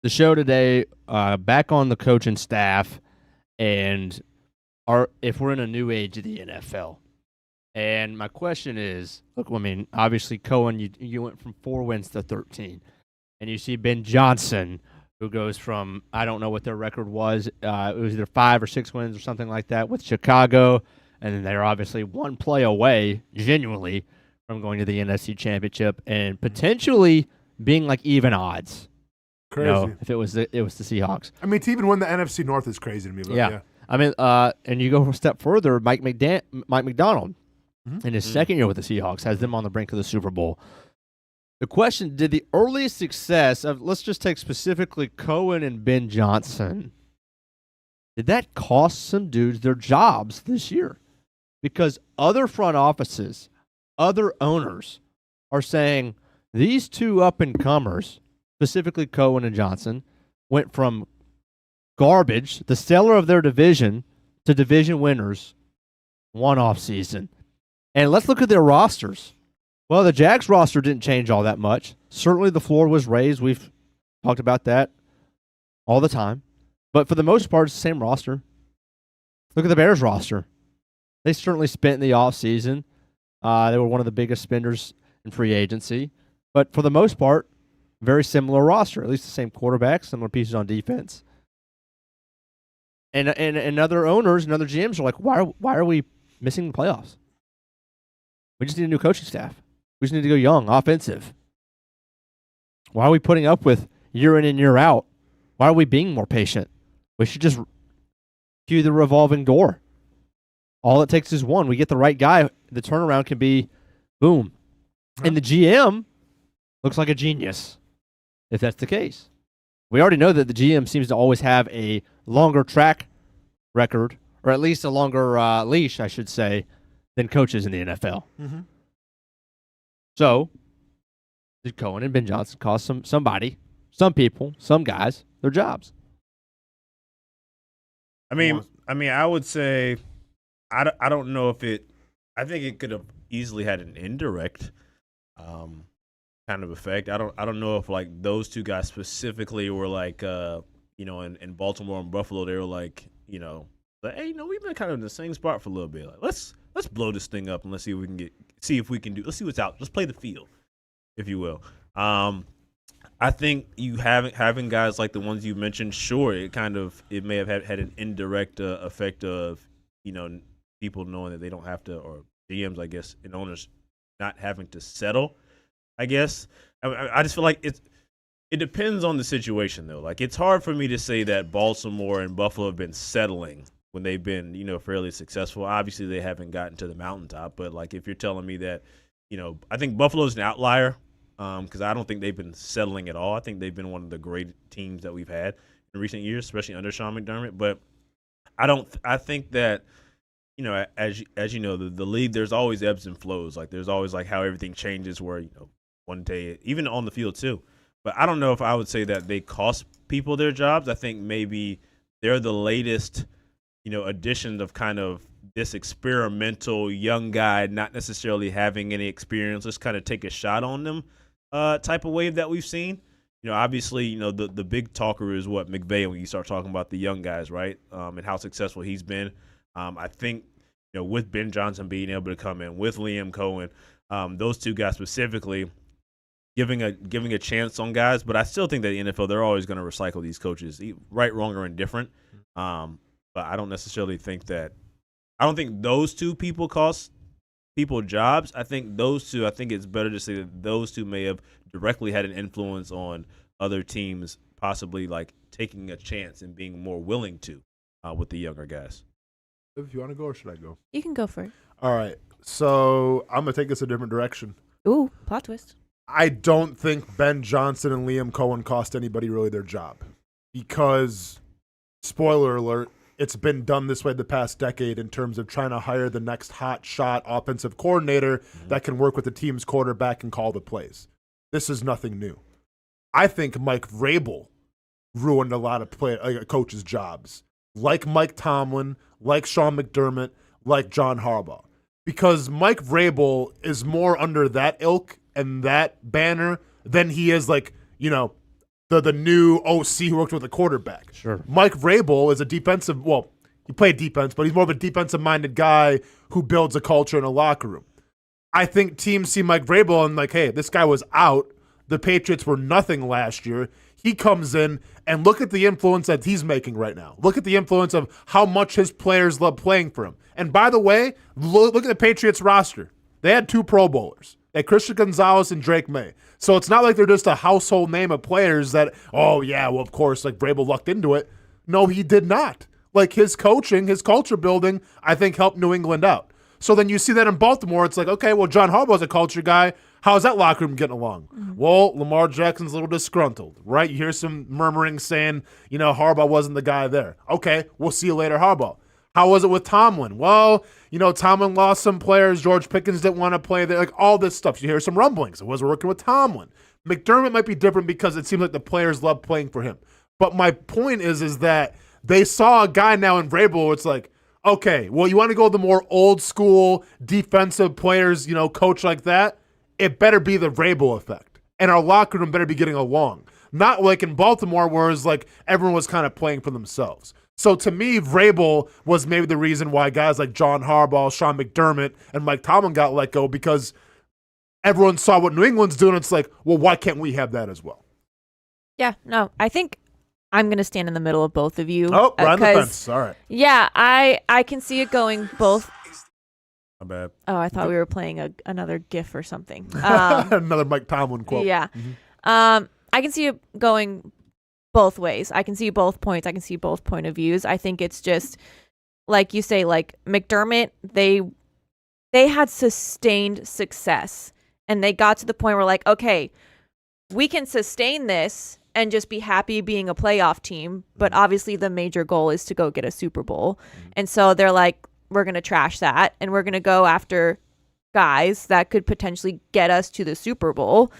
Speaker 3: show today back on the coaching staff and if we're in a new age of the NFL. And my question is, look, obviously, Coen, you went from 4 wins to 13. And you see Ben Johnson, who goes from, I don't know what their record was. It was either 5 or 6 wins or something like that with Chicago. And then they're obviously one play away, genuinely, from going to the NFC Championship and potentially being like even odds.
Speaker 2: Crazy.
Speaker 3: If it was the Seahawks.
Speaker 2: To even win the NFC North is crazy to me. But yeah.
Speaker 3: And you go a step further, Mike McDonald, in his second year with the Seahawks, has them on the brink of the Super Bowl. The question, did the early success of, let's just take specifically Coen and Ben Johnson, did that cost some dudes their jobs this year? Because other front offices, other owners are saying these 2 up-and-comers, specifically Coen and Johnson, went from garbage, the stellar of their division, to division winners one off season. And let's look at their rosters. Well, the Jags roster didn't change all that much. Certainly the floor was raised. We've talked about that all the time. But for the most part, it's the same roster. Look at the Bears roster. They certainly spent in the offseason. They were one of the biggest spenders in free agency. But for the most part, very similar roster, at least the same quarterbacks, similar pieces on defense. And other owners and other GMs are like, why are we missing the playoffs? We just need a new coaching staff. We just need to go young, offensive. Why are we putting up with year in and year out? Why are we being more patient? We should just cue the revolving door. All it takes is one. We get the right guy. The turnaround can be boom. And the GM looks like a genius, if that's the case. We already know that the GM seems to always have a longer track record, or at least a longer leash, I should say, than coaches in the NFL.
Speaker 2: Mm-hmm.
Speaker 3: So, did Coen and Ben Johnson cost some people, some guys, their jobs?
Speaker 4: I mean, I would say, I don't know if it. I think it could have easily had an indirect kind of effect. I don't know if like those two guys specifically were like, in Baltimore and Buffalo, they were like, hey, we've been kind of in the same spot for a little bit. Like, let's blow this thing up and let's see if we can let's see what's out. Let's play the field, if you will. I think you having guys like the ones you mentioned, sure, it may have had an indirect effect of, people knowing that they don't have to, or GMs, I guess, and owners not having to settle, I guess. I just feel like it depends on the situation, though. Like, it's hard for me to say that Baltimore and Buffalo have been settling when they've been, fairly successful. Obviously, they haven't gotten to the mountaintop, but like if you're telling me that, I think Buffalo's an outlier because I don't think they've been settling at all. I think they've been one of the great teams that we've had in recent years, especially under Sean McDermott. But I think that, as you know, the league, there's always ebbs and flows. Like there's always like how everything changes where, one day, even on the field too. But I don't know if I would say that they cost people their jobs. I think maybe they're the latest, addition of kind of this experimental young guy, not necessarily having any experience, let's kind of take a shot on them type of wave that we've seen. Obviously, the big talker is what McVay when you start talking about the young guys, right? And how successful he's been. I think, with Ben Johnson being able to come in, with Liam Coen, those two guys specifically, giving a chance on guys. But I still think that the NFL, they're always going to recycle these coaches, right, wrong, or indifferent. But I don't necessarily think that – I don't think those two people cost people jobs. I think it's better to say that those two may have directly had an influence on other teams possibly like taking a chance and being more willing to with the younger guys.
Speaker 2: If you want to go or should I go?
Speaker 7: You can go for it.
Speaker 2: All right. So I'm going to take this a different direction.
Speaker 7: Ooh, plot twist.
Speaker 2: I don't think Ben Johnson and Liam Coen cost anybody really their job because, spoiler alert, it's been done this way the past decade in terms of trying to hire the next hot shot offensive coordinator that can work with the team's quarterback and call the plays. This is nothing new. I think Mike Vrabel ruined a lot of coaches' jobs, like Mike Tomlin, like Sean McDermott, like John Harbaugh, because Mike Vrabel is more under that ilk and that banner than he is like, the new OC who worked with a quarterback.
Speaker 3: Sure.
Speaker 2: Mike Vrabel is he played defense, but he's more of a defensive-minded guy who builds a culture in a locker room. I think teams see Mike Vrabel and like, hey, this guy was out. The Patriots were nothing last year. He comes in and look at the influence that he's making right now. Look at the influence of how much his players love playing for him. And by the way, look at the Patriots roster. They had 2 Pro Bowlers. They had Christian Gonzalez and Drake May. So it's not like they're just a household name of players that, of course, like Vrabel lucked into it. No, he did not. Like his coaching, his culture building, I think helped New England out. So then you see that in Baltimore, it's like, okay, well, John Harbaugh's a culture guy. How's that locker room getting along? Mm-hmm. Well, Lamar Jackson's a little disgruntled, right? You hear some murmuring saying, Harbaugh wasn't the guy there. Okay, we'll see you later, Harbaugh. How was it with Tomlin? Well, Tomlin lost some players. George Pickens didn't want to play there. Like all this stuff. You hear some rumblings. It was working with Tomlin. McDermott might be different because it seems like the players love playing for him. But my point is that they saw a guy now in Vrabel where it's like, okay, well, you want to go the more old school defensive players, coach like that? It better be the Vrabel effect. And our locker room better be getting along. Not like in Baltimore where it's like everyone was kind of playing for themselves. So to me, Vrabel was maybe the reason why guys like John Harbaugh, Sean McDermott, and Mike Tomlin got let go because everyone saw what New England's doing. It's like, well, why can't we have that as well?
Speaker 7: Yeah, no, I think I'm going to stand in the middle of both of you.
Speaker 2: Oh, right on the fence. All right.
Speaker 7: Yeah, I can see it going both.
Speaker 4: My bad.
Speaker 7: Oh, I thought we were playing another GIF or something.
Speaker 2: Another Mike Tomlin quote.
Speaker 7: Yeah.
Speaker 2: Mm-hmm.
Speaker 7: I can see it going both ways. I can see both points. I can see both point of views. I think it's just, like you say, like McDermott, they had sustained success. And they got to the point where, like, okay, we can sustain this and just be happy being a playoff team. But obviously the major goal is to go get a Super Bowl. And so they're like, we're going to trash that. And we're going to go after guys that could potentially get us to the Super Bowl.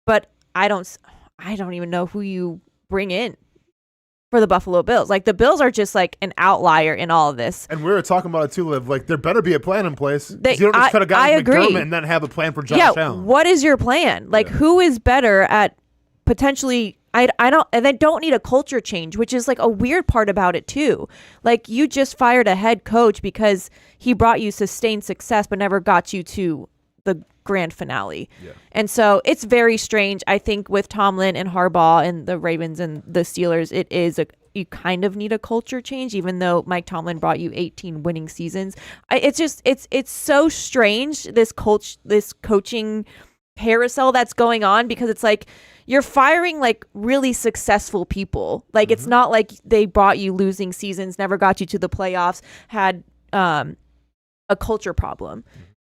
Speaker 7: But I don't even know who you bring in for the Buffalo Bills. Like, the Bills are just like an outlier in all of this.
Speaker 2: And we were talking about it too, Liv. Like, there better be a plan in place. You don't just cut a guy like McDermott and then have a plan for Josh Allen.
Speaker 7: What is your plan? Like, who is better at potentially? And they don't need a culture change, which is like a weird part about it too. Like, you just fired a head coach because he brought you sustained success, but never got you to the grand finale. Yeah. And so it's very strange. I think with Tomlin and Harbaugh and the Ravens and the Steelers, you kind of need a culture change, even though Mike Tomlin brought you 18 winning seasons. It's so strange, this coaching carousel that's going on, because it's like you're firing like really successful people. Like, it's not like they brought you losing seasons, never got you to the playoffs, had a culture problem.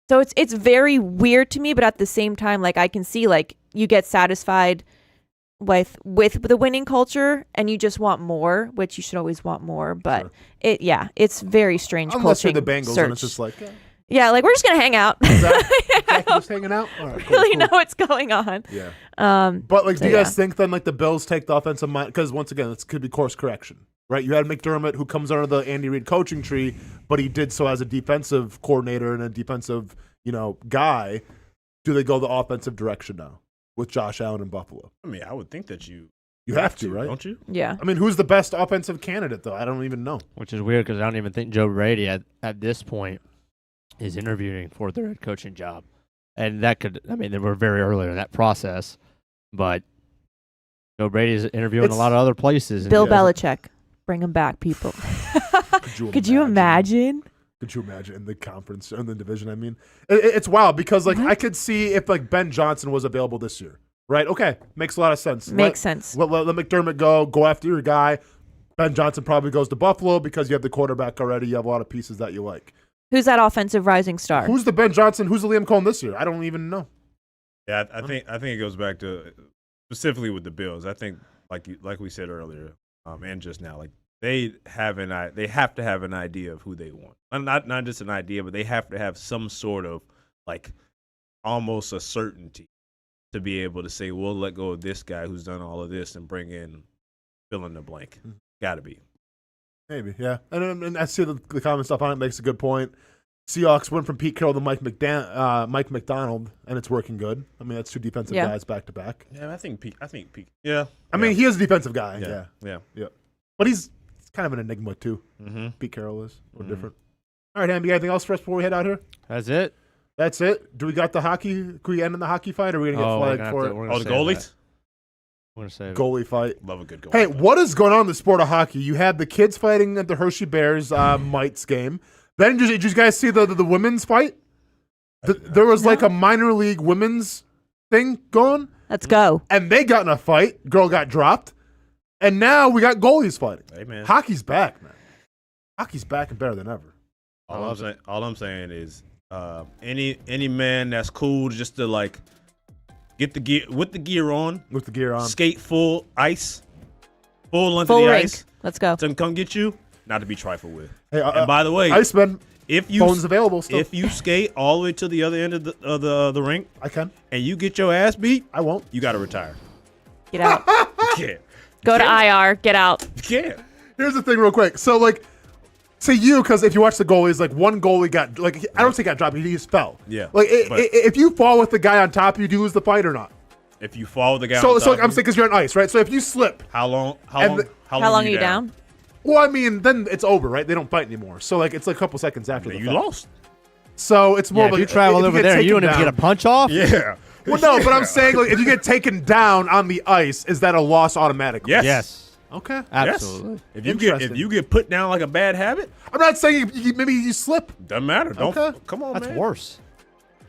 Speaker 7: So it's very weird to me, but at the same time, like, I can see, like, you get satisfied with the winning culture and you just want more, which you should always want more. But it's very strange.
Speaker 2: Unless you're the Bengals and it's just like,
Speaker 7: yeah, like, we're just gonna hang out.
Speaker 2: Just hanging out. All right,
Speaker 7: cool. Know what's going on.
Speaker 2: Yeah. But like, do you guys think then, like, the Bills take the offensive mind? Because once again, this could be course correction, right? You had McDermott, who comes under the Andy Reid coaching tree, but he did so as a defensive coordinator and a defensive, guy. Do they go the offensive direction now with Josh Allen in Buffalo?
Speaker 4: I mean, I would think that you
Speaker 2: have to, right?
Speaker 4: Don't you?
Speaker 7: Yeah.
Speaker 2: I mean, who's the best offensive candidate, though? I don't even know.
Speaker 3: Which is weird, because I don't even think Joe Brady at this point is interviewing for their head coaching job. And that could, I mean, they were very early in that process, but Joe Brady's interviewing a lot of other places.
Speaker 7: Bill Belichick, bring him back, people. Could you imagine?
Speaker 2: Could you imagine in the conference, in the division? I mean, it's wild because, like, I could see if, like, Ben Johnson was available this year, right? Okay, makes a lot of sense.
Speaker 7: Makes sense.
Speaker 2: Let McDermott go after your guy. Ben Johnson probably goes to Buffalo because you have the quarterback already. You have a lot of pieces that you like.
Speaker 7: Who's that offensive rising star?
Speaker 2: Who's the Ben Johnson? Who's the Liam Coen this year? I don't even know.
Speaker 4: Yeah, I think it goes back to specifically with the Bills. I think like we said earlier, and just now, like, they have to have an idea of who they want. Not just an idea, but they have to have some sort of, like, almost a certainty to be able to say, we'll let go of this guy who's done all of this and bring in fill in the blank. Got to be.
Speaker 2: Maybe, yeah. And I see the comment stuff on it makes a good point. Seahawks went from Pete Carroll to Mike McDonald, and it's working good. I mean, that's two defensive guys back to back.
Speaker 4: Yeah, I think Pete. Yeah.
Speaker 2: I mean, he is a defensive guy.
Speaker 4: Yeah.
Speaker 2: But he's kind of an enigma too.
Speaker 4: Mm-hmm.
Speaker 2: Pete Carroll is different. All right, Hamby, anything else for us before we head out here?
Speaker 3: That's it.
Speaker 2: That's it. Do we got the hockey? Can we end in the hockey fight, or are we gonna get flagged for it?
Speaker 4: The goalies.
Speaker 2: Goalie fight.
Speaker 4: Love a good goalie.
Speaker 2: Hey, what is going on in the sport of hockey? You had the kids fighting at the Hershey Bears Mites game. Then did you guys see the women's fight? There was like a minor league women's thing going.
Speaker 7: Let's go.
Speaker 2: And they got in a fight. Girl got dropped. And now we got goalies fighting.
Speaker 4: Hey, man.
Speaker 2: Hockey's back, man. Hockey's back and better than ever.
Speaker 4: All I'm saying is any man that's cool just to, like, get the gear with the gear on, skate full ice, full length of the
Speaker 7: rink.
Speaker 4: ice.
Speaker 7: Let's go.
Speaker 4: To come get you, not to be trifled with.
Speaker 2: Hey,
Speaker 4: and by the way,
Speaker 2: Iceman, phone's available still.
Speaker 4: If you skate all the way to the other end of the rink,
Speaker 2: I can,
Speaker 4: and you get your ass beat,
Speaker 2: I won't.
Speaker 4: You got to retire.
Speaker 7: Get out.
Speaker 4: Yeah.
Speaker 7: Go to IR. Get out.
Speaker 4: Yeah.
Speaker 2: Here's the thing, real quick. So, like, say you, because if you watch the goalies, like, one goalie got, like, I don't say got dropped, he just fell.
Speaker 4: Yeah.
Speaker 2: Like, if you fall with the guy on top, you do lose the fight or not?
Speaker 4: If you fall with the guy
Speaker 2: on top. So I'm saying because you're on ice, right? So if you slip.
Speaker 4: How long
Speaker 7: are you down?
Speaker 2: Well, I mean, then it's over, right? They don't fight anymore. So, like, it's like a couple seconds after the
Speaker 4: you
Speaker 2: fight.
Speaker 4: lost.
Speaker 2: So it's more
Speaker 3: if
Speaker 2: like
Speaker 3: you travel
Speaker 2: if
Speaker 3: over
Speaker 2: get
Speaker 3: there, you don't
Speaker 2: taken
Speaker 3: even get a
Speaker 2: down-
Speaker 3: punch off.
Speaker 4: Yeah.
Speaker 2: Well, no, but I'm saying like, if you get taken down on the ice, is that a loss automatically?
Speaker 4: Yes.
Speaker 2: Okay.
Speaker 3: Absolutely.
Speaker 4: Yes. If you get put down like a bad habit,
Speaker 2: I'm not saying maybe you slip.
Speaker 4: doesn't matter. Don't
Speaker 2: Okay.
Speaker 4: come on,
Speaker 3: That's
Speaker 4: man.
Speaker 3: worse.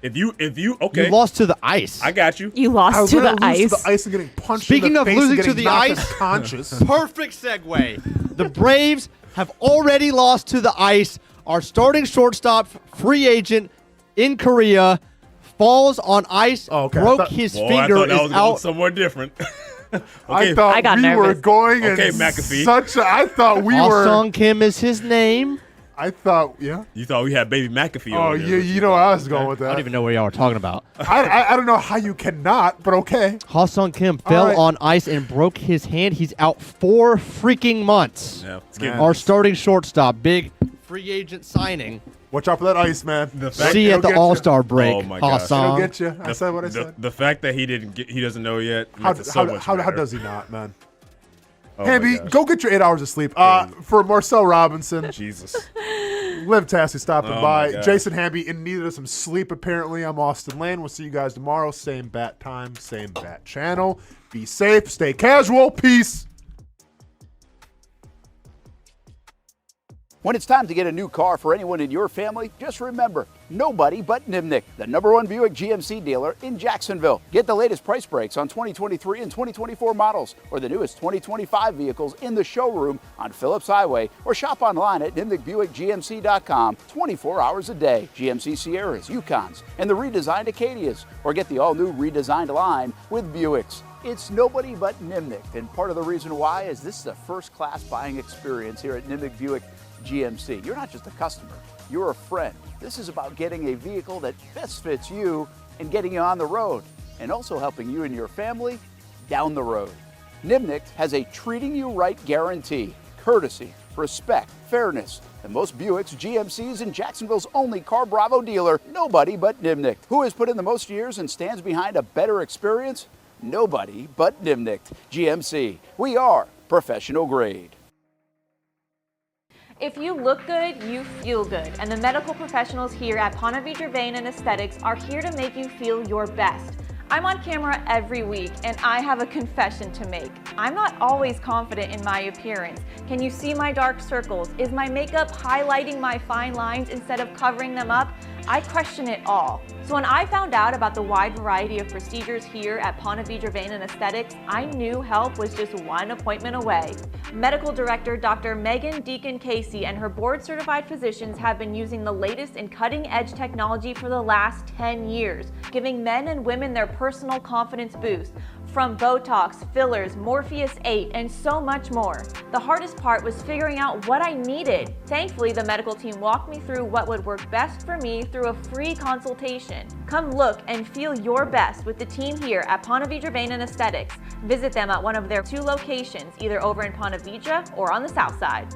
Speaker 4: If you okay,
Speaker 3: You lost to the ice.
Speaker 4: I got you.
Speaker 7: You
Speaker 2: I
Speaker 7: lost
Speaker 2: was
Speaker 7: to
Speaker 2: gonna
Speaker 7: the
Speaker 2: lose
Speaker 7: ice.
Speaker 2: to the ice and getting punched
Speaker 3: Speaking
Speaker 2: in the
Speaker 3: of
Speaker 2: face
Speaker 3: losing
Speaker 2: and
Speaker 3: to
Speaker 2: getting
Speaker 3: the
Speaker 2: knocked
Speaker 3: ice,
Speaker 2: unconscious.
Speaker 3: Perfect segue. The Braves have already lost to the ice. Our starting shortstop, free agent in Korea, falls on ice,
Speaker 2: okay.
Speaker 3: broke
Speaker 2: I thought-
Speaker 3: his
Speaker 4: Boy,
Speaker 3: finger,
Speaker 4: I thought that
Speaker 3: is
Speaker 4: was going
Speaker 3: out.
Speaker 4: somewhere different.
Speaker 2: I thought
Speaker 7: I got
Speaker 2: we
Speaker 7: nervous.
Speaker 2: were going
Speaker 4: Okay,
Speaker 2: in
Speaker 4: McAfee.
Speaker 2: I thought we were.
Speaker 3: Song Kim is his name.
Speaker 2: I thought, yeah.
Speaker 4: You thought we had Baby McAfee.
Speaker 2: Oh,
Speaker 4: over there,
Speaker 2: yeah.
Speaker 4: but
Speaker 2: You know where I was going with
Speaker 3: I don't
Speaker 2: that.
Speaker 3: even know what y'all are talking about.
Speaker 2: I don't know how you cannot, but okay.
Speaker 3: Ha-Sung Kim fell
Speaker 2: right.
Speaker 3: on ice and broke his hand. He's out 4 freaking months.
Speaker 4: Yeah, it's getting-
Speaker 3: Our starting shortstop, big free agent signing.
Speaker 2: Watch out for that ice, man.
Speaker 3: See you at the All-Star break,
Speaker 4: Oh my gosh.
Speaker 2: It'll
Speaker 3: Ha-Sung.
Speaker 2: get you. I said what I said.
Speaker 4: The fact that he doesn't know yet.
Speaker 2: How
Speaker 4: Makes it so much better.
Speaker 2: does he not, man?
Speaker 4: Oh my
Speaker 2: Hamby,
Speaker 4: gosh.
Speaker 2: go get your 8 hours of sleep. For Marcel Robinson,
Speaker 4: Jesus.
Speaker 2: Liv Tassi stopping
Speaker 4: Oh
Speaker 2: by.
Speaker 4: my gosh.
Speaker 2: Jason Hamby in need of some sleep, apparently. I'm Austen Lane. We'll see you guys tomorrow. Same bat time, same bat channel. Be safe, stay casual. Peace.
Speaker 5: When it's time to get a new car for anyone in your family, just remember, nobody but Nimnick, the #1 Buick GMC dealer in Jacksonville. Get the latest price breaks on 2023 and 2024 models or the newest 2025 vehicles in the showroom on Phillips Highway or shop online at nimnickbuickgmc.com 24 hours a day. GMC Sierras, Yukons, and the redesigned Acadias, or get the all-new redesigned line with Buicks. It's nobody but Nimnick, and part of the reason why is this is a first-class buying experience here at Nimnick Buick GMC. You're not just a customer, you're a friend. This is about getting a vehicle that best fits you and getting you on the road, and also helping you and your family down the road. Nimnick has a treating you right guarantee, courtesy, respect, fairness, and most Buicks, GMCs, and Jacksonville's only Car Bravo dealer, nobody but Nimnick. Who has put in the most years and stands behind a better experience? Nobody but Nimnick. GMC. We are professional grade.
Speaker 7: If you look good, you feel good. And the medical professionals here at Ponte Vedra Vein and Aesthetics are here to make you feel your best. I'm on camera every week, and I have a confession to make. I'm not always confident in my appearance. Can you see my dark circles? Is my makeup highlighting my fine lines instead of covering them up? I question it all. So when I found out about the wide variety of procedures here at Ponte Vedra Vein and Aesthetics, I knew help was just one appointment away. Medical Director Dr. Megan Deacon Casey and her board-certified physicians have been using the latest in cutting-edge technology for the last 10 years, giving men and women their personal confidence boost. From Botox, fillers, Morpheus 8, and so much more. The hardest part was figuring out what I needed. Thankfully, the medical team walked me through what would work best for me through a free consultation. Come look and feel your best with the team here at Ponte Vedra Vein and Aesthetics. Visit them at one of their 2 locations, either over in Ponte Vedra or on the south side.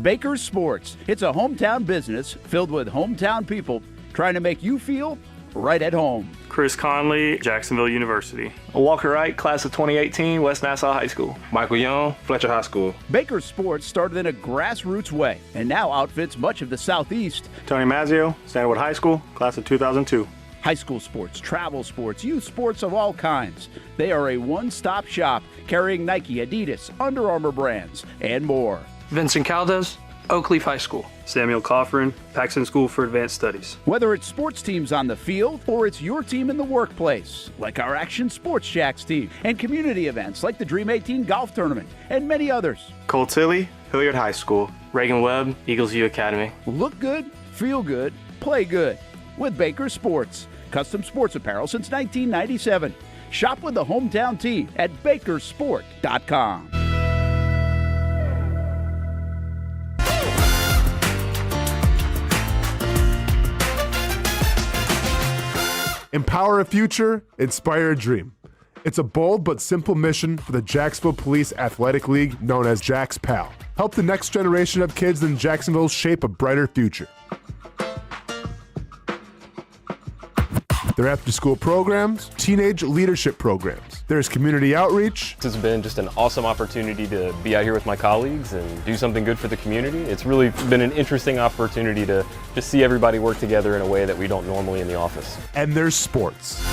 Speaker 12: Baker's Sports. It's a hometown business filled with hometown people trying to make you feel right at home.
Speaker 27: Chris Conley, Jacksonville University. Walker Wright, class of 2018, West Nassau High School. Michael Young, Fletcher High School.
Speaker 12: Baker's Sports started in a grassroots way and now outfits much of the Southeast.
Speaker 27: Tony Mazzio, Sandwood High School, class of 2002.
Speaker 12: High school sports, travel sports, youth sports of all kinds. They are a one-stop shop carrying Nike, Adidas, Under Armour brands, and more.
Speaker 27: Vincent Caldas, Oak Leaf High School. Samuel Coffrin, Paxton School for Advanced Studies.
Speaker 12: Whether it's sports teams on the field or it's your team in the workplace, like our Action Sports Shacks team, and community events like the Dream 18 Golf Tournament, and many others.
Speaker 27: Cole Tilley, Hilliard High School. Reagan Webb, Eagles View Academy.
Speaker 12: Look good, feel good, play good with Baker Sports. Custom sports apparel since 1997. Shop with the hometown team at bakersport.com.
Speaker 2: Empower a future, inspire a dream. It's a bold but simple mission for the Jacksonville Police Athletic League known as Jax PAL. Help the next generation of kids in Jacksonville shape a brighter future. Their after-school programs, teenage leadership programs. There's community outreach.
Speaker 6: This has been just an awesome opportunity to be out here with my colleagues and do something good for the community. It's really been an interesting opportunity to just see everybody work together in a way that we don't normally in the office.
Speaker 2: And there's sports.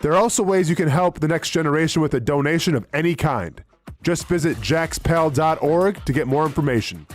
Speaker 2: There are also ways you can help the next generation with a donation of any kind. Just visit jaxpel.org to get more information.